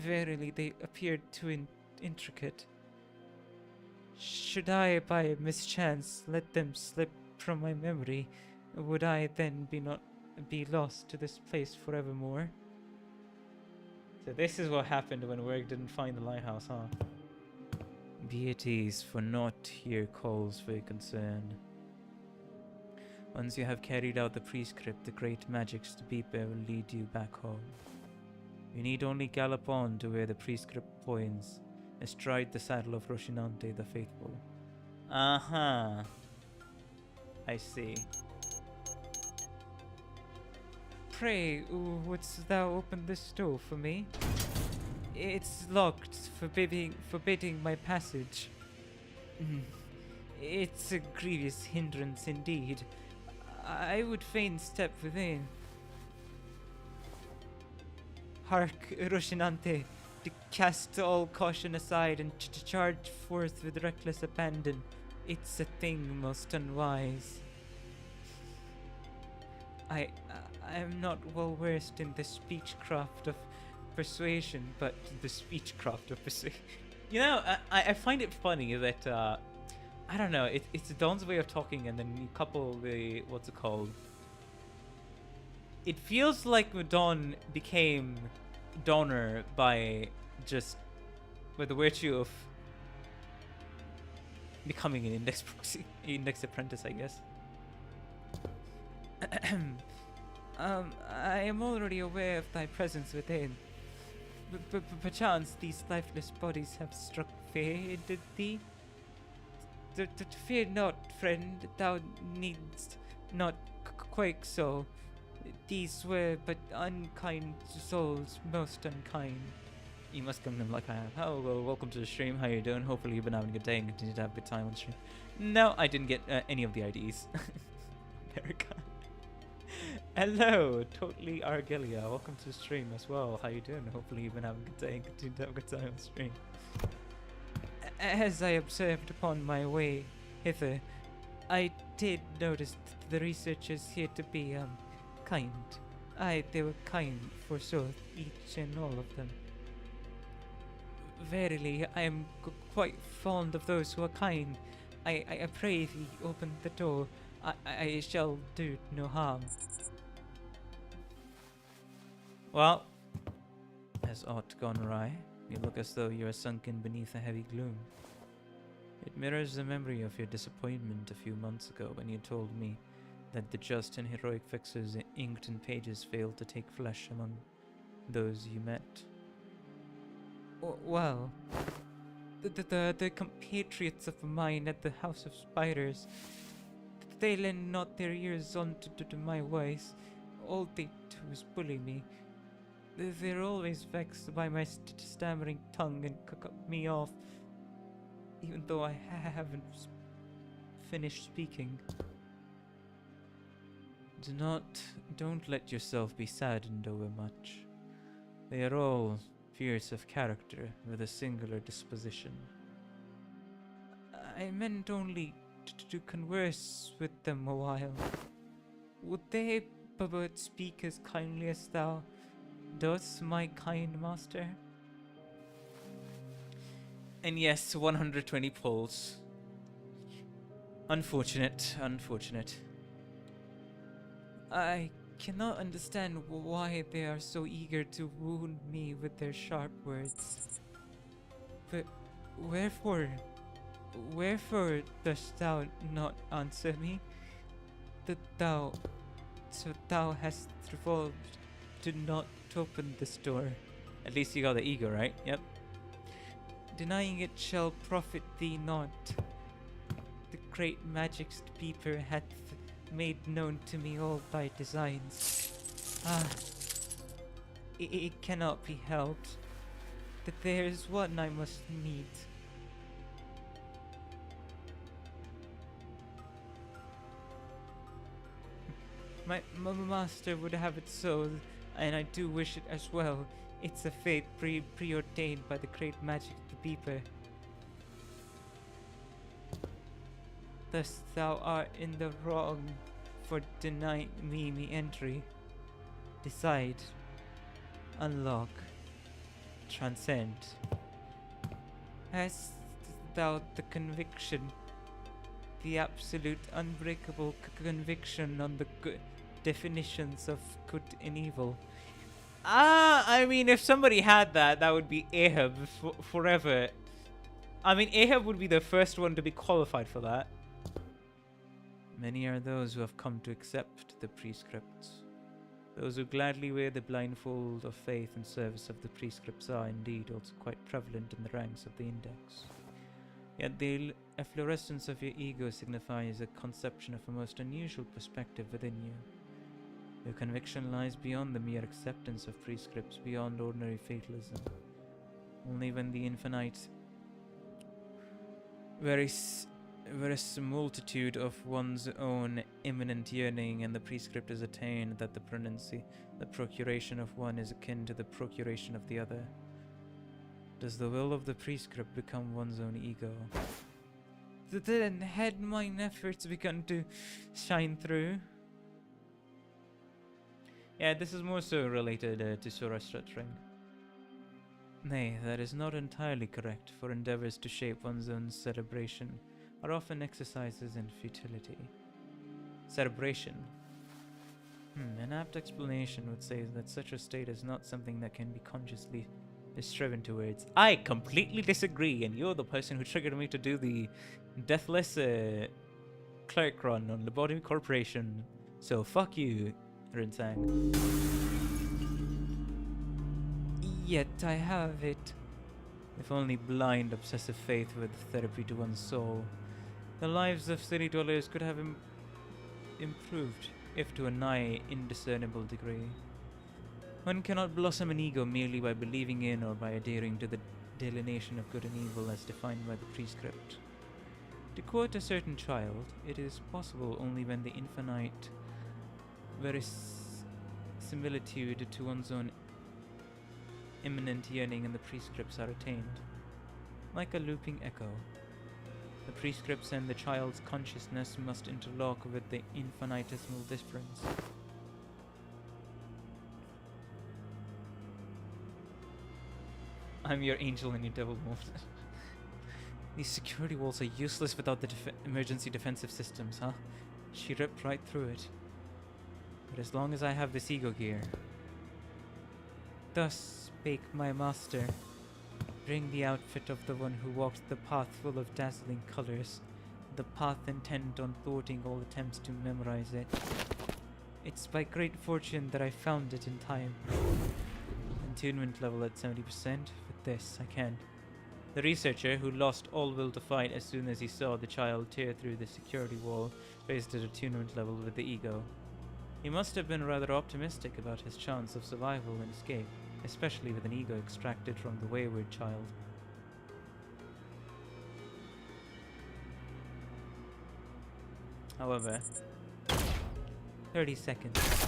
verily they appeared too intricate. Should I, by mischance, let them slip from my memory, would I then be lost to this place forevermore? So this is what happened when Werg didn't find the lighthouse, huh? Be at ease, for naught here calls for your concern. Once you have carried out the prescript, the great magic's beeper will lead you back home. You need only gallop on to where the prescript points, astride the saddle of Roshinante the Faithful. Uh-huh. I see. Pray, wouldst thou open this door for me? It's locked, forbidding my passage. It's a grievous hindrance indeed. I would fain step within. Hark, Roshinante, to cast all caution aside and to charge forth with reckless abandon. It's a thing most unwise. I am not well versed in the speechcraft of persuasion, but the speechcraft of persuasion. You know, I find it funny that I don't know. It's Don's way of talking, and then you couple the what's it called? It feels like Don became Donner by the virtue of becoming an index apprentice, I guess. I am already aware of thy presence within. Perchance these lifeless bodies have struck fear into thee? Fear not, friend, thou needst not quake so. These were but unkind souls, most unkind. You must come to him like I have. Oh, well, welcome to the stream. How you doing? Hopefully you've been having a good day and continue to have a good time on stream. No, I didn't get any of the IDs. America. Hello, totally Argelia. Welcome to the stream as well. How you doing? Hopefully you've been having a good day and continue to have a good time on stream. As I observed upon my way hither, I did notice that the researchers here to be, kind. They were kind, forsooth, each and all of them. Verily, I am quite fond of those who are kind. I pray thee, open the door. I shall do no harm. Well, has aught gone awry? You look as though you are sunken beneath a heavy gloom. It mirrors the memory of your disappointment a few months ago when you told me that the just and heroic fixers inked in pages failed to take flesh among those you met. Well, the compatriots of mine at the House of Spiders, they lend not their ears unto to my voice. All they do is bully me. They're always vexed by my stammering tongue and cut me off, even though I haven't finished speaking. Don't let yourself be saddened over much. They are all fierce of character with a singular disposition. I meant only to converse with them a while. Would they but speak as kindly as thou dost, my kind master? And yes, 120 pulls. Unfortunate. I cannot understand why they are so eager to wound me with their sharp words. But wherefore dost thou not answer me? Thou hast resolved to not open this door. At least you got the ego, right? Yep. Denying it shall profit thee not. The great magic's peeper hath made known to me all thy designs. It cannot be helped that there is one I must meet. My master would have it so, and I do wish it as well. It's a fate preordained by the great magic of the Beeper. Thus thou art in the wrong for denying me entry. Decide, unlock, transcend. Hast thou the conviction, the absolute unbreakable conviction on the good definitions of good and evil? I mean, if somebody had that, that would be Ahab forever. I mean, Ahab would be the first one to be qualified for that. Many are those who have come to accept the prescripts. Those who gladly wear the blindfold of faith in service of the prescripts are indeed also quite prevalent in the ranks of the index. Yet the efflorescence of your ego signifies a conception of a most unusual perspective within you. Your conviction lies beyond the mere acceptance of prescripts, beyond ordinary fatalism. Only when the infinite verisimilitude of one's own imminent yearning and the prescript is attained that the procuration of one is akin to the procuration of the other. Does the will of the prescript become one's own ego? Then had mine efforts begun to shine through? Yeah, this is more so related to Zoroastrian. Nay, that is not entirely correct, for endeavors to shape one's own cerebration are often exercises in futility. Cerebration. An apt explanation would say that such a state is not something that can be consciously striven towards. I completely disagree, and you're the person who triggered me to do the deathless clerk run on Lobotomy Corporation. So fuck you, Rinsang. Yet I have it. If only blind, obsessive faith were the therapy to one's soul, the lives of city dwellers could have improved, if to a nigh indiscernible degree. One cannot blossom an ego merely by believing in or by adhering to the delineation of good and evil as defined by the prescript. To quote a certain child, it is possible only when the infinite verisimilitude to one's own imminent yearning and the prescripts are attained. Like a looping echo, the prescripts and the child's consciousness must interlock with the infinitesimal difference. I'm your angel and your devil mode. These security walls are useless without the emergency defensive systems, huh? She ripped right through it. But as long as I have this ego gear, Thus spake my master. Bring the outfit of the one who walked the path full of dazzling colors, the path intent on thwarting all attempts to memorize it. It's by great fortune that I found it in time. Attunement level at 70%. With this, I can. The researcher, who lost all will to fight as soon as he saw the child tear through the security wall, raised his attunement level with the ego. He must have been rather optimistic about his chance of survival and escape, especially with an ego extracted from the wayward child. However, 30 seconds.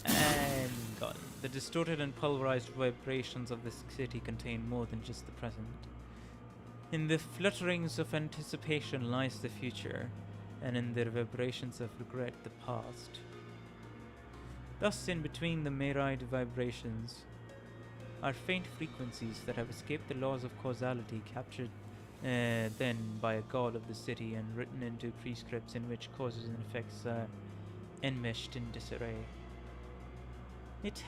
And gone. The distorted and pulverized vibrations of this city contain more than just the present. In the flutterings of anticipation lies the future, and in their vibrations of regret the past. Thus, in between the myriad vibrations are faint frequencies that have escaped the laws of causality, captured then by a god of the city and written into prescripts in which causes and effects are enmeshed in disarray. It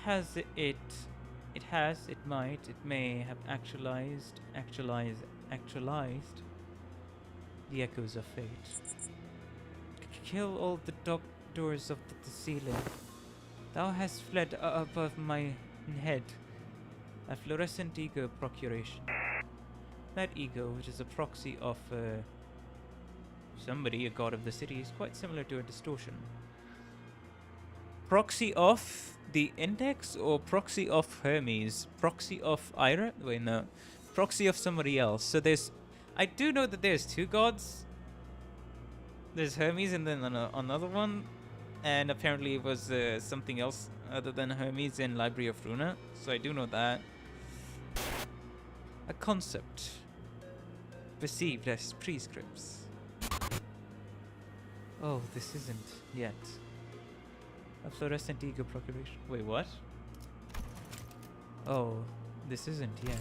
may have actualized the echoes of fate. Kill all the doctors of the ceiling. Thou hast fled above my head. A fluorescent ego procuration. That ego, which is a proxy of somebody, a god of the city, is quite similar to a distortion. Proxy of the index or proxy of Hermes? Proxy of Ira? Wait, no. Proxy of somebody else. So there's... I do know that there's two gods. There's Hermes and then another one. And apparently it was something else other than Hermes in Library of Runa. So I do know that. A concept. Perceived as prescripts. Oh, this isn't yet. A fluorescent ego procuration. Wait, what? Oh, this isn't yet.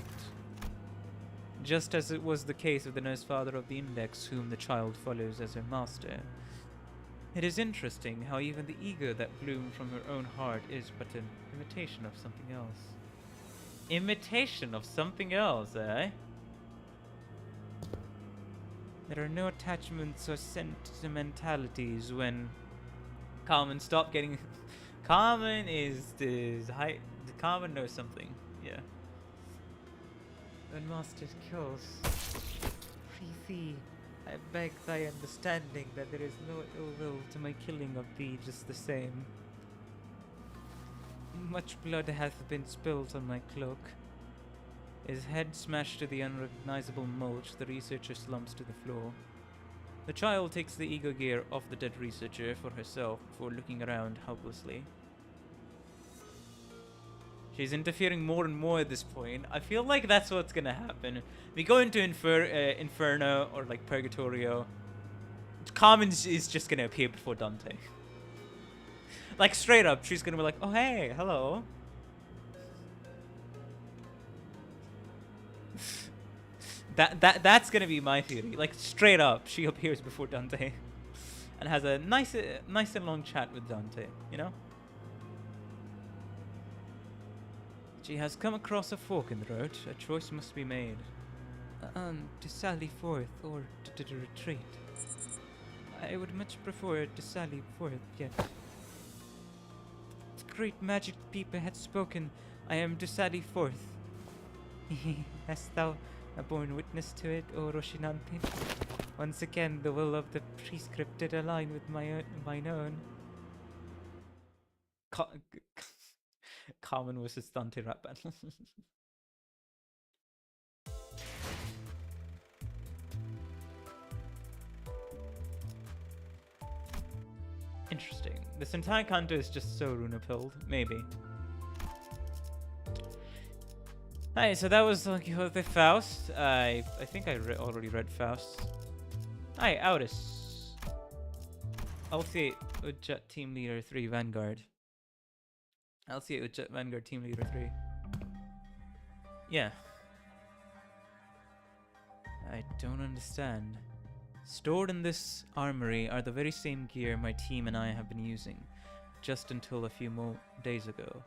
Just as it was the case with the nurse father of the index, whom the child follows as her master. It is interesting how even the ego that bloomed from her own heart is but an imitation of something else. Imitation of something else, eh? There are no attachments or sentimentalities when... Carmen, stop getting... Carmen Carmen knows something, yeah. When Master kills, prithee, I beg thy understanding that there is no ill will to my killing of thee just the same. Much blood hath been spilt on my cloak. His head smashed to the unrecognizable mulch, the researcher slumps to the floor. The child takes the ego gear off the dead researcher for herself before looking around helplessly. She's interfering more and more at this point. I feel like that's what's gonna happen. We go into Inferno or like Purgatorio. Carmen is just gonna appear before Dante. Like straight up, she's gonna be like, "Oh hey, hello." That's gonna be my theory. Like straight up, she appears before Dante, and has a nice and long chat with Dante. You know. She has come across a fork in the road. A choice must be made. To sally forth or to retreat. I would much prefer to sally forth, yet. The great magic people had spoken. I am to sally forth. Hast thou borne witness to it, O Roshinante? Once again, the will of the prescript did align with mine own. Carmen versus Dante rap battle. Interesting. This entire canto is just so runa-pilled. Maybe. Hi, so that was the Faust. I think I already read Faust. Hi, Auris. LC8 Ujjat Team Leader 3 Vanguard. LC8 Ujjat Vanguard Team Leader 3. Yeah. I don't understand. Stored in this armory are the very same gear my team and I have been using, just until a few more days ago.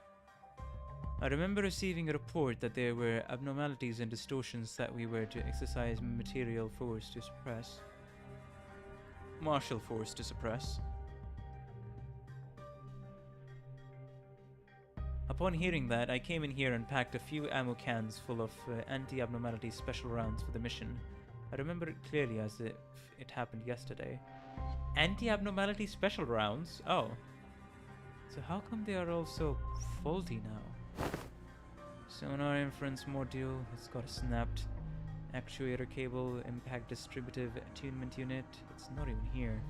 I remember receiving a report that there were abnormalities and distortions that we were to exercise material force to suppress. Martial force to suppress. Upon hearing that, I came in here and packed a few ammo cans full of anti-abnormality special rounds for the mission. I remember it clearly as if it happened yesterday. Anti-abnormality special rounds? Oh. So how come they are all so faulty now? Sonar inference module, it's got a snapped actuator cable, impact distributive attunement unit, it's not even here.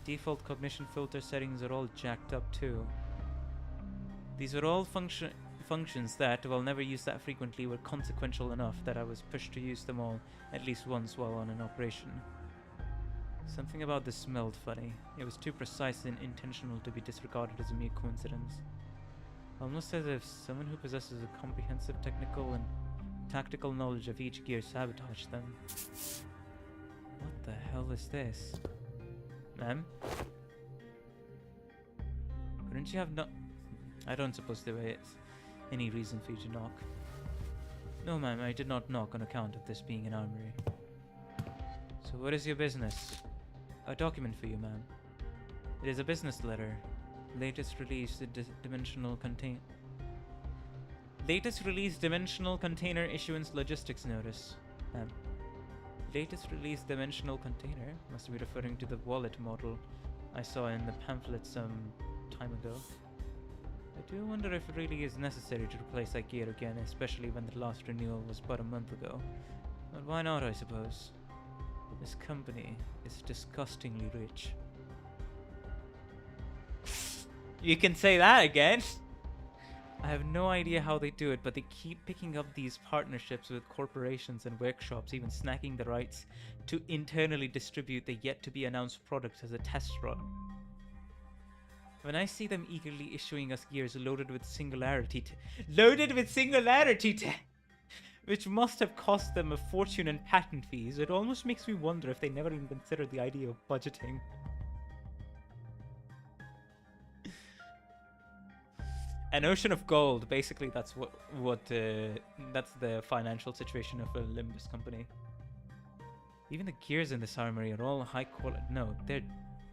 Default cognition filter settings are all jacked up too. These are all functions that, while never used that frequently, were consequential enough that I was pushed to use them all at least once while on an operation. Something about this smelled funny. It was too precise and intentional to be disregarded as a mere coincidence. Almost as if someone who possesses a comprehensive technical and tactical knowledge of each gear sabotaged them. What the hell is this? Ma'am? Couldn't you have not... I don't suppose there is any reason for you to knock. No, ma'am, I did not knock on account of this being an armory. So what is your business? A document for you, ma'am. It is a business letter. Latest release dimensional container issuance logistics notice. Ma'am. Latest release dimensional container must be referring to the wallet model I saw in the pamphlet some time ago. I do wonder if it really is necessary to replace that gear again, especially when the last renewal was but a month ago. But why not, I suppose? This company is disgustingly rich. You can say that again! I have no idea how they do it, but they keep picking up these partnerships with corporations and workshops, even snacking the rights to internally distribute the yet-to-be-announced product as a test run. When I see them eagerly issuing us gears loaded with singularity which must have cost them a fortune in patent fees, it almost makes me wonder if they never even considered the idea of budgeting. An ocean of gold, basically that's that's the financial situation of a Limbus company. Even the gears in this armory are all high quality. No, they're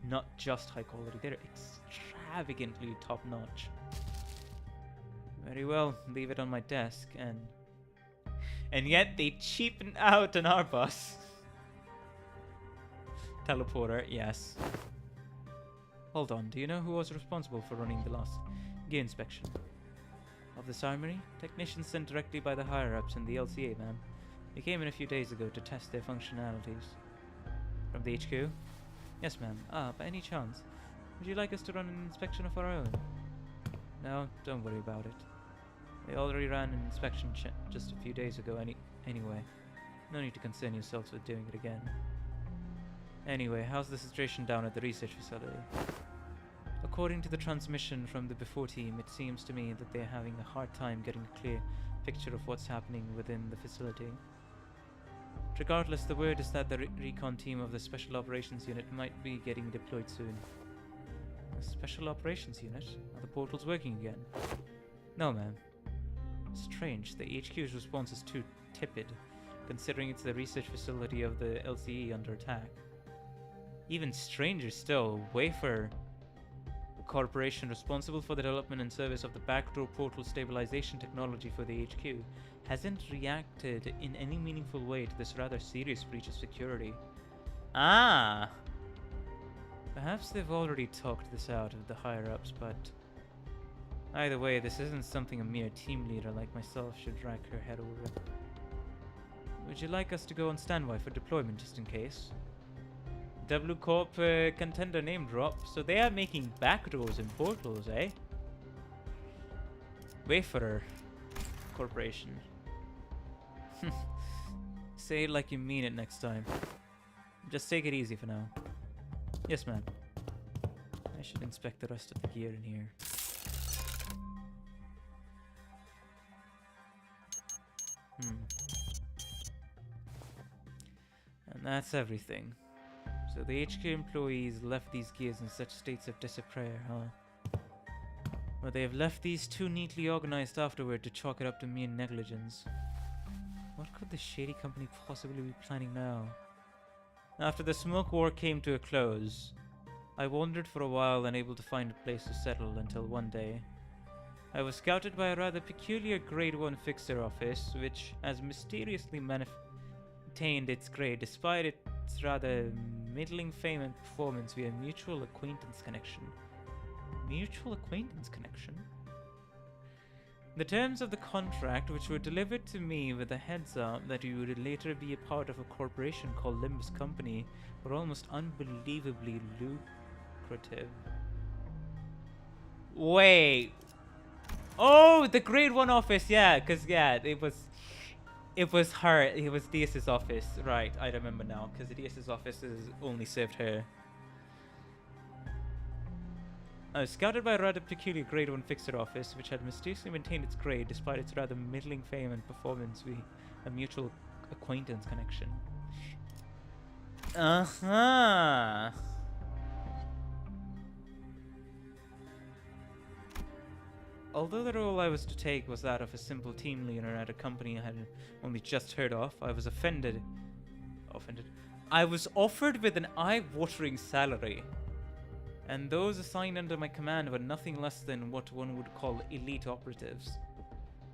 not just high quality, they're extravagantly top notch. Very well, leave it on my desk, and yet they cheapen out on our bus. Teleporter, yes. Hold on, do you know who was responsible for running the last gear inspection of this armory? Technicians sent directly by the higher-ups in the LCA, ma'am. They came in a few days ago to test their functionalities. From the HQ? Yes, ma'am. Ah, by any chance, would you like us to run an inspection of our own? No, don't worry about it. They already ran an inspection just a few days ago anyway. No need to concern yourselves with doing it again. Anyway, how's the situation down at the research facility? According to the transmission from the before team, it seems to me that they're having a hard time getting a clear picture of what's happening within the facility. Regardless, the word is that the recon team of the Special Operations Unit might be getting deployed soon. A Special Operations Unit? Are the portals working again? No, ma'am. Strange, the HQ's response is too tepid, considering it's the research facility of the LCE under attack. Even stranger still, Wafer, a corporation responsible for the development and service of the backdoor portal stabilization technology for the HQ, hasn't reacted in any meaningful way to this rather serious breach of security. Ah! Perhaps they've already talked this out with the higher-ups, but either way, this isn't something a mere team leader like myself should rack her head over. Would you like us to go on standby for deployment just in case? W Corp contender name drop. So they are making backdoors and portals, eh? Wafer Corporation. Say it like you mean it next time. Just take it easy for now. Yes, ma'am. I should inspect the rest of the gear in here. And that's everything. So the HQ employees left these gears in such states of disrepair, huh? But they have left these two neatly organized afterward to chalk it up to mere negligence. What could the shady company possibly be planning now? After the smoke war came to a close, I wandered for a while, unable to find a place to settle until one day I was scouted by a rather peculiar Grade 1 fixer office, which has mysteriously maintained its grade despite its rather middling fame and performance via mutual acquaintance connection. Mutual acquaintance connection? The terms of the contract, which were delivered to me with a heads up that you would later be a part of a corporation called Limbus Company, were almost unbelievably lucrative. Wait. Oh, the Grade 1 office, yeah, because, yeah, it was her, it was Diaz's office. Right, I remember now, because Diaz's office has only served her. I was scouted by a rather peculiar Grade 1 fixer office, which had mysteriously maintained its grade despite its rather middling fame and performance via a mutual acquaintance connection. Uh-huh. Although the role I was to take was that of a simple team leader at a company I had only just heard of, I was offended. I was offered with an eye-watering salary, and those assigned under my command were nothing less than what one would call elite operatives.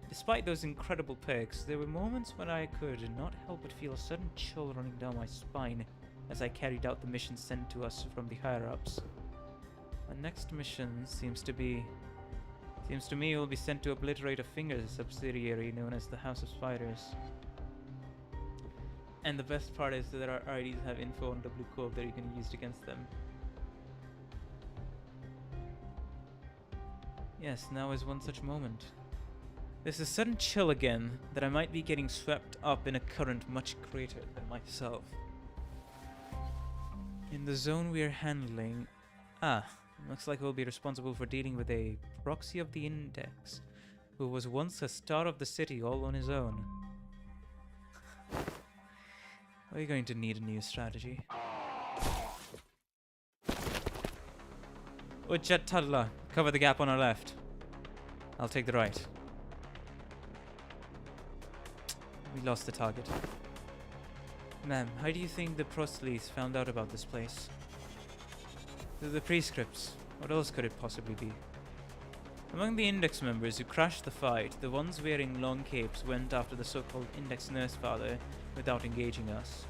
Despite those incredible perks, there were moments when I could not help but feel a sudden chill running down my spine as I carried out the mission sent to us from the higher-ups. My next mission seems to me will be sent to obliterate a Fingers subsidiary known as the House of Spiders. And the best part is that our IDs have info on WCorp that you can use against them. Yes, now is one such moment. There's a sudden chill again that I might be getting swept up in a current much greater than myself. In the zone we are handling... looks like we'll be responsible for dealing with a proxy of the Index, who was once a star of the city all on his own. We're going to need a new strategy. Ujjat Tadla, cover the gap on our left. I'll take the right. We lost the target. Ma'am, how do you think the proselytes found out about this place? The prescripts. What else could it possibly be? Among the Index members who crashed the fight, the ones wearing long capes went after the so-called Index Nurse Father without engaging us.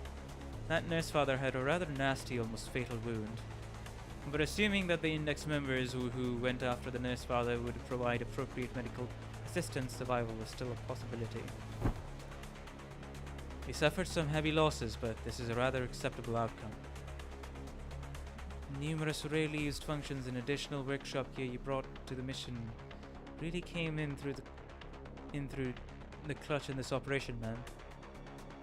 That Nurse Father had a rather nasty, almost fatal wound. But assuming that the Index members who went after the Nurse Father would provide appropriate medical assistance, survival was still a possibility. He suffered some heavy losses, but this is a rather acceptable outcome. Numerous rarely used functions and additional workshop gear you brought to the mission really came in through the clutch in this operation, man.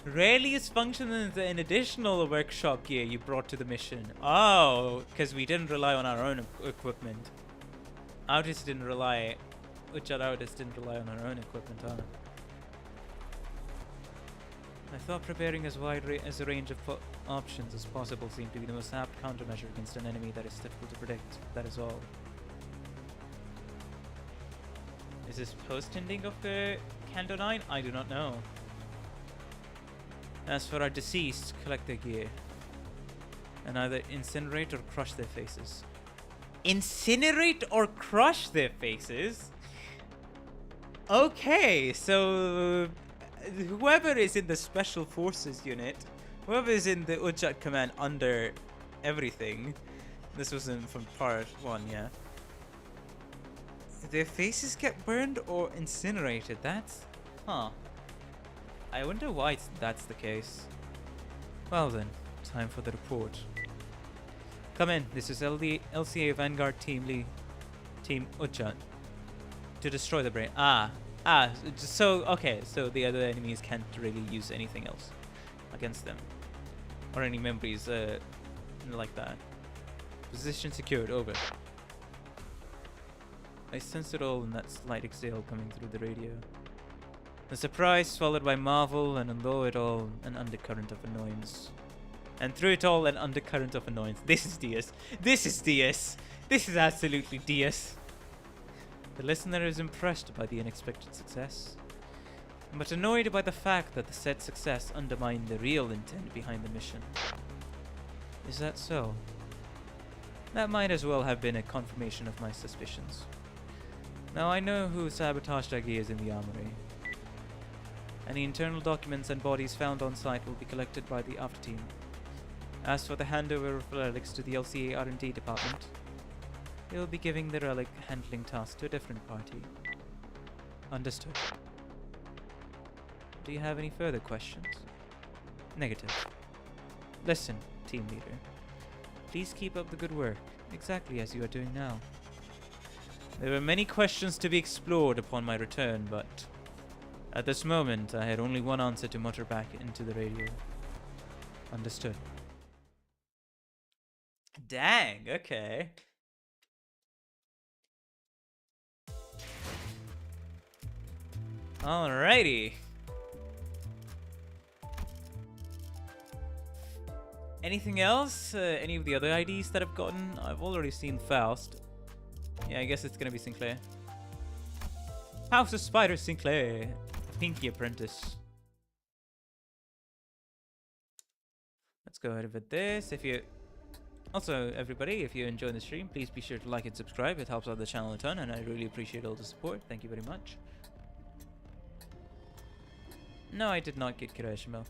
Rarely used functions and additional workshop gear you brought to the mission. Oh, because we didn't rely on our own equipment. Ujjat didn't rely on our own equipment, huh? I thought preparing as wide as a range of options as possible seemed to be the most apt countermeasure against an enemy that is difficult to predict. That is all. Is this post-ending of the Canto 9? I do not know. As for our deceased, collect their gear and either incinerate or crush their faces. Incinerate or crush their faces? Okay, so... whoever is in the Special Forces unit, whoever is in the Ujjat command under everything, this was from part 1, yeah. Their faces get burned or incinerated, that's... huh. I wonder why that's the case. Well then, time for the report. Come in, this is LCA Vanguard Team Ujjat. To destroy the brain. So, okay, so the other enemies can't really use anything else against them. Or any memories like that. Position secured, over. I sensed it all in that slight exhale coming through the radio. The surprise followed by marvel, and although it all, an undercurrent of annoyance. And through it all, an undercurrent of annoyance. This is Diaz. This is Diaz. This is absolutely Diaz. The listener is impressed by the unexpected success, but annoyed by the fact that the said success undermined the real intent behind the mission. Is that so? That might as well have been a confirmation of my suspicions. Now I know who sabotaged our gears in the armory. Any internal documents and bodies found on site will be collected by the after team. As for the handover of relics to the LCA R&D department, they will be giving the relic handling task to a different party. Understood. Do you have any further questions? Negative. Listen, team leader. Please keep up the good work, exactly as you are doing now. There were many questions to be explored upon my return, but at this moment I had only one answer to mutter back into the radio. Understood. Dang, okay. Alrighty. Anything else? Any of the other IDs that I've gotten? I've already seen Faust. Yeah, I guess it's gonna be Sinclair. House of Spider Sinclair. Pinky Apprentice. Let's go ahead with this. If you... Also, everybody, if you enjoy the stream, please be sure to like and subscribe. It helps out the channel a ton, and I really appreciate all the support. Thank you very much. No, I did not get Kirishima.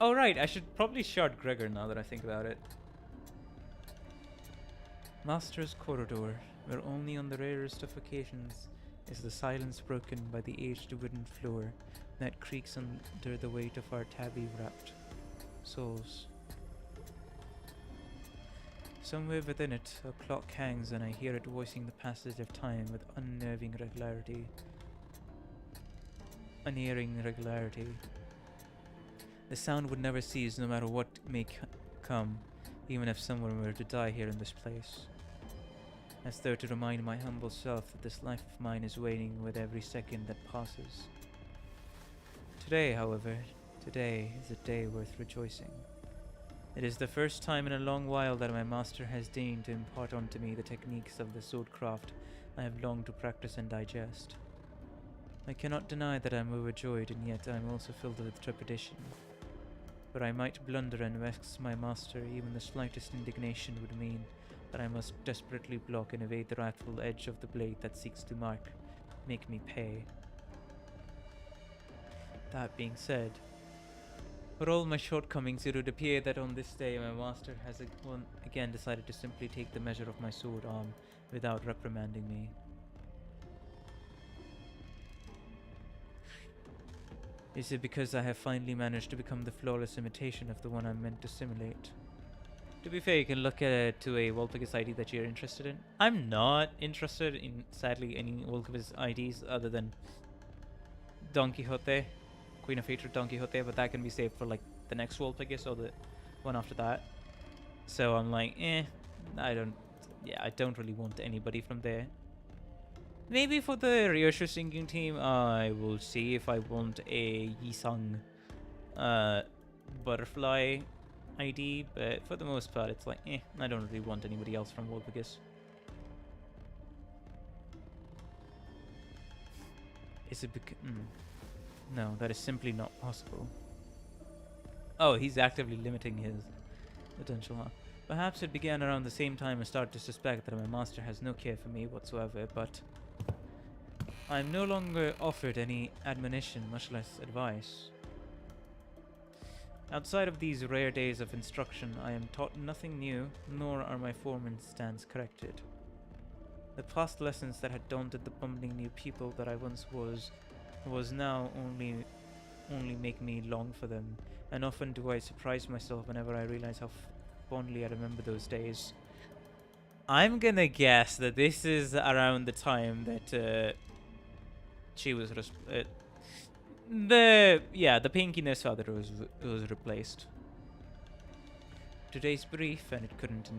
Oh right, I should probably shard Gregor now that I think about it. Master's Corridor, where only on the rarest of occasions is the silence broken by the aged wooden floor that creaks under the weight of our tabby-wrapped souls. Somewhere within it, a clock hangs and I hear it voicing the passage of time with unnerving regularity. Unerring regularity. The sound would never cease no matter what may come, even if someone were to die here in this place. As though to remind my humble self that this life of mine is waning with every second that passes. Today, however, today is a day worth rejoicing. It is the first time in a long while that my master has deigned to impart onto me the techniques of the swordcraft I have longed to practice and digest. I cannot deny that I am overjoyed, and yet I am also filled with trepidation. For I might blunder and vex my master, even the slightest indignation would mean that I must desperately block and evade the wrathful edge of the blade that seeks to make me pay. That being said, for all my shortcomings, it would appear that on this day my master has again decided to simply take the measure of my sword arm without reprimanding me. Is it because I have finally managed to become the flawless imitation of the one I'm meant to simulate? To be fair, you can look at to a Walpurgis ID that you're interested in. I'm not interested in, sadly, any Walpurgis IDs other than Don Quixote, Queen of Hatred Don Quixote, but that can be saved for like the next Walpurgis or the one after that. So I'm like, I don't really want anybody from there. Maybe for the Ryoshu singing team, I will see if I want a Yisang butterfly ID, but for the most part, it's like, I don't really want anybody else from Walpurgis. Is it because... No, that is simply not possible. Oh, he's actively limiting his potential, huh? Perhaps it began around the same time I started to suspect that my master has no care for me whatsoever, but I am no longer offered any admonition, much less advice. Outside of these rare days of instruction, I am taught nothing new, nor are my foreman's stands corrected. The past lessons that had daunted the bumbling new people that I once was now only make me long for them, and often do I surprise myself whenever I realize how fondly I remember those days. I'm gonna guess that this is around the time that she was the Pinky Nurse Father was replaced. Today's brief, and it couldn't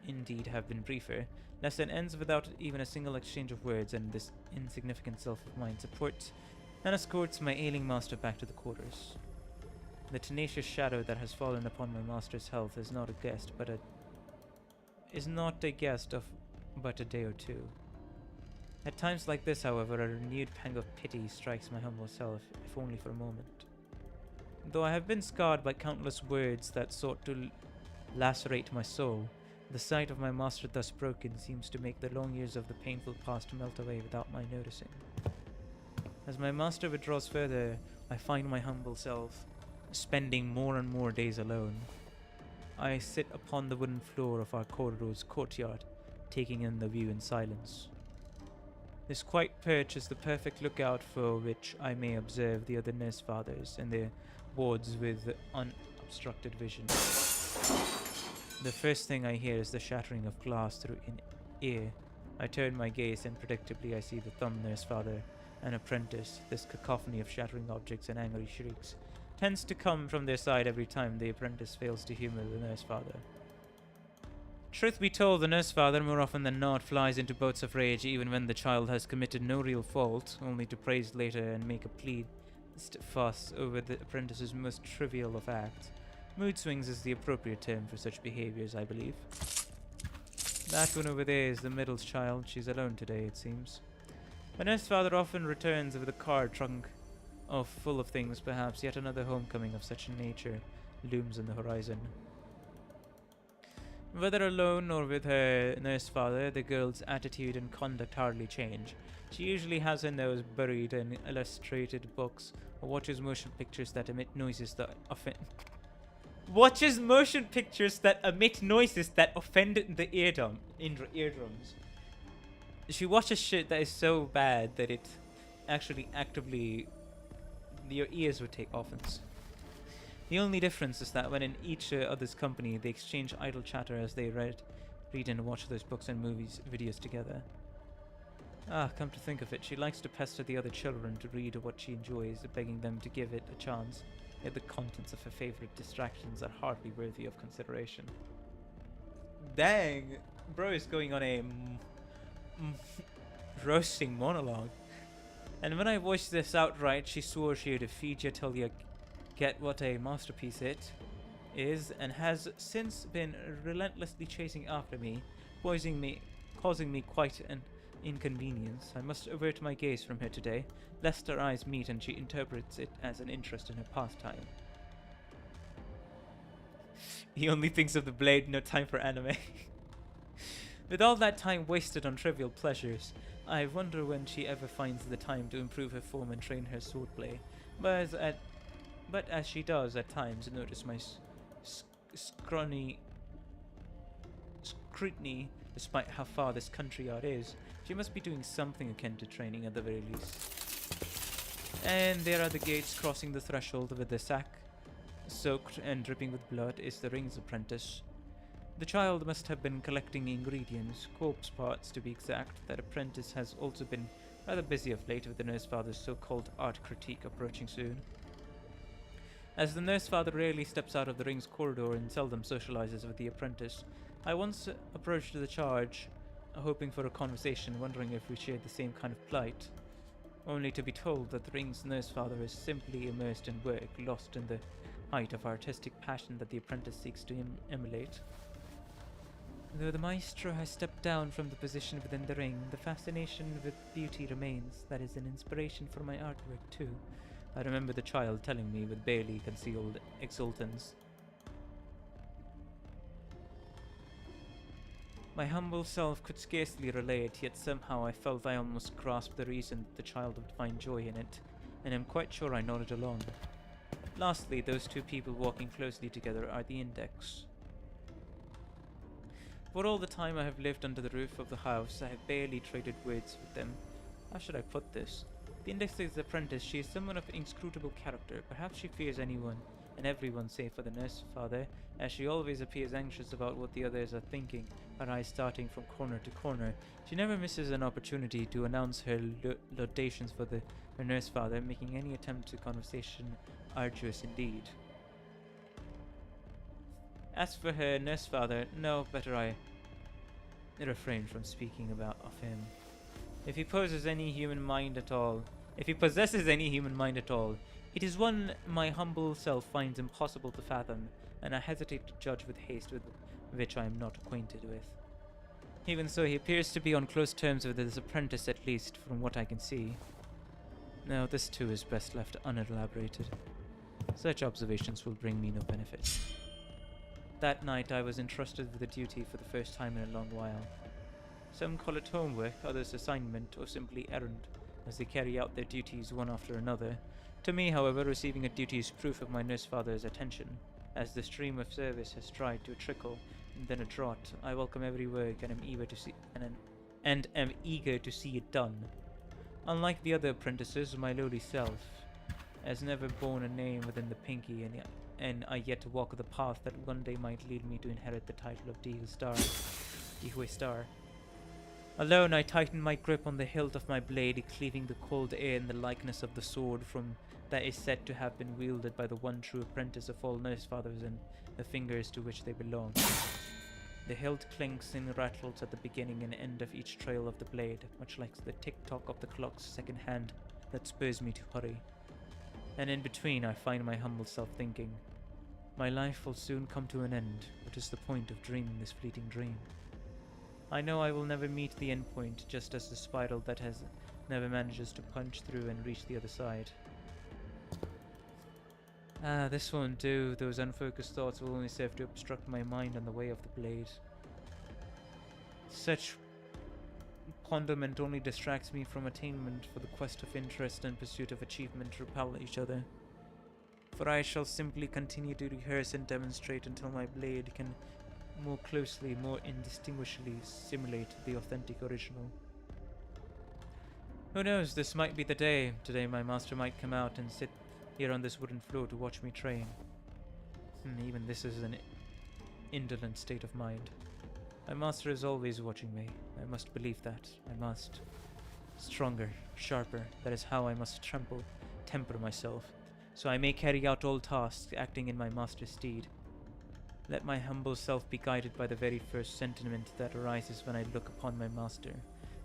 indeed have been briefer, lesson ends without even a single exchange of words, and this insignificant self of mine supports and escorts my ailing master back to the quarters. The tenacious shadow that has fallen upon my master's health is not a guest, but is not a guest of but a day or two. At times like this, however, a renewed pang of pity strikes my humble self, if only for a moment. Though I have been scarred by countless words that sought to lacerate my soul, the sight of my master thus broken seems to make the long years of the painful past melt away without my noticing. As my master withdraws further, I find my humble self spending more and more days alone. I sit upon the wooden floor of our corridor's courtyard, taking in the view in silence. This quiet perch is the perfect lookout for which I may observe the other nurse fathers and their wards with unobstructed vision. The first thing I hear is the shattering of glass through an ear. I turn my gaze and predictably I see the thumb nurse father and apprentice. This cacophony of shattering objects and angry shrieks tends to come from their side every time the apprentice fails to humor the nurse father. Truth be told, the nurse father more often than not flies into bouts of rage even when the child has committed no real fault, only to praise later and make a pleased fuss over the apprentice's most trivial of acts. Mood swings is the appropriate term for such behaviors, I believe. That one over there is the middle child. She's alone today, it seems. The nurse father often returns with a car trunk full of things. Perhaps yet another homecoming of such a nature looms on the horizon. Whether alone or with her nurse father, the girl's attitude and conduct hardly change. She usually has her nose buried in illustrated books or watches motion pictures that emit noises that offend the eardrums. She watches shit that is so bad that it actually actively your ears would take offense. The only difference is that when in each other's company, they exchange idle chatter as they read and watch those books and videos together. Come to think of it, she likes to pester the other children to read what she enjoys, begging them to give it a chance. Yet the contents of her favorite distractions are hardly worthy of consideration. Dang, bro is going on a roasting monologue. And when I voiced this outright, she swore she would feed you till you get what a masterpiece it is, and has since been relentlessly chasing after me, causing me quite an inconvenience. I must avert my gaze from her today, lest our eyes meet and she interprets it as an interest in her pastime. He only thinks of the blade, no time for anime. With all that time wasted on trivial pleasures, I wonder when she ever finds the time to improve her form and train her swordplay. But as she does at times notice my scrutiny, despite how far this country yard is, she must be doing something akin to training at the very least. And there are the gates crossing the threshold with the sack soaked and dripping with blood is the ring's apprentice. The child must have been collecting ingredients, corpse parts to be exact. That apprentice has also been rather busy of late with the nurse father's so-called art critique approaching soon. As the nurse father rarely steps out of the ring's corridor and seldom socializes with the apprentice, I once approached the charge, hoping for a conversation, wondering if we shared the same kind of plight, only to be told that the ring's nurse father is simply immersed in work, lost in the height of artistic passion that the apprentice seeks to emulate. Though the maestro has stepped down from the position within the ring, the fascination with beauty remains. That is an inspiration for my artwork too. I remember the child telling me with barely concealed exultance. My humble self could scarcely relate, yet somehow I felt I almost grasped the reason that the child would find joy in it, and am quite sure I nodded along. Lastly, those two people walking closely together are the index. For all the time I have lived under the roof of the house, I have barely traded words with them. How should I put this? The index's apprentice, she is someone of inscrutable character. Perhaps she fears anyone and everyone save for the nurse father, as she always appears anxious about what the others are thinking, her eyes starting from corner to corner. She never misses an opportunity to announce her laudations for her nurse father, making any attempt to conversation arduous indeed. As for her nurse father, no, better I refrain from speaking of him. If he possesses any human mind at all, it is one my humble self finds impossible to fathom, and I hesitate to judge with haste with which I am not acquainted with. Even so, he appears to be on close terms with his apprentice, at least from what I can see. No, this too is best left unelaborated. Such observations will bring me no benefit. That night I was entrusted with a duty for the first time in a long while. Some call it homework, others assignment, or simply errand, as they carry out their duties one after another. To me, however, receiving a duty is proof of my nurse father's attention, as the stream of service has tried to a trickle, and then a draught. I welcome every work and am eager to see it done. Unlike the other apprentices, my lowly self has never borne a name within the Pinky, and I yet to walk the path that one day might lead me to inherit the title of Dihue Star. Alone, I tighten my grip on the hilt of my blade, cleaving the cold air in the likeness of the sword that is said to have been wielded by the one true apprentice of all nurse fathers and the fingers to which they belong. The hilt clinks and rattles at the beginning and end of each trail of the blade, much like the tick-tock of the clock's second hand that spurs me to hurry. And in between, I find my humble self thinking, my life will soon come to an end. What is the point of dreaming this fleeting dream? I know I will never meet the end point, just as the spiral that has never manages to punch through and reach the other side. Ah, this won't do. Those unfocused thoughts will only serve to obstruct my mind on the way of the blade. Such pondering only distracts me from attainment, for the quest of interest and pursuit of achievement repel each other. For I shall simply continue to rehearse and demonstrate until my blade can more closely, more indistinguishably simulate the authentic original. Who knows, this might be the day. Today my master might come out and sit here on this wooden floor to watch me train. Even this is an indolent state of mind. My master is always watching me. I must believe that. I must. Stronger, sharper, that is how I must temper myself, so I may carry out all tasks, acting in my master's stead. Let my humble self be guided by the very first sentiment that arises when I look upon my master.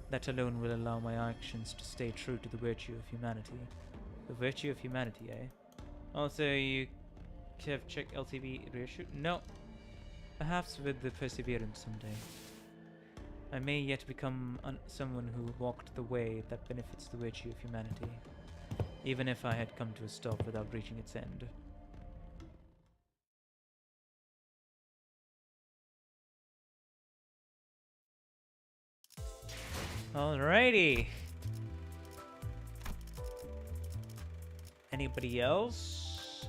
That alone will allow my actions to stay true to the virtue of humanity. The virtue of humanity, eh? Also, you have checked LTV Ryoshu? No. Perhaps with the perseverance someday. I may yet become someone who walked the way that benefits the virtue of humanity, even if I had come to a stop without reaching its end. Alrighty. Anybody else?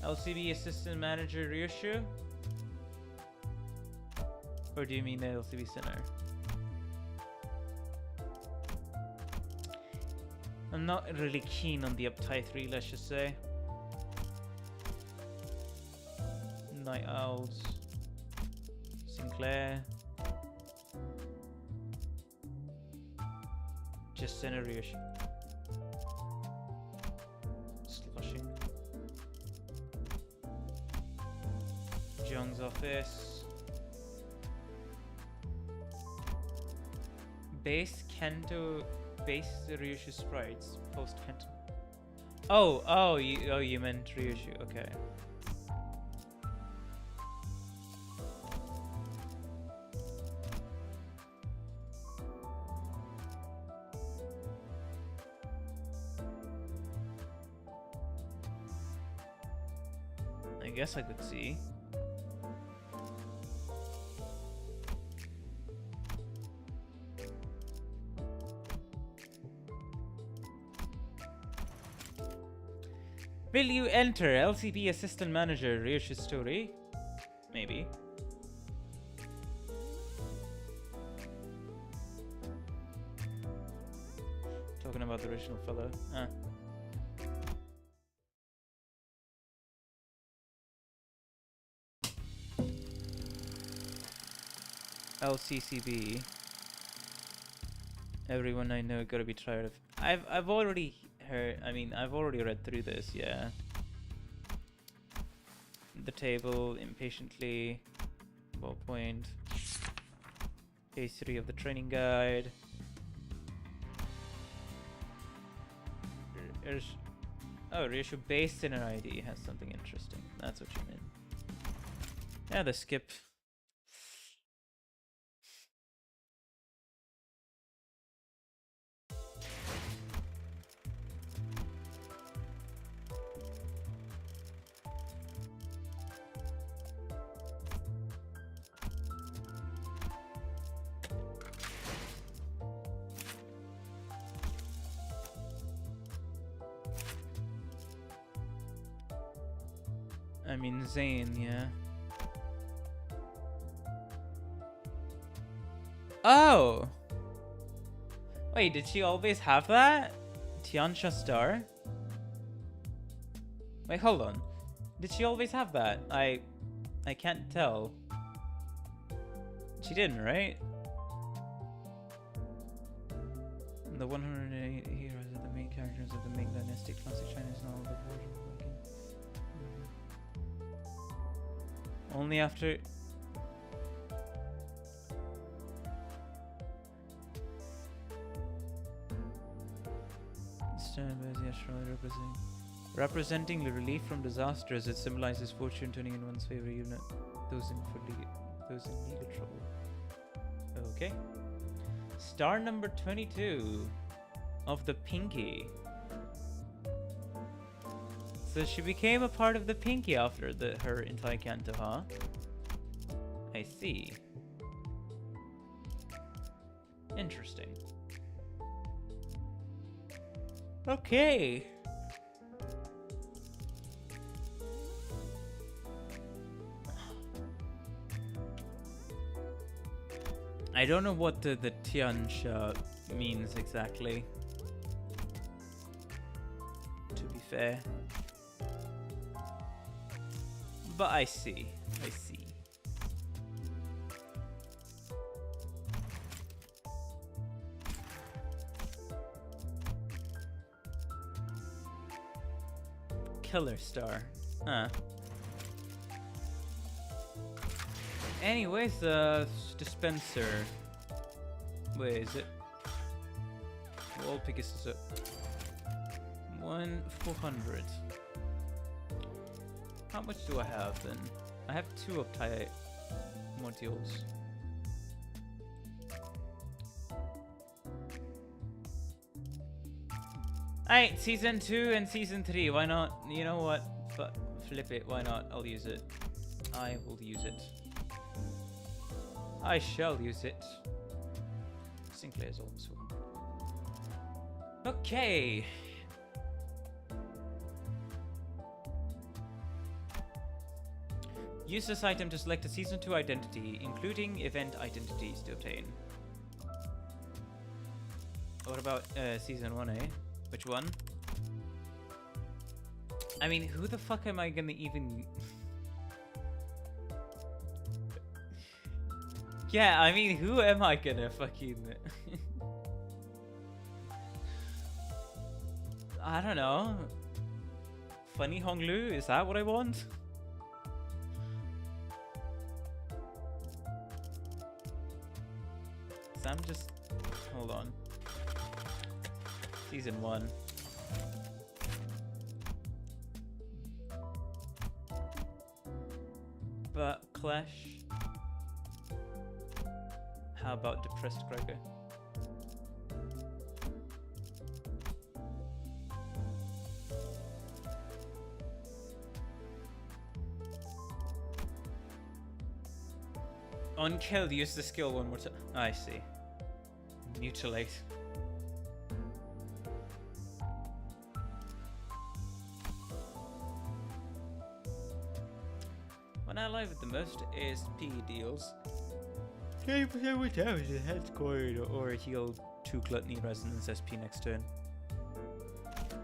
LCB Assistant Manager Ryoshu? Or do you mean the LCB Center? I'm not really keen on the Uptie 3, let's just say. Night Owls. Sinclair. Just Center Ryoshu. Slushing. Jung's office. Base Kanto. Base Ryoshu sprites. Post Kanto. Oh, you meant Ryoshu. Okay. I guess I could see. Will you enter LCB Assistant Manager Ryoshu's story? Maybe. Talking about the original fellow. LCCB. Everyone I know gotta be tired of. I've already heard. I mean, I've already read through this. Yeah. The table impatiently. Ballpoint. Page 3 of the training guide. Oh, Ryoshu based in an ID has something interesting. That's what you mean. Yeah, the skip. I mean, Zane, yeah. Oh! Wait, did she always have that? Tiansha Star? Wait, hold on. Did she always have that? I can't tell. She didn't, right? The 108 heroes are the main characters of the Ming Dynasty classic Chinese novel, the version of only after... Representing the relief from disasters, it symbolizes fortune turning in one's favor, even those in legal trouble. Okay. Star number 22 of the Pinky. So she became a part of the Pinky after her entire canto, huh? I see. Interesting. Okay. I don't know what the Tiansha means exactly. To be fair. But I see. I see. Killer Star. Huh. Anyways, dispenser. Where is it? Walpurgis is up. 400. How much do I have then? I have 2 uptight modules. Alright, season 2 and season 3. Why not? You know what? Flip it. Why not? I'll use it. I will use it. I shall use it. Sinclair is also. Okay. Use this item to select a season 2 identity, including event identities to obtain. What about season 1, eh? Which one? I mean, who the fuck am I gonna even... Yeah, I mean, who am I gonna fucking... I don't know. Funny Honglu? Is that what I want? So I'm just... Hold on. Season 1. But Clash... How about Depressed Gregor? On kill, use the skill one more time. I see. Mutilate. When I live with the most ASP deals, 30% more damage to head scored or heal 2 Gluttony Resonance SP next turn.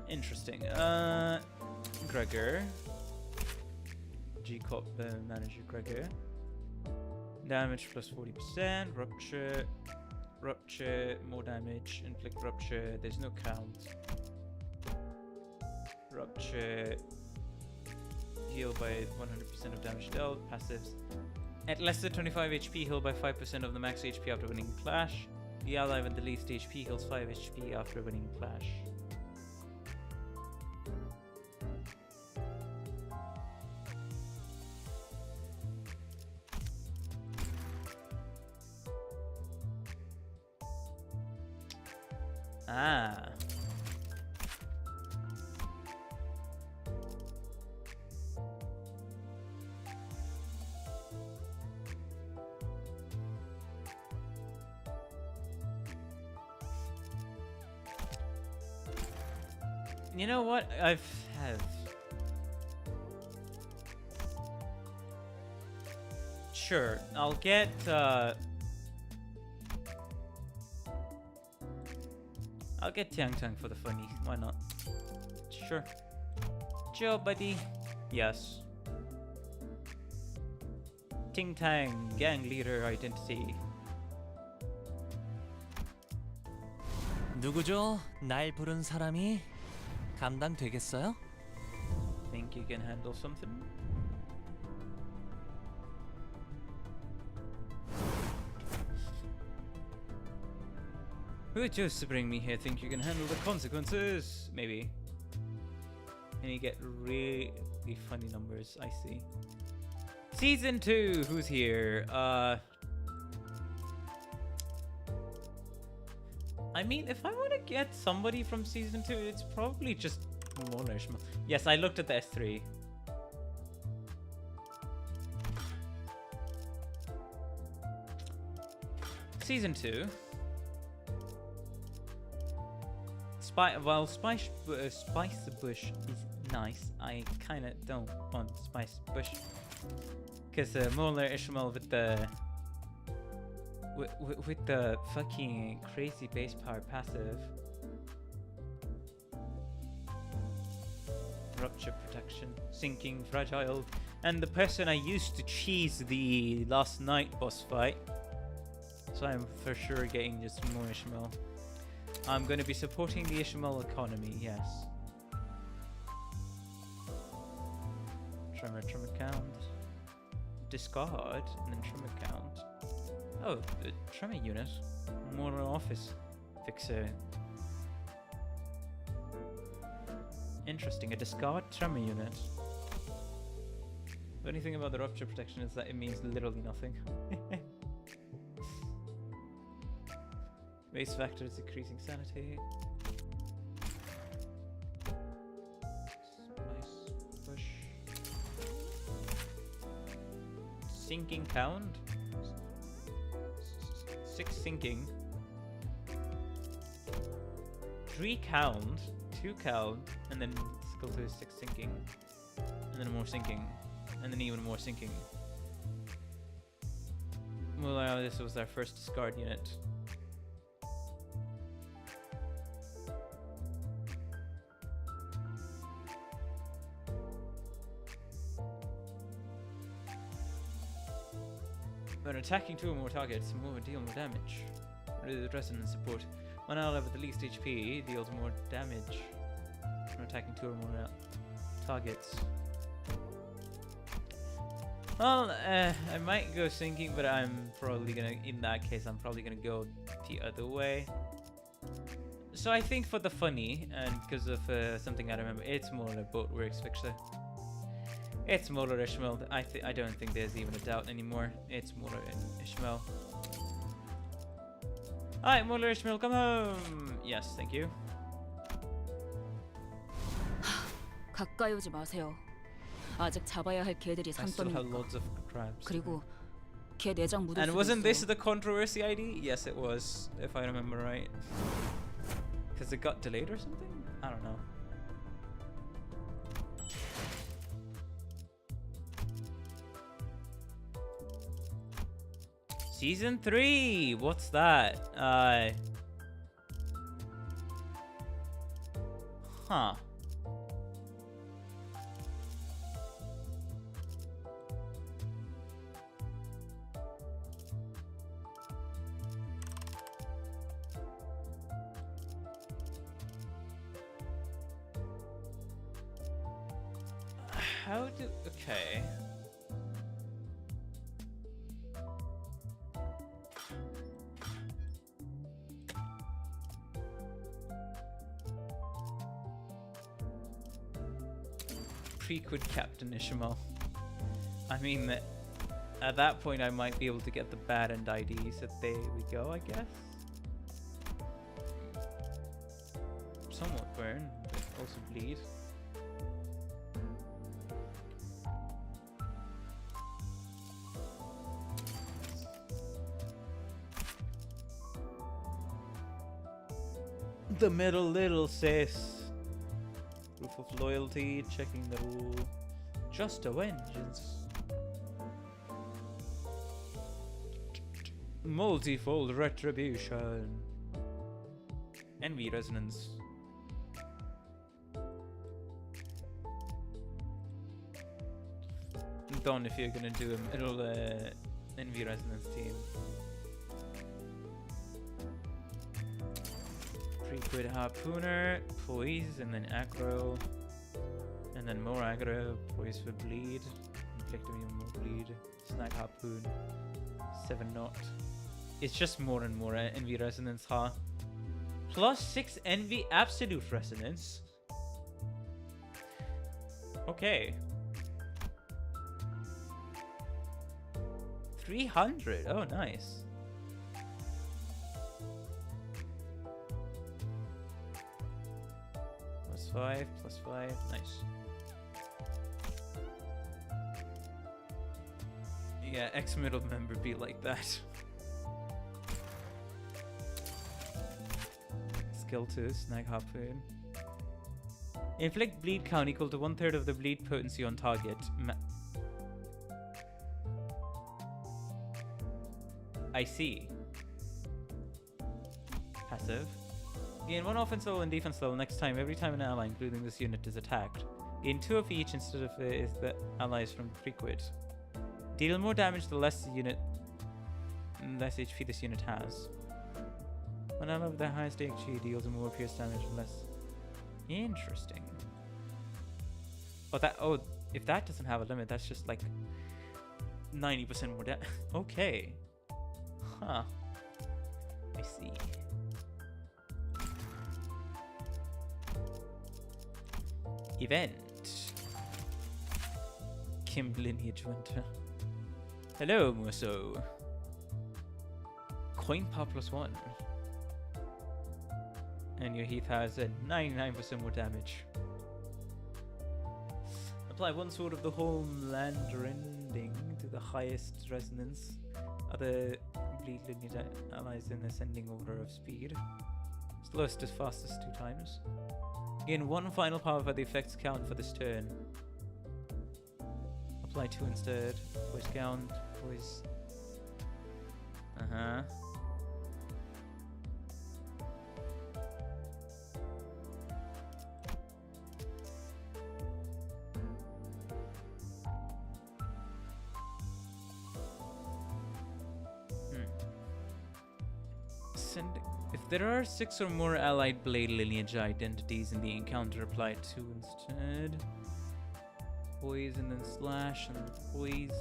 Interesting. Gregor. G-Cop Manager Gregor. Damage plus 40%. Rupture. Rupture. More damage. Inflict Rupture. There's no count. Rupture. Heal by 100% of damage dealt. Passives. At less than 25 HP, heal by 5% of the max HP after winning Clash. The ally with the least HP heals 5 HP after winning Clash. Ah. You know what? Have. Sure, I'll get. I'll get Tiang Tang for the funny. Why not? Sure. Joe, buddy. Yes. Ting Tang, gang leader identity. 누구죠? 날 부른 사람이 감당되겠어요? Think you can handle something? Who chose to bring me here? Think you can handle the consequences? Maybe. And you get really funny numbers, I see. Season 2, who's here? I mean, if I want to get somebody from Season 2, it's probably just Molish. Yes, I looked at the S3. Season 2. While Spice Bush is nice, I kind of don't want Spice Bush. Because Molar Ishmael with the fucking crazy base power passive. Rupture protection, sinking, fragile, and the person I used to cheese the last night boss fight. So I'm for sure getting just more Ishmael. I'm going to be supporting the Ishmael economy, yes. Tremor count. Discard, and then tremor count. Oh, the tremor unit. More office fixer. Interesting, a discard tremor unit. The only thing about the rupture protection is that it means literally nothing. Base factor is decreasing sanity. Spice push. Sinking count. 6 sinking. 3 count. 2 count. And then go to 6 sinking. And then more sinking. And then even more sinking. Well, this was our first discard unit. When attacking 2 or more targets, deal more damage. Resonance support. One ally with the least HP deals more damage when attacking 2 or more targets. Well, I might go sinking, but I'm probably gonna, in that case, I'm probably gonna go the other way. So I think for the funny, and because of something I remember, it's more a Boatworks fixer. It's Molar Ishmael. I don't think there's even a doubt anymore. It's Molar Ishmael. Alright, Molar Ishmael, come home! Yes, thank you. 가까이 오지 마세요. 아직 잡아야 할 개들이 I still have 산더미니까. loads of crabs. 그리고 개 내장 묻을 And 수도 wasn't this 있어요. the controversy ID? Yes, it was, if I remember right. Because it got delayed or something? I don't know. Season 3! What's that? Huh. How do... Okay. Prequid Captain Ishmael. I mean, at that point I might be able to get the bad end IDs. So there we go, I guess. somewhat burn, but also bleed. The middle little sis. Proof of loyalty, checking the rule. Just a vengeance. Multifold retribution. Envy resonance. Don, if you're gonna do a middle envy resonance team. Pre-quid harpooner, poise, and then aggro. And then more aggro, poise for bleed. Inflict even more bleed. Snag harpoon. 7 knot. It's just more and more envy resonance, huh? Plus 6 envy absolute resonance. Okay. 300. Oh, nice. +5, +5. Nice. Yeah, ex-middle member be like that. Skill 2, snag harpoon. Inflict bleed count equal to 1/3 of the bleed potency on target. I see. Passive. Gain 1 offense level and defense level next time every time an ally, including this unit, is attacked. Gain 2 of each instead of if the allies from the pre-quid. Deal more damage the less HP this unit has. When ally with the highest HP deals more pierce damage and less. Interesting. Oh, if that doesn't have a limit, that's just like 90% more damage. Okay. Huh. I see. Event. Kim Lineage Winter. Hello, Muso. Coin power +1. And your Heath has a 99% more damage. Apply 1 Sword of the Homeland Rending to the highest resonance. Other bleed lineage allies in ascending order of speed. Slowest is fastest 2 times. Gain 1 final power for the effects count for this turn. Apply 2 instead. Voice count. Voice. If there are 6 or more allied blade lineage identities in the encounter, apply 2 instead. Poise and then slash and then poise.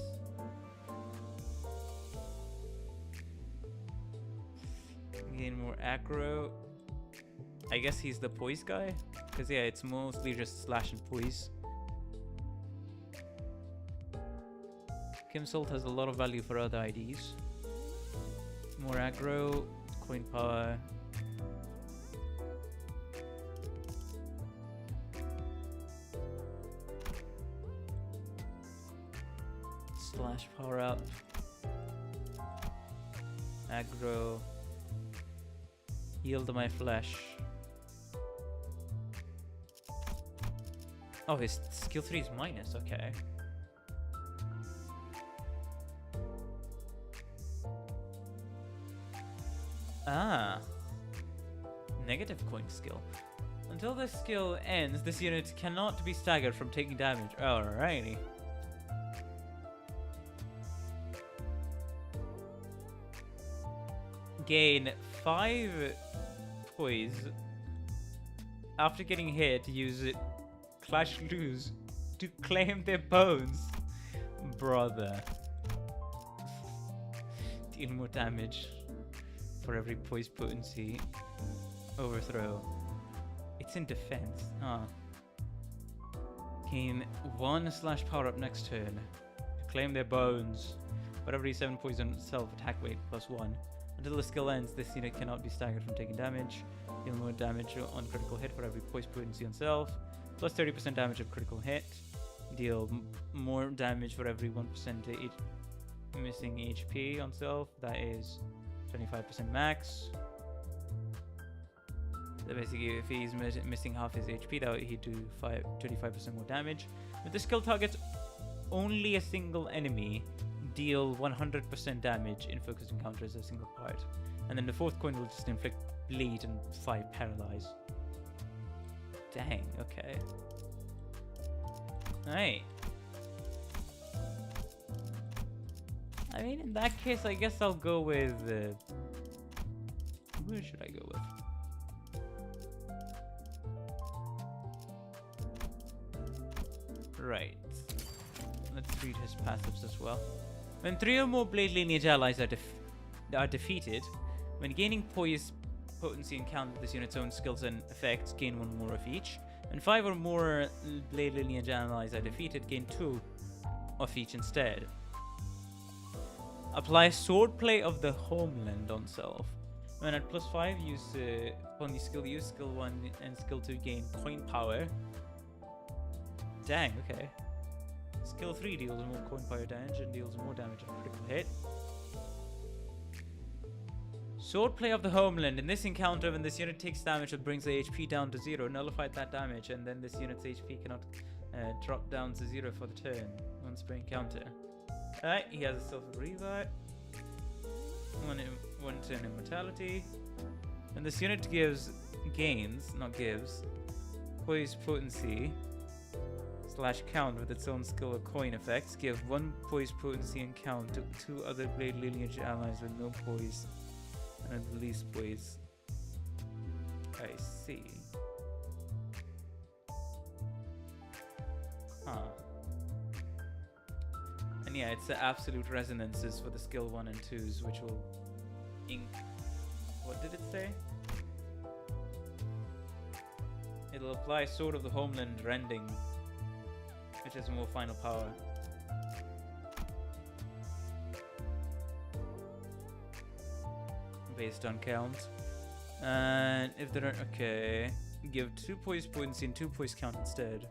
Gain more aggro. I guess he's the poise guy? Because yeah, it's mostly just slash and poise. Kim Salt has a lot of value for other IDs. More aggro, coin power. Slash power up. Aggro. Yield my flesh. Oh, his skill 3 is minus, okay. Ah. Negative coin skill. Until this skill ends, this unit cannot be staggered from taking damage. Alrighty. Gain 5 poise. After getting hit, use it. Clash lose to claim their bones. Brother. Deal more damage for every poise potency. Overthrow. It's in defense. Huh. Gain 1 slash power up next turn. To claim their bones. For every 7 poison self attack weight +1. Until the skill ends, this unit cannot be staggered from taking damage. Deal more damage on critical hit for every poise potency on self. Plus 30% damage of critical hit. Deal more damage for every 1% missing HP on self. That is 25% max. So basically, if he's missing half his HP, that he'd do 25% more damage. But the skill targets only a single enemy. Deal 100% damage in focused encounters as a single part. And then the fourth coin will just inflict bleed and 5 paralyze. Dang, okay. Alright. I mean, in that case, I guess I'll go with... where should I go with? Right. Let's read his passives as well. When 3 or more blade lineage allies are defeated, when gaining poise, potency, and count with this unit's own skills and effects, gain 1 more of each. When 5 or more blade lineage allies are defeated, gain 2 of each instead. Apply Swordplay of the Homeland on self. When at +5, upon the skill use, skill 1 and skill 2 gain coin power. Dang, okay. Skill 3 deals more coin power damage and deals more damage on critical hit. Swordplay of the Homeland. In this encounter, when this unit takes damage, it brings the HP down to 0. Nullify that damage, and then this unit's HP cannot drop down to 0 for the turn once per encounter. Alright, he has a Self Revive. One turn immortality. And this unit gains, poise potency / count with its own skill or coin effects. Give 1 poise potency and count to 2 other blade lineage allies with no poise and at least poise. I see. Huh. And yeah, it's the absolute resonances for the skill 1 and 2s, which will what did it say? It'll apply Sword of the Homeland Rending, which has more final power. Based on count. And if there are... Okay. Give 2 poise potency and 2 poise count instead.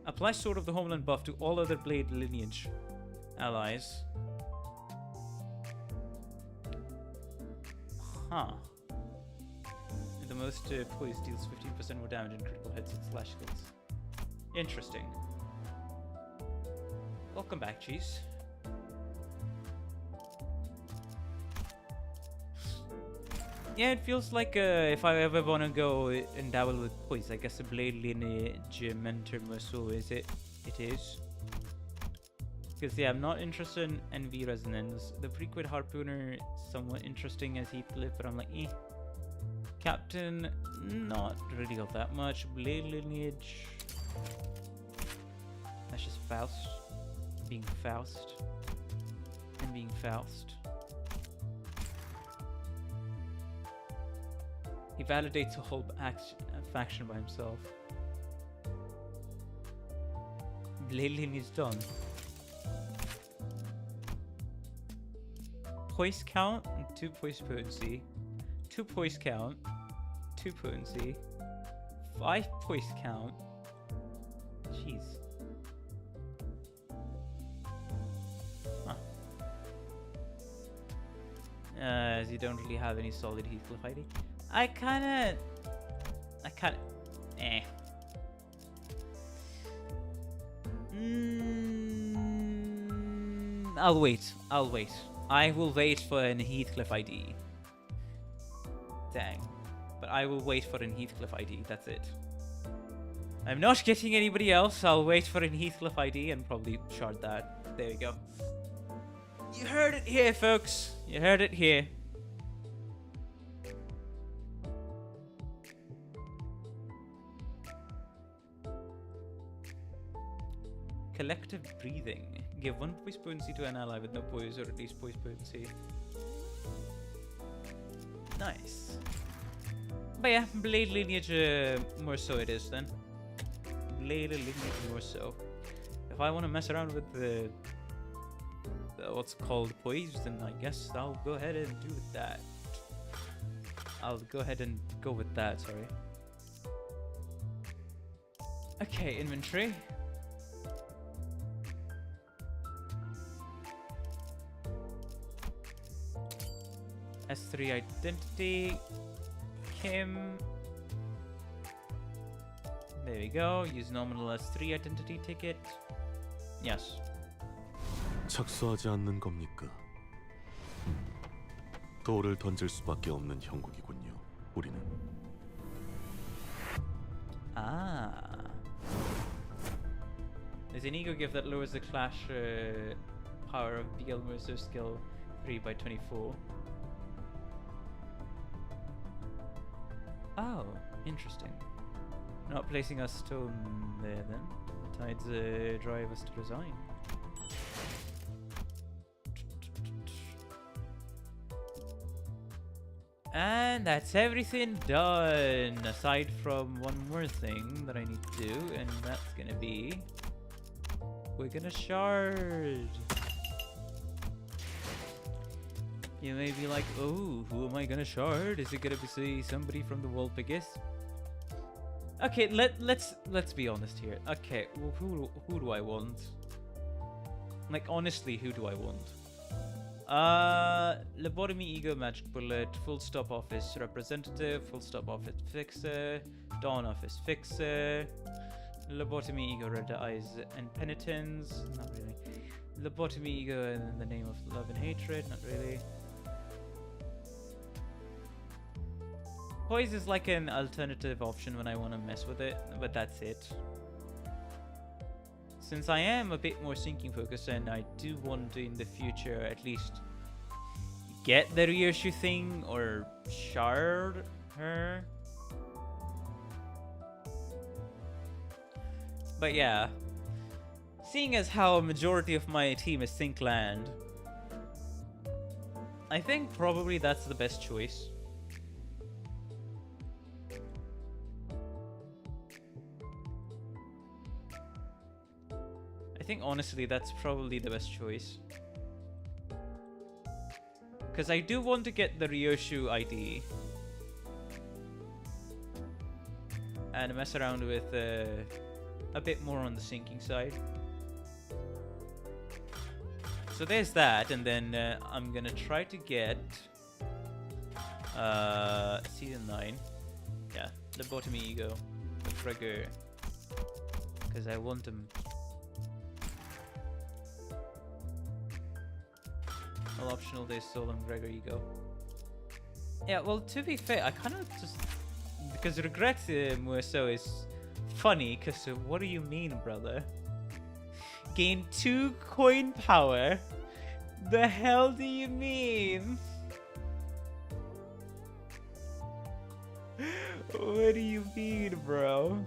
Apply Sword of the Homeland buff to all other blade lineage allies. Huh. The most poise deals 15% more damage in critical hits and slash skills. Interesting. Welcome back, Cheese. Yeah, it feels like if I ever want to go and dabble with poise, I guess a blade lineage mentor muscle is it? It is. Because yeah, I'm not interested in NV resonance. The Prequid Harpooner is somewhat interesting as Heathcliff, but I'm like, eh. Captain, not really all that much. Blade lineage. That's just Faust. Being Faust. And being Faust. He validates a whole faction by himself. Blade lineage done. Poise count, 2 poise potency. 2 poise count, 2 potency. 5 poise count. Jeez. Huh. As you don't really have any solid Heathcliff ID. I kinda... eh. I'll wait. I will wait for an Heathcliff ID. Dang. But I will wait for an Heathcliff ID, that's it. I'm not getting anybody else. I'll wait for an Heathcliff ID and probably shard that. There we go. You heard it here, folks. You heard it here. Collective breathing. Give 1 poise potency to an ally with no poise or at least poise potency. Nice. But yeah, blade lineage more so it is then. Blade lineage more so. If I want to mess around with the what's called poised, and I guess I'll go ahead and do that. I'll go ahead and go with that, sorry. Okay, inventory. S3 identity. Kim. There we go. Use nominal S3 identity ticket. Yes. 착수하지 않는 겁니까? 돌을 던질 수밖에 없는 형국이군요. 우리는. Ah. There's an ego gift that lowers the clash power of BL Mercer skill 3 by 24. Oh, interesting. Not placing a stone there then. Tides drive us to resign. And that's everything done, aside from one more thing that I need to do, and that's gonna be... we're gonna shard! You may be like, oh, who am I gonna shard? Is it gonna be, say, somebody from the Walpurgis? Okay, let's be honest here. Okay, well, who do I want? Like, honestly, who do I want? Lobotomy Ego Magic Bullet, Full Stop Office Representative, Full Stop Office Fixer, Dawn Office Fixer, Lobotomy Ego Red Eyes and Penitence, not really. Lobotomy Ego in the name of love and hatred, not really. Poise is like an alternative option when I want to mess with it, but that's it. Since I am a bit more sinking focused and I do want to in the future at least get the Ryoshu thing or shard her. But yeah, seeing as how a majority of my team is Sinclair, I think probably that's the best choice. I think honestly that's probably the best choice. Because I do want to get the Ryoshu ID. And mess around with a bit more on the sinking side. So there's that, and then I'm gonna try to get season 9. Yeah, Lobotomy Ego. Trigger. Because I want them. All optional, there's Soul and Gregor Ego. Yeah, well, to be fair, I kind of just... because regret more so is funny, because what do you mean, brother? Gain 2 coin power? The hell do you mean? What do you mean, bro?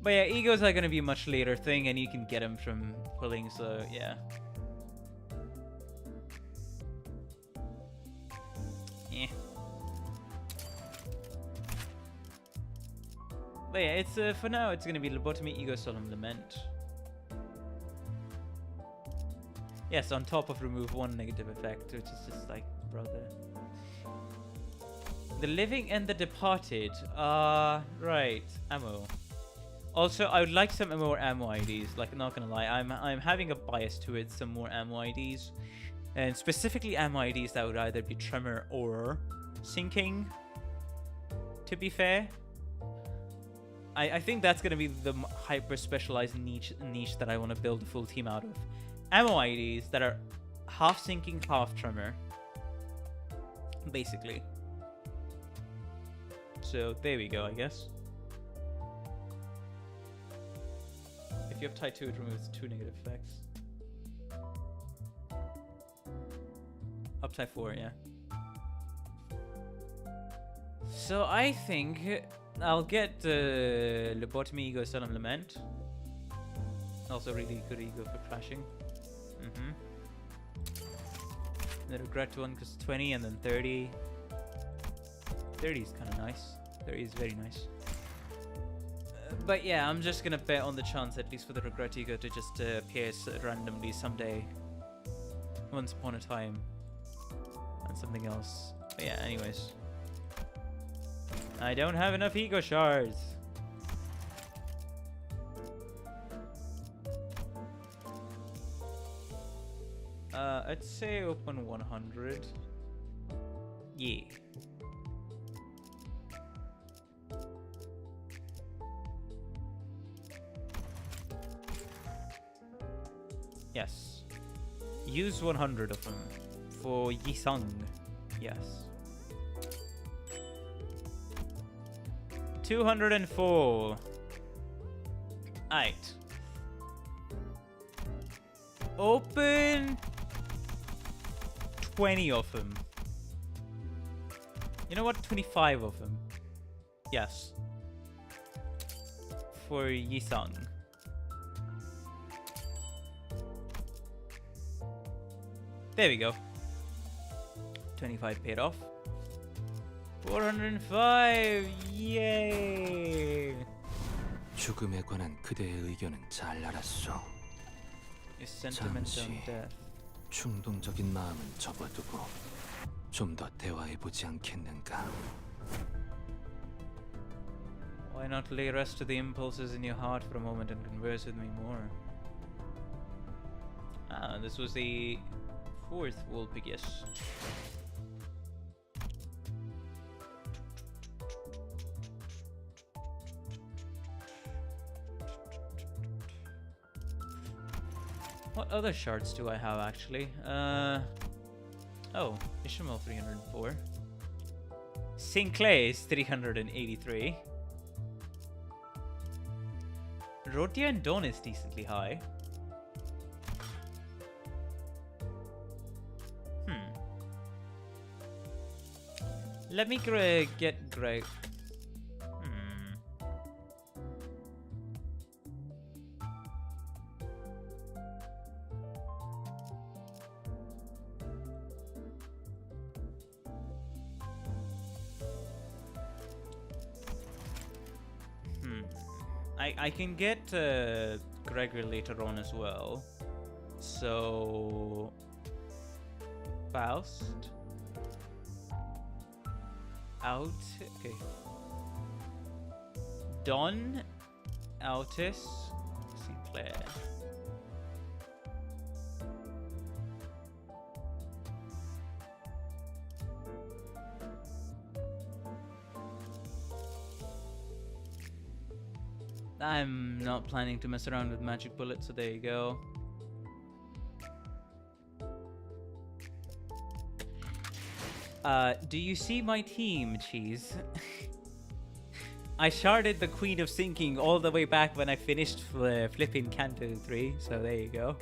But yeah, egos are gonna be a much later thing, and you can get them from pulling, so yeah. Eh. But yeah, it's for now it's gonna be Lobotomy, Ego, Solemn Lament. Yes, on top of remove 1 negative effect, which is just like, brother. The Living and the Departed. Right, ammo. Also, I would like some more ammo IDs. Like, not gonna lie, I'm having a bias towards some more ammo IDs, and specifically ammo IDs that would either be tremor or sinking. To be fair, I think that's gonna be the hyper specialized niche that I want to build a full team out of. Ammo IDs that are half sinking, half tremor, basically. So there we go, I guess. If you have tie 2, it removes 2 negative effects. Up tie 4, yeah. So I think I'll get the Lobotomy Ego, Solemn Lament. Also really good ego for clashing. The regret one because 20 and then 30. 30 is kind of nice. 30 is very nice. But yeah, I'm just gonna bet on the chance, at least for the Regretigo, to just appear randomly someday. Once upon a time. And something else. But yeah, anyways. I don't have enough ego shards. I'd say open 100. Yeah. Yes. Use 100 of them for Yisung. Yes. 204. Aight. Open 20 of them. You know what? 25 of them. Yes. For Yisung. There we go. 25 paid off. 405! Yay! 죽음에 관한 그대의 의견은 잘 알았어. Your sentiment on 잠시 death. 충동적인 마음은 접어두고 좀 더 대화해보지 않겠는가? Why not lay rest to the impulses in your heart for a moment and converse with me more? Ah, this was the 4th Walpurgis. What other shards do I have actually? Oh, Ishmael 304. Sinclair is 383. Rotia and Dawn is decently high. Let me get Greg. I can get Gregory later on as well. So Faust out. Okay. Don, Altis, Sinclair. I'm not planning to mess around with magic bullets, so there you go. Do you see my team, Cheese? I sharded the Queen of Sinking all the way back when I finished flipping Canto 3, so there you go.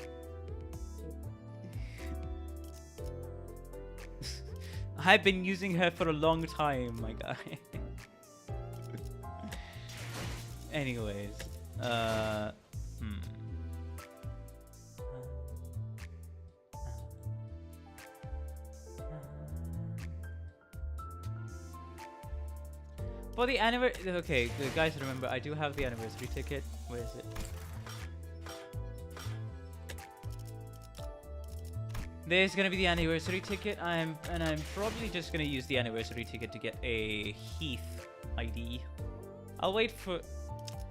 I've been using her for a long time, my guy. Anyways, for the anniversary, okay, guys, remember I do have the anniversary ticket. Where is it? There's gonna be the anniversary ticket. I'm probably just gonna use the anniversary ticket to get a Heath ID. I'll wait for.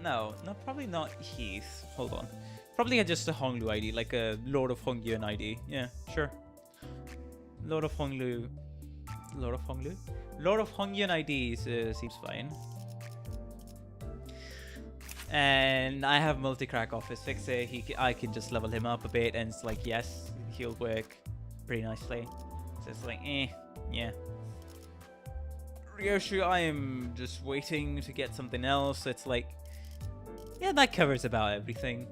No, probably not Heath. Hold on. Probably just a Honglu ID, like a Lord of Hongyun ID. Yeah, sure. Lord of Hongyun ID seems fine. And I have multi-crack Office Fixer. I can just level him up a bit, and it's like, yes, he'll work pretty nicely. So it's like, yeah. Ryoshu, I am just waiting to get something else. It's like, yeah, that covers about everything.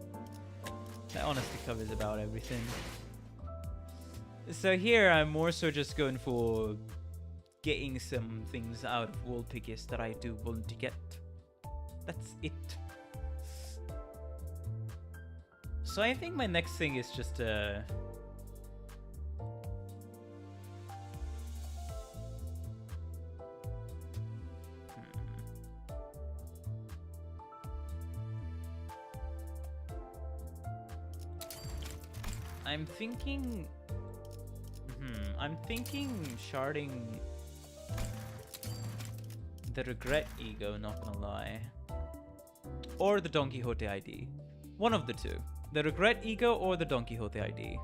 That honestly covers about everything. So here I'm more so just going for getting some things out of Walpurgis that I do want to get. That's it. So I think my next thing is just I'm thinking... I'm thinking sharding the regret ego, not gonna lie. Or the Don Quixote ID. One of the two. The regret ego or the Don Quixote ID.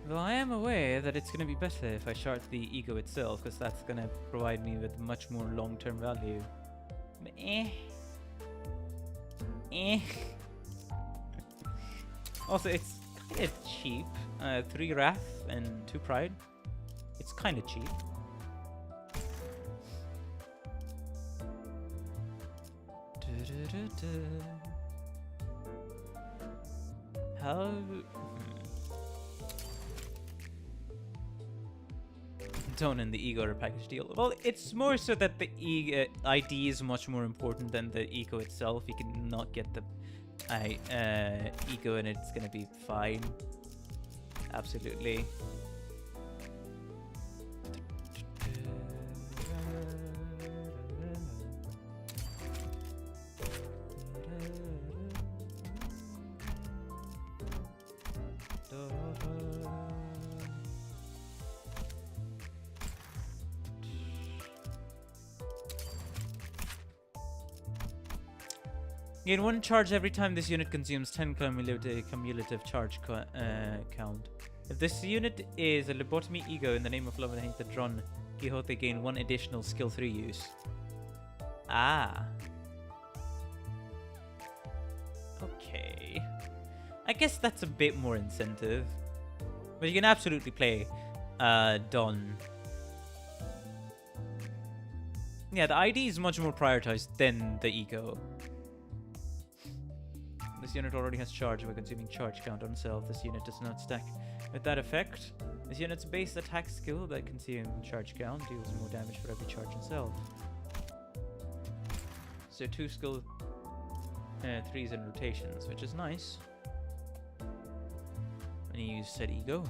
Though I am aware that it's gonna be better if I shard the ego itself, because that's gonna provide me with much more long-term value. But Also, it's kind of cheap. 3 Wrath and 2 Pride. It's kind of cheap. How... Tone and the ego are a package deal. Well, it's more so that the ID is much more important than the ego itself. You can not get the ego and it's gonna be fine. Absolutely. Gain 1 charge every time this unit consumes 10 cumulative charge count. If this unit is a lobotomy ego in the name of love and hate the Don Quixote, gain 1 additional skill 3 use. Ah. Okay. I guess that's a bit more incentive. But you can absolutely play Don. Yeah, the ID is much more prioritized than the ego. This unit already has charge by consuming charge count on itself. This unit does not stack with that effect. This unit's base attack skill that consumes charge count deals more damage for every charge itself. So 2 skill 3s in rotations, which is nice. When you use said ego.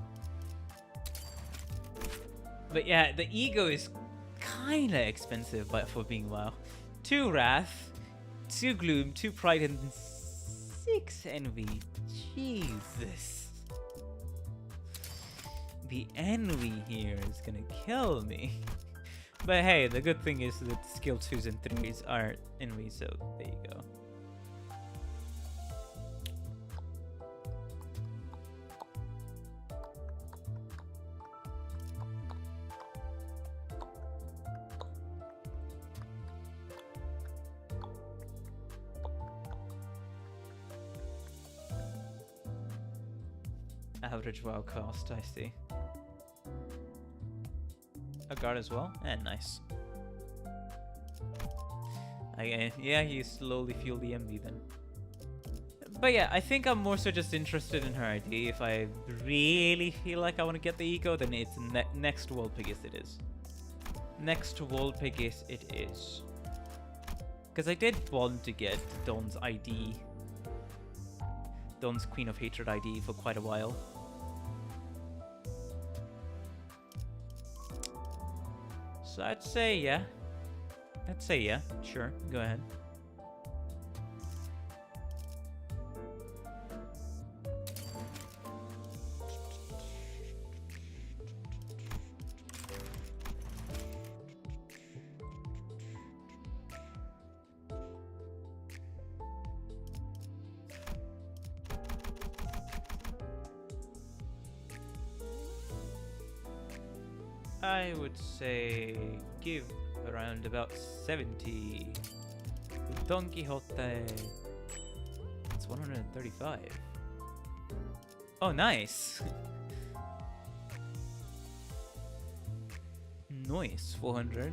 But yeah, the ego is kinda expensive for being WoW. 2 Wrath, 2 Gloom, 2 Pride, and 6 Envy. Jesus. The envy here is gonna kill me. But hey, the good thing is that skill 2s and 3s are envy, so there you go. Average WoW cost, I see. A guard as well? Nice. Yeah, you slowly fuel the envy then. But yeah, I think I'm more so just interested in her ID. If I really feel like I want to get the ego, then it's next Walpurgis it is. Next Walpurgis it is. Because I did want to get Don's ID. Don's Queen of Hatred ID for quite a while. So I'd say yeah. I'd say yeah. Sure, go ahead. I would say give around about 70. Don Quixote. It's 135. Oh, nice. Nice. 400.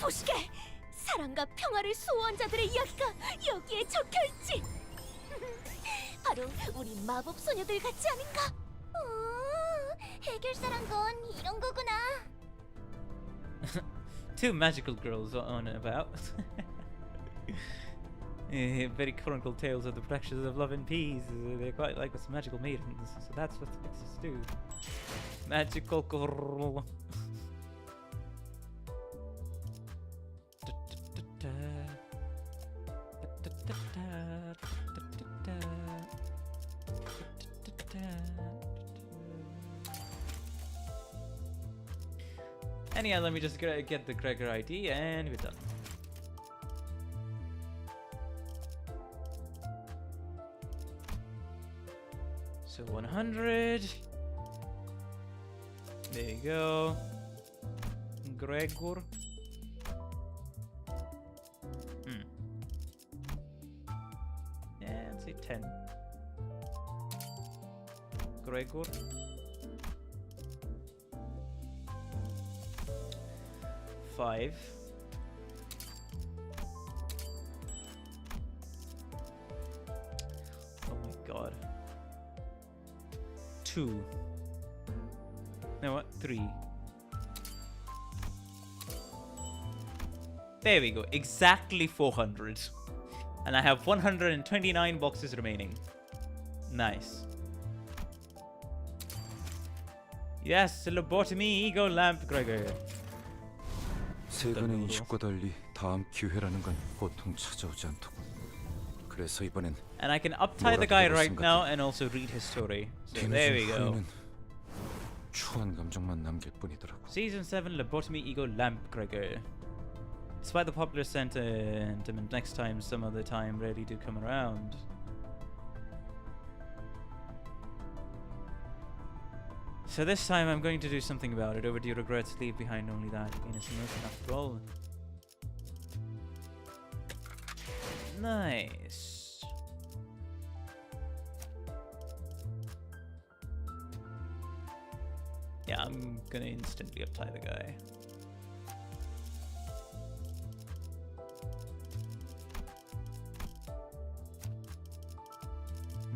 보시게! 사랑과 평화를 수호한 자들의 이야기가 여기에 적혀있지! 바로 우리 마법 소녀들 같지 않은가? 해결사란 건 이런 거구나. 2 magical girls on about. Very chronicle tales of the practices of love and peace. They're quite like us magical maidens, so that's what makes us do. Magical girl. And yeah, let me just get the Gregor ID and we're done. So 100. There you go. Gregor. Yeah, let's say 10. Gregor. 5. Oh my god. 2. No, what? 3. There we go. Exactly 400. And I have 129 boxes remaining. Nice. Yes, lobotomy ego lamp Gregor. 세간의 인식과 달리 다음 기회라는 건 보통 찾아오지 않더군. 그래서 이번엔 And I can uptie the guy right now and also read his story. So there we go. 추한 감정만 남길 뿐이더라고. Season 7 lobotomy ego lamp Gregor. Despite the popular sentiment, next time, some other time, ready to come around. So this time I'm going to do something about it. Overdue regrets leave behind only that innocent emotion after all. Nice. Yeah, I'm gonna instantly uptie the guy.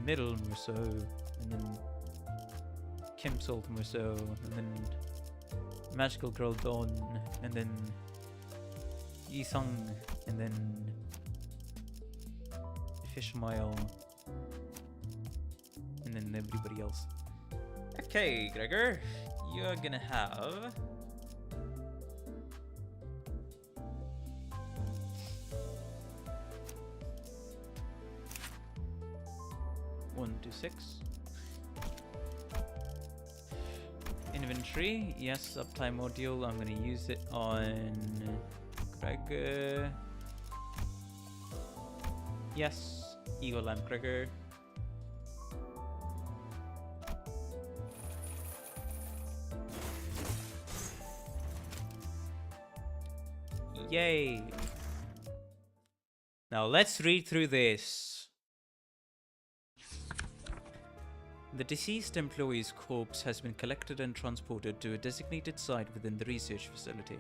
Middle Musso, and then Kim Salt Musso, and then Magical Girl Dawn, and then Yi Sung, and then Fish Mile, and then everybody else. Okay, Gregor, you're gonna have 1, 2, 6. Inventory, yes, uptime module. I'm gonna use it on Gregor. Yes, Eagle Lamp Gregor. Yay! Now let's read through this. The deceased employee's corpse has been collected and transported to a designated site within the research facility.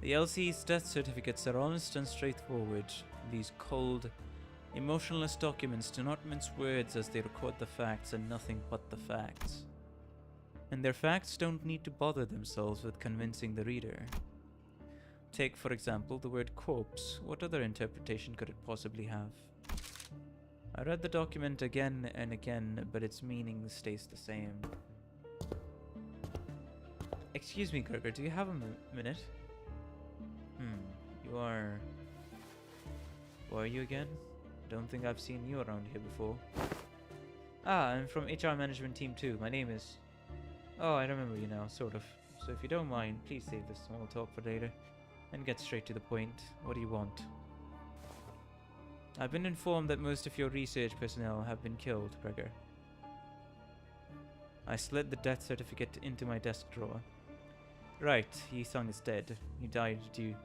The LC's death certificates are honest and straightforward. These cold, emotionless documents do not mince words as they record the facts and nothing but the facts. And their facts don't need to bother themselves with convincing the reader. Take, for example, the word corpse. What other interpretation could it possibly have? I read the document again and again, but its meaning stays the same. Excuse me, Gregor, do you have a minute? You are... Who are you again? Don't think I've seen you around here before. Ah, I'm from HR management team too. My name is... Oh, I remember you now, sort of. So if you don't mind, please save this small talk for later. And get straight to the point. What do you want? I've been informed that most of your research personnel have been killed, Gregor. I slid the death certificate into my desk drawer. Right, Yi-sung is dead. He died due...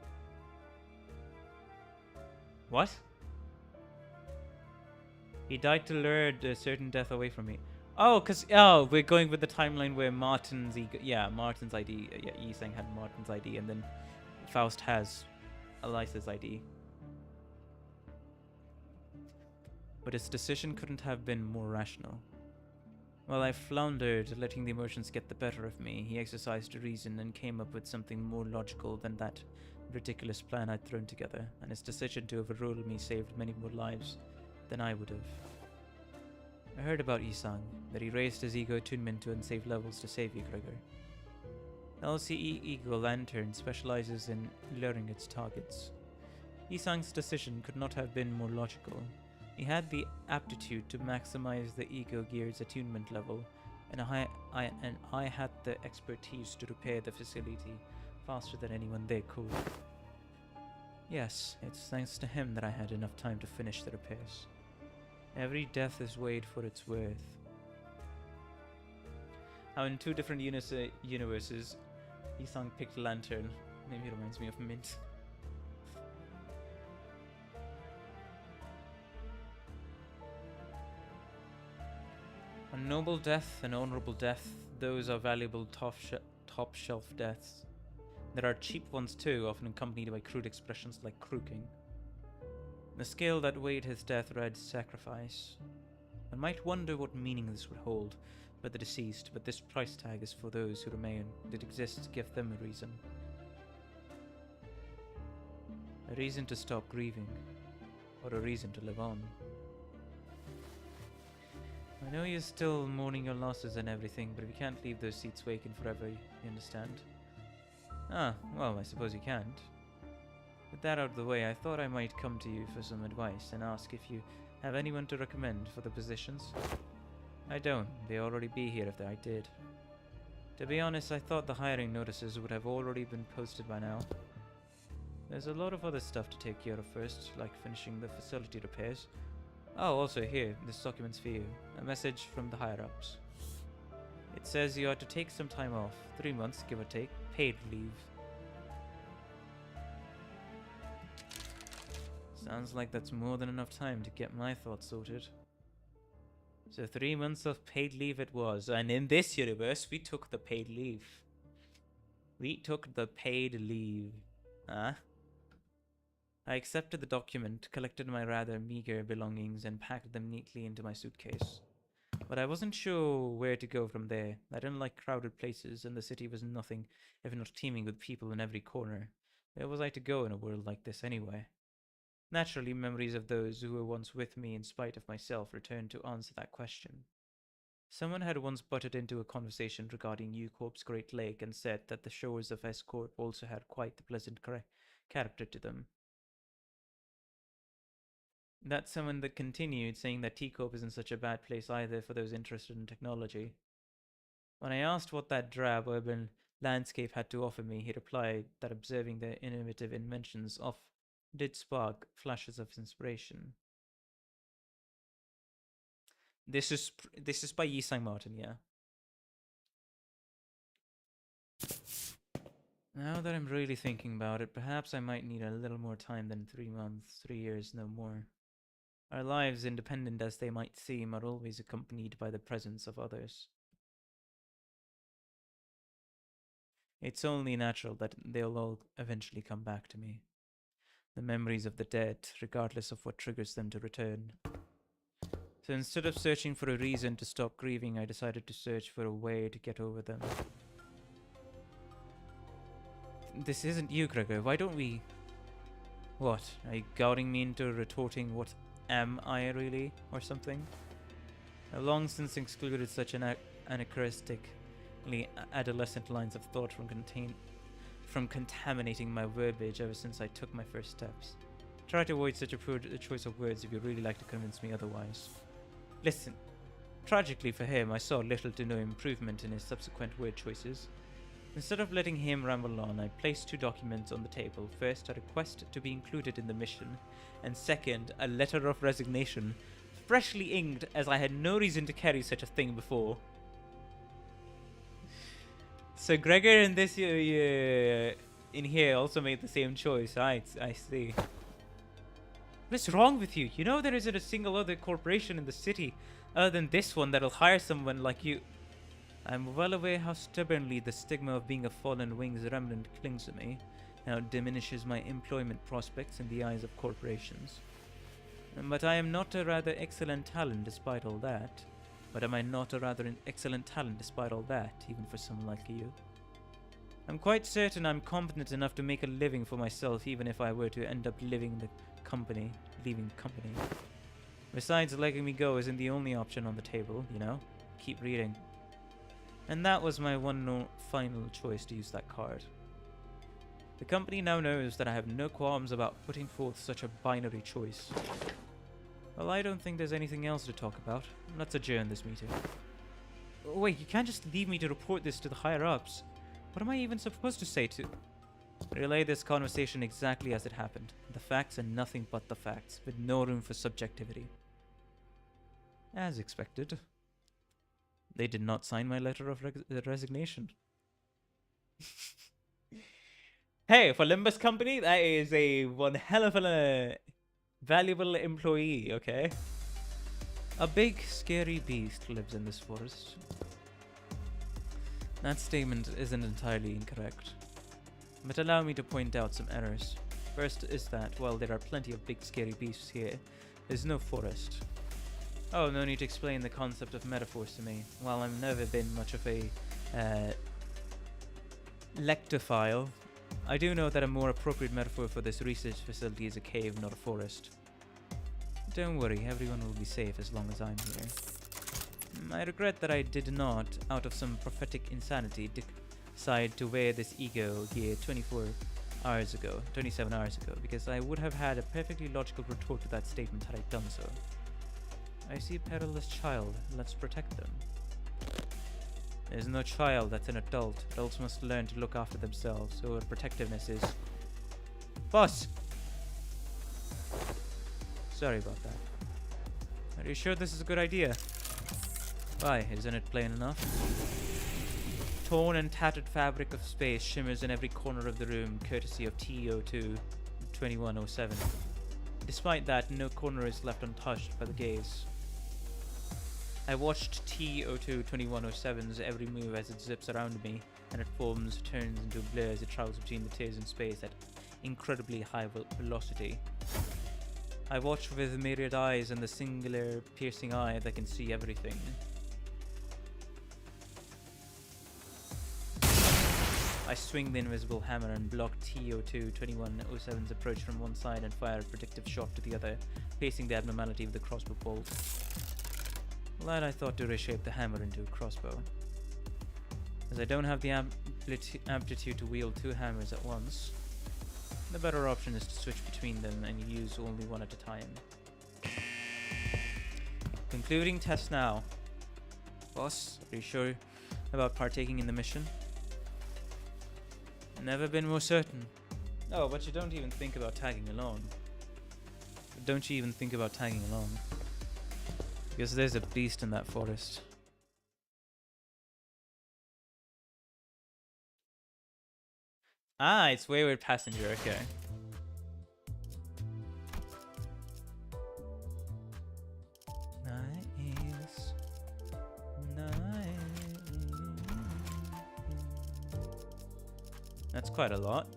What? He died to lure a certain death away from me. Oh, we're going with the timeline where Martin's ID... Yeah, Yi-sung had Martin's ID, and then Faust has Elisa's ID. But his decision couldn't have been more rational. While I floundered, letting the emotions get the better of me, he exercised reason and came up with something more logical than that ridiculous plan I'd thrown together, and his decision to overrule me saved many more lives than I would have. I heard about Yi-sung, that he raised his ego attunement to unsafe levels to save you, Gregor. LCE Ego Lantern specializes in luring its targets. Yi-sung's decision could not have been more logical. He had the aptitude to maximize the ego gear's attunement level and I had the expertise to repair the facility faster than anyone there could. Yes, it's thanks to him that I had enough time to finish the repairs. Every death is weighed for its worth. How in two different universes, Isang picked Lantern. Maybe it reminds me of Mint. A noble death, an honorable death, those are valuable top shelf deaths. There are cheap ones too, often accompanied by crude expressions like crooking. The scale that weighed his death read sacrifice. One might wonder what meaning this would hold for the deceased, but this price tag is for those who remain. It exists to give them a reason. A reason to stop grieving, or a reason to live on. I know you're still mourning your losses and everything, but we can't leave those seats vacant forever, you understand? Ah, well, I suppose you can't. With that out of the way, I thought I might come to you for some advice and ask if you have anyone to recommend for the positions. I don't. They'd already be here if I did. To be honest, I thought the hiring notices would have already been posted by now. There's a lot of other stuff to take care of first, like finishing the facility repairs. Oh, also here, this document's for you. A message from the higher-ups. It says you are to take some time off. 3 months, give or take. Paid leave. Sounds like that's more than enough time to get my thoughts sorted. So 3 months of paid leave it was. And in this universe, we took the paid leave. We took the paid leave. Huh? I accepted the document, collected my rather meager belongings, and packed them neatly into my suitcase. But I wasn't sure where to go from there. I didn't like crowded places, and the city was nothing if not teeming with people in every corner. Where was I to go in a world like this anyway? Naturally, memories of those who were once with me in spite of myself returned to answer that question. Someone had once butted into a conversation regarding U-Corp's Great Lake and said that the shores of S-Corp also had quite the pleasant character to them. That's someone that continued, saying that T-Corp isn't such a bad place either for those interested in technology. When I asked what that drab urban landscape had to offer me, he replied that observing their innovative inventions did spark flashes of inspiration. This is by Yisang Martin, yeah. Now that I'm really thinking about it, perhaps I might need a little more time than 3 months, 3 years, no more. Our lives, independent as they might seem, are always accompanied by the presence of others. It's only natural that they'll all eventually come back to me. The memories of the dead, regardless of what triggers them to return. So instead of searching for a reason to stop grieving, I decided to search for a way to get over them. This isn't you, Gregor. Why don't we... What? Are you goading me into retorting what am I really, or something? I've long since excluded such anachronistically adolescent lines of thought from contaminating my verbiage ever since I took my first steps. Try to avoid such a poor choice of words if you really like to convince me otherwise. Listen, tragically for him, I saw little to no improvement in his subsequent word choices. Instead of letting him ramble on, I placed 2 documents on the table. First, a request to be included in the mission, and second, a letter of resignation, freshly inked as I had no reason to carry such a thing before. So Gregor in this in here also made the same choice. I see. What's wrong with you? You know there isn't a single other corporation in the city other than this one that'll hire someone like you. I'm well aware how stubbornly the stigma of being a fallen wings remnant clings to me, how it diminishes my employment prospects in the eyes of corporations. But I am not a rather excellent talent despite all that. But am I not a rather excellent talent despite all that, even for someone like you? I'm quite certain I'm competent enough to make a living for myself, even if I were to end up leaving the company. Besides, letting me go isn't the only option on the table, you know? Keep reading. And that was my final choice to use that card. The company now knows that I have no qualms about putting forth such a binary choice. Well, I don't think there's anything else to talk about. Let's adjourn this meeting. Wait, you can't just leave me to report this to the higher-ups. What am I even supposed to say to... Relay this conversation exactly as it happened. The facts and nothing but the facts, with no room for subjectivity. As expected. They did not sign my letter of resignation. Hey, for Limbus Company, that is a one hell of a valuable employee, okay? A big, scary beast lives in this forest. That statement isn't entirely incorrect. But allow me to point out some errors. First is that, while there are plenty of big, scary beasts here, there's no forest. Oh, no need to explain the concept of metaphors to me. While I've never been much of a lectophile, I do know that a more appropriate metaphor for this research facility is a cave, not a forest. Don't worry, everyone will be safe as long as I'm here. I regret that I did not, out of some prophetic insanity, decide to wear this ego gear 27 hours ago, because I would have had a perfectly logical retort to that statement had I done so. I see a perilous child, let's protect them. There's no child that's an adult. Adults must learn to look after themselves, so protectiveness is... Boss! Sorry about that. Are you sure this is a good idea? Why, isn't it plain enough? Torn and tattered fabric of space shimmers in every corner of the room, courtesy of TO2 2107. Despite that, no corner is left untouched by the gaze. I watched TO2 2107's every move as it zips around me, and it forms, turns into a blur as it travels between the tiers in space at incredibly high velocity. I watch with myriad eyes and the singular piercing eye that can see everything. I swing the invisible hammer and block TO2 2107's approach from one side and fire a predictive shot to the other, facing the abnormality of the crossbow bolt. Glad I thought to reshape the hammer into a crossbow. As I don't have the aptitude to wield two hammers at once, the better option is to switch between them and use only one at a time. Concluding test now. Boss, are you sure about partaking in the mission? Never been more certain. Oh, but you don't even think about tagging along. Don't you even think about tagging along? Because there's a beast in that forest. Ah, it's Wayward Passenger, okay. Nice. That's quite a lot.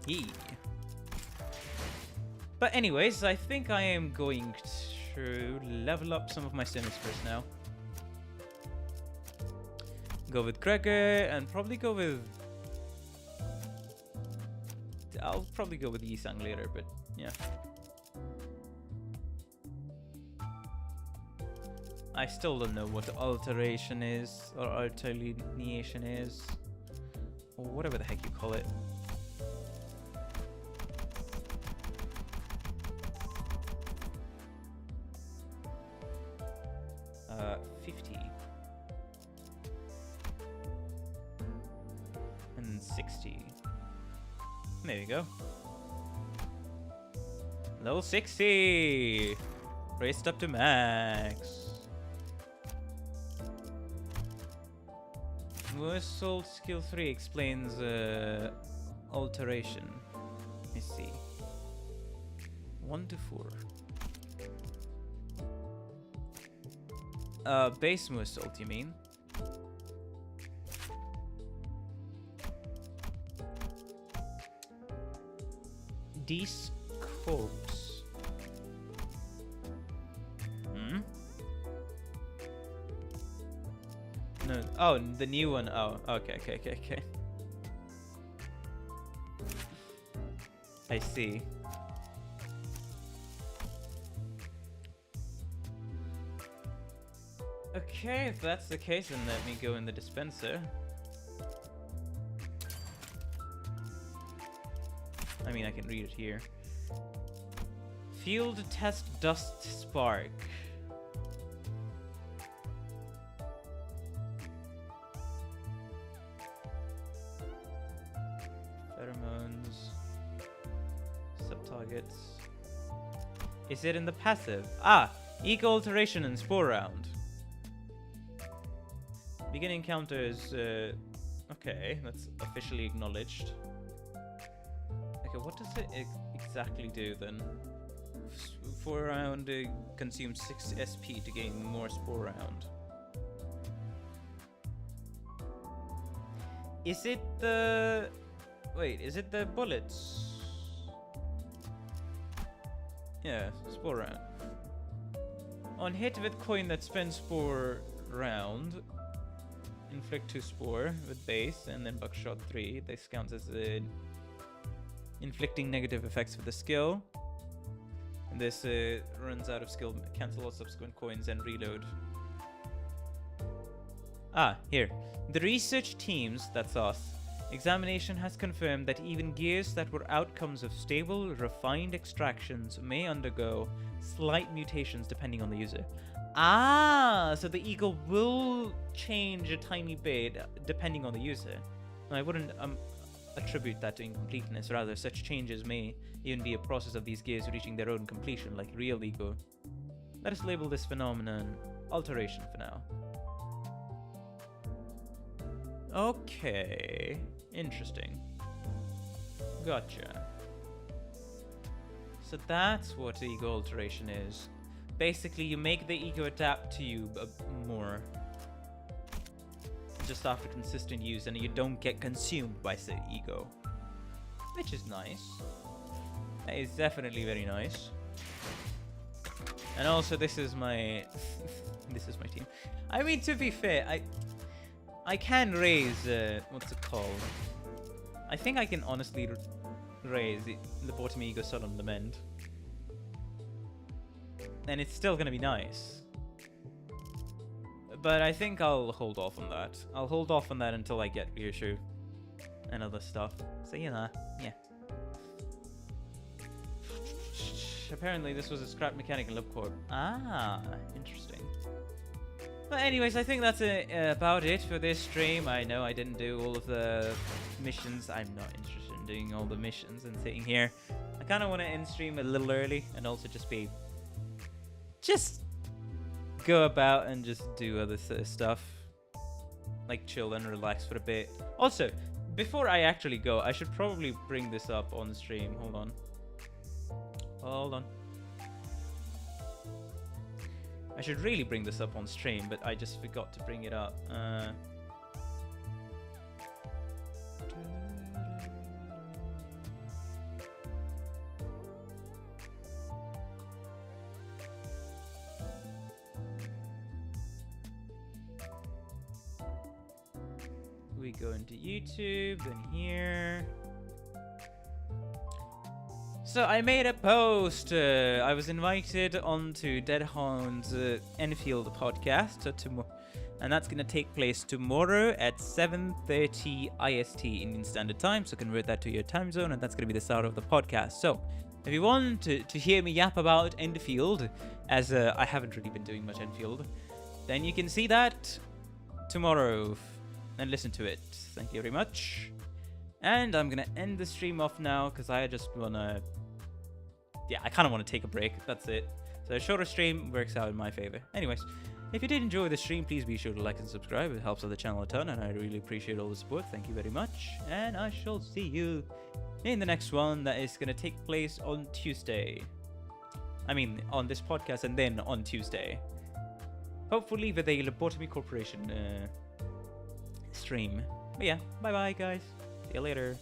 Yee. But anyways, I think I am going to level up some of my sinners first now. Go with Gregor and probably go with... I'll probably go with Yisang later, but yeah. I still don't know what alteration is, or alteration is, or whatever the heck you call it. 50 and 60. There you go. Level 60, raised up to max. Universal skill 3 explains alteration. Let me see. 1 to 4. Base Moonsault, you mean? Descopes. Hmm? No. Oh, the new one. Oh, okay. I see. Okay, if that's the case, then let me go in the dispenser. I mean, I can read it here. Field test dust spark. targets. Is it in the passive? Ah! Ego alteration and spore round. Beginning counters. Okay, that's officially acknowledged. Okay, what does it exactly do then? Spore round consumes 6 SP to gain more spore round. Is it the... Wait, is it the bullets? Yeah, spore round. On hit with coin that spends spore round, inflict 2 spore with base, and then buckshot 3. This counts as inflicting negative effects with the skill. And this runs out of skill, cancel all subsequent coins, and reload. Ah, here. The research teams, that's us, examination has confirmed that even gears that were outcomes of stable, refined extractions may undergo slight mutations depending on the user. Ah, so the eagle will change a tiny bit depending on the user. I wouldn't attribute that to incompleteness, rather such changes may even be a process of these gears reaching their own completion, like real ego. Let us label this phenomenon alteration for now. Okay, interesting. Gotcha. So that's what ego alteration is. Basically, you make the ego adapt to you more just after consistent use, and you don't get consumed by the ego, which is nice. That is definitely very nice. And also, this is my this is my team. I mean, to be fair, I can raise what's it called? I think I can honestly raise the bottom ego solemn lament, and it's still gonna be nice. But I think I'll hold off on that. I'll hold off on that until I get Ryoshu and other stuff. So yeah. Apparently this was a scrap mechanic in Lubcorp. Ah, interesting. But anyways, I think that's about it for this stream. I know I didn't do all of the missions. I'm not interested in doing all the missions and sitting here. I kind of want to end stream a little early and also just go about and just do other stuff. Like chill and relax for a bit. Also, before I actually go, I should probably bring this up on stream. Hold on. I should really bring this up on stream, but I just forgot to bring it up. We go into YouTube, then here. So I made a post. I was invited onto Deadhound's Enfield podcast, and that's going to take place tomorrow at 7:30 IST Indian Standard Time. So convert that to your time zone, and that's going to be the start of the podcast. So if you want to hear me yap about Enfield, as I haven't really been doing much Enfield, then you can see that tomorrow and listen to it. Thank you very much. And I'm going to end the stream off now because I just want to... Yeah, I kind of want to take a break. That's it. So a shorter stream works out in my favor. Anyways, if you did enjoy the stream, please be sure to like and subscribe. It helps out the channel a ton, and I really appreciate all the support. Thank you very much. And I shall see you in the next one that is going to take place on Tuesday. I mean, on this podcast, and then on Tuesday. Hopefully with a Lobotomy Corporation stream. But yeah, bye-bye, guys. See you later.